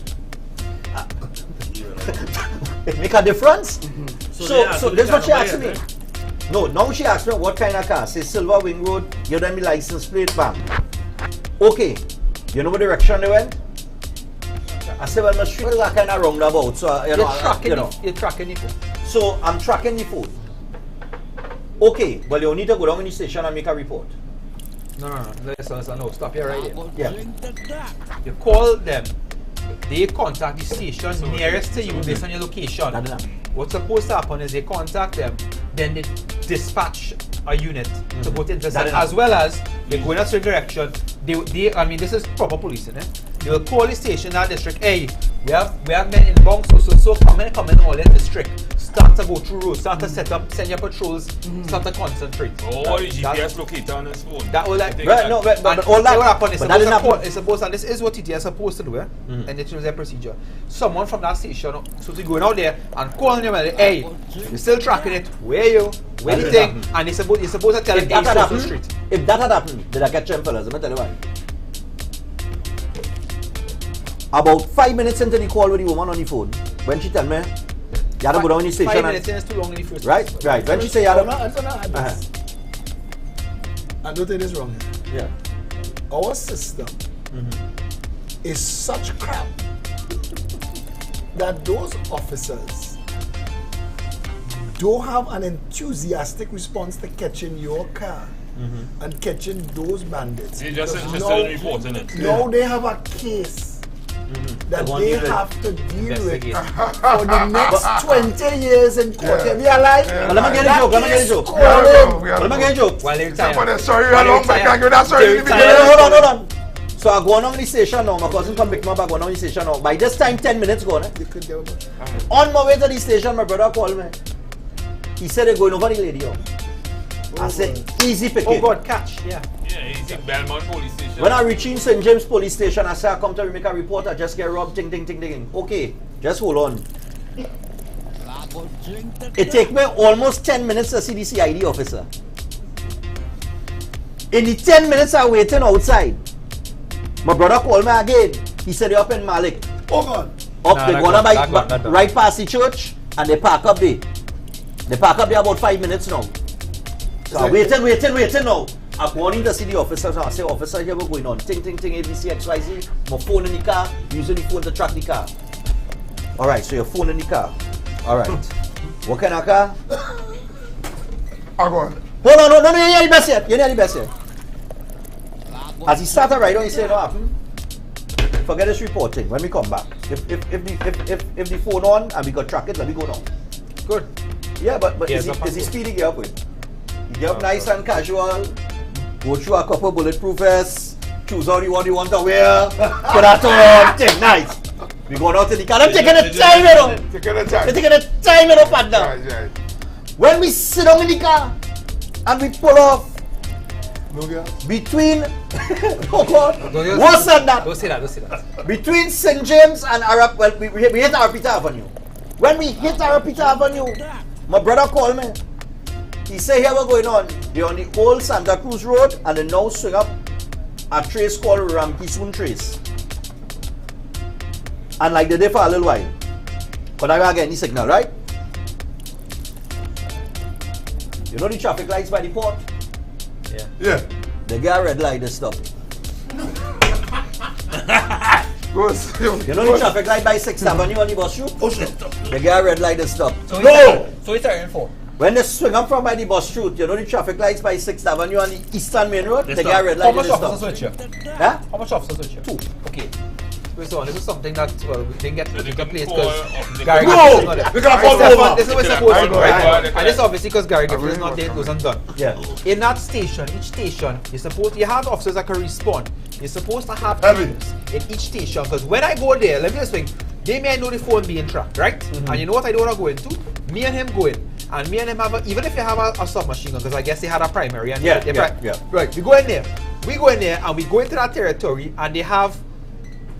E: It make a difference? So this is what she asked me. No, now she asked me what kind of car. Say Silver Wing Road, give them the license plate, bam. Okay, you know what direction they went? I said, well, my street is a kind of roundabout, so you're tracking the phone. So I'm tracking the phone. Okay, well, you need to go down in the station and make a report.
D: No, listen, no, stop here right here.
E: Yeah.
D: You call them, they contact the station nearest to you based on your location. What's supposed to happen is they contact them, then they dispatch a unit to go to intercept, as well as they go in a certain direction. I mean, this is proper policing, eh? They will call the station, that district, hey, we have men in bunks, so come in all in district. Start to go through roads, start to set up, send your patrols, start to concentrate.
I: Oh, the GPS locator on his phone.
D: That will like,
E: right, no, but all that
D: happen.
E: It's
D: supposed, and this is what it is supposed to do, and it is their procedure. Someone from that station, so they're going out there and calling them, hey, you're still tracking it, where are you? Where the thing? And you're supposed to tell them, hey, street.
E: If that had happened, did I catch them fellas? Let me tell you why. About 5 minutes into the call with the woman on the phone, when she tell me, you have to go down in the station.
D: 5 minutes in is too long in the first
E: right. When she say you have to...
C: I don't think this wrong.
E: Yeah.
C: Our system is such crap that those officers don't have an enthusiastic response to catching your car and catching those bandits.
I: They just interested in reporting it.
C: Now they have a case that they have to deal with for the next 20 years in court. Yeah. Be alive?
E: Yeah. Let me get a joke. Let me get a joke.
H: Well, sorry, long back. I go that sorry.
E: Hold on. So I go on the station now. My cousin come pick me up. I go on the station now. By this time, 10 minutes gone. On my way to the station, my brother called me. He said they're going over the lady. I said, easy picking.
D: Oh God, catch, yeah.
I: Yeah, easy. Belmont Police Station.
E: When I reach in St. James Police Station, I say, I come to make a report, I just get robbed, ting, ting, ting, ting. Okay, just hold on. It take me almost 10 minutes to see the CID officer. In the 10 minutes I waiting outside, my brother called me again. He said, you're up in Malik.
F: Oh God.
E: Up, they gonna by right past the church, and they park up there. They park up there about 5 minutes now. So I'm waiting now. I'm warning to see the officers. I say, officer, here what's going on? Ting, ting, ting, ABC, XYZ. My phone in the car. Using the phone to track the car. Alright, so your phone in the car. Alright. What kind of car?
H: I go on.
E: Hold on, no, you're the best yet. You're not the best yet. As he started right on, he said, what happened? Forget this reporting when we come back. If the phone on and we got track it, let me go now.
D: Good.
E: Yeah, but is he speeding you up with? You get up nice and casual, go through a couple bulletproof vests, choose all the one you want to wear, put that on, take nice. We going out to the car. I'm taking the time, you know. We're taking the time, you know, partner.
H: Right.
E: When we sit down in the car and we pull off between oh God, worse than that.
D: Don't say that.
E: Between St. James and Arab, well, we hit Arapita Avenue. When we hit Arapita Avenue, my brother called me. He said, here what's going on. They're on the old Santa Cruz Road and they now swing up a trace called Ramkisoon Trace. And like they did for a little while. But I gotta get any signal, right? You know the traffic lights by the port?
F: Yeah.
E: They get a red light, they stop. You know the traffic light by 6th Avenue on the bus route?
F: Oh shit.
E: They get a red light, they stop.
J: So it's turning for.
E: When they swing up from by the bus route, you know the traffic lights by 6th Avenue on the Eastern Main Road? They get a red light,
J: How much
E: they stop.
J: officers switch here?
E: Huh?
J: How much officers switch here?
E: 2.
J: Okay.
D: So this is something that we didn't get to
I: They
D: the
I: can
D: place
I: call
D: because
I: of-
D: Gary
F: No!
D: Gifford is not there.
F: They can
D: Alright,
F: call
D: Stephan,
F: over.
D: this is where it's supposed to go,
I: Right.
D: right? And this obviously because Gary Gifford is not there, it wasn't done.
E: Yeah.
D: In that station, each station, you have officers that can respond. You're supposed to have
F: Heavy.
D: teams in each station because when I go there, let me just think, they may know the phone being tracked, right? And you know what I don't want to go into? Me and him go in. And me and him have even if you have a submachine gun, because I guess they had a primary and
E: Yeah.
D: Right, we go in there. We go in there and we go into that territory and they have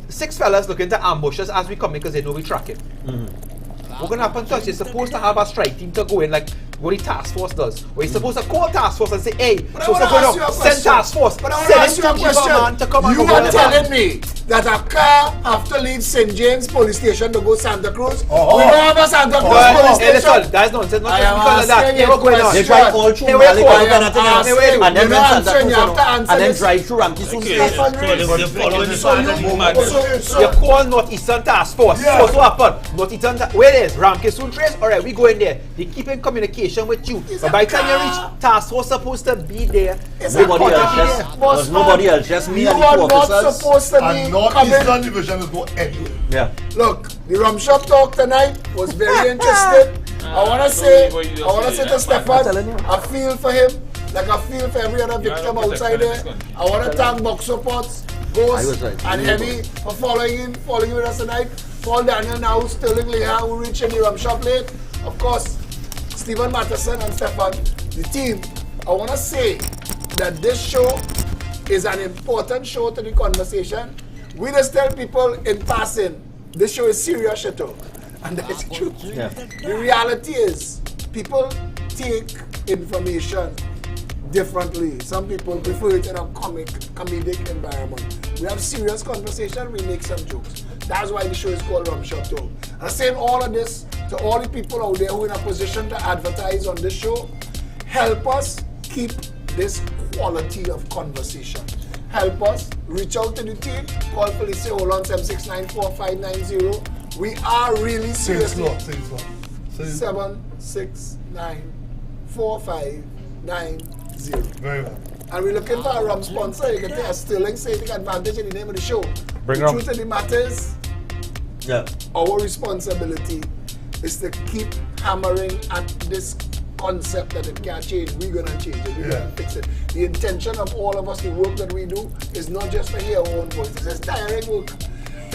D: 6 fellas looking to ambush us as we come in because they know we track it. What's going to happen to us? You're supposed to have a strike team to go in like what the task force does. Where you're supposed to call task force and say, hey,
C: But I
D: so
C: wanna
D: go
C: ask you a
D: down, send
C: question.
D: task force.
C: But I want to
D: Send
C: ask you a
D: him to give a man to come
C: question.
D: and
C: You
D: go
C: are
D: down.
C: telling me that a car have to leave St. James Police Station to go Santa Cruz?
F: Oh.
C: We don't have a Santa Cruz
D: Well,
C: Police
D: hey,
C: Station.
D: listen, that's nonsense. Not
C: I
D: just
C: am
D: because of that.
C: asking
D: Hey,
C: you
D: what's going on?
E: They
C: question.
E: drive all through
D: Hey, wait,
E: Malik,
D: wait,
E: all nothing
C: I'm
E: else,
C: asking.
E: and then
C: You're
E: run
C: not
E: Santa
C: answering,
E: Cruz,
C: you have to answer
E: and then
C: this.
E: drive through Ramkisoon
A: Okay,
E: Trace.
C: Stephan
A: so
C: Reis.
A: they're following the
C: So
A: pattern.
D: You call Northeastern Task Force.
C: Yeah.
D: So what happened? Northeastern where it is? Ramkisoon Trace? Alright, we go in there. They keep in communication with you.
C: It's
D: But
C: a
D: by the time you
C: car.
D: reach Task Force supposed to be there.
C: It's
E: Nobody
C: a
E: else,
C: car.
E: just
C: Boss
E: was
C: man,
E: nobody else, just me
C: you
E: and the
C: are
E: 2
C: not
E: officers.
C: supposed to be
F: And
C: coming.
F: Northeastern Division is going anywhere.
E: Yeah.
C: Look, the rum shop talk tonight was very interesting. I wanna say to Stephan, I feel for him, like I feel for every other victim outside there. I wanna thank Boxer Potts, Ghost, and Heavy for following with us tonight. Paul Daniel now, Sterling Leha, who reached in the rum shop late. Of course, Stephen Matterson and Stephan, the team. I wanna say that this show is an important show to the conversation. We just tell people in passing, this show is serious shit talk. And that is true.
E: Yeah.
C: The reality is, people take information differently. Some people prefer it in a comedic environment. We have serious conversation, we make some jokes. That's why the show is called Rum Shop Talk. I'm saying all of this to all the people out there who are in a position to advertise on this show. Help us keep this quality of conversation. Help us reach out to the team. Call police, say, hold on, 7694590. We are really seriously. 7694590.
F: Very well.
C: And we're looking for a rum sponsor. You can take a Sterling, say, take advantage of the name of the show.
D: Bring
C: the
D: rum.
C: truth of the matter is,
E: Yeah.
C: our responsibility is to keep hammering at this concept that it can't change. We're gonna change it. We're gonna fix it. The intention of all of us, the work that we do, is not just to hear our own voices. It's direct work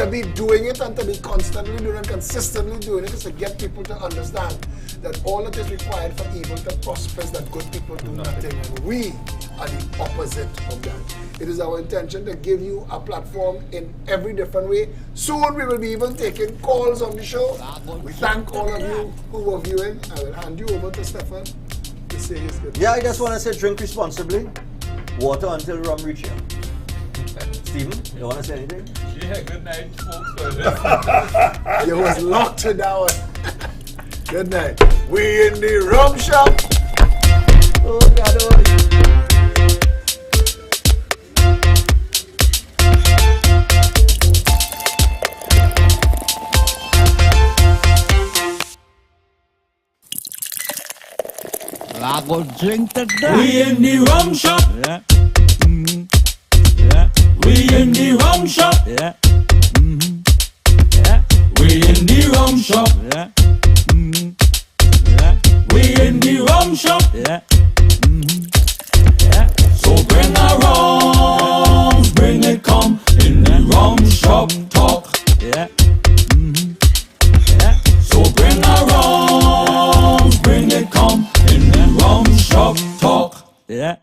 C: to be doing it and to be constantly doing it, consistently doing it is to get people to understand that all that is required for evil to prosper is that good people do nothing, and we are the opposite of that. It is our intention to give you a platform in every different way. Soon we will be even taking calls on the show. We thank all of you who were viewing. I will hand you over to Stephan to say his goodbye.
E: Yeah, I just want to say drink responsibly. Water until rum reach you. Stephen, you want to say anything?
I: Yeah, good night, folks.
C: You was locked down. Good night. We in the rum shop.
E: Oh, God,
B: I go drink today. We in the rum shop. Yeah. Yeah. We in the rum shop. Yeah. Yeah. We in the rum shop. Yeah. Yeah. We in the rum shop. Yeah. Yeah. So bring a rum, bring it come in the rum shop talk. Yeah. Yeah. So bring a rum, bring it come in the rum shop talk. Yeah.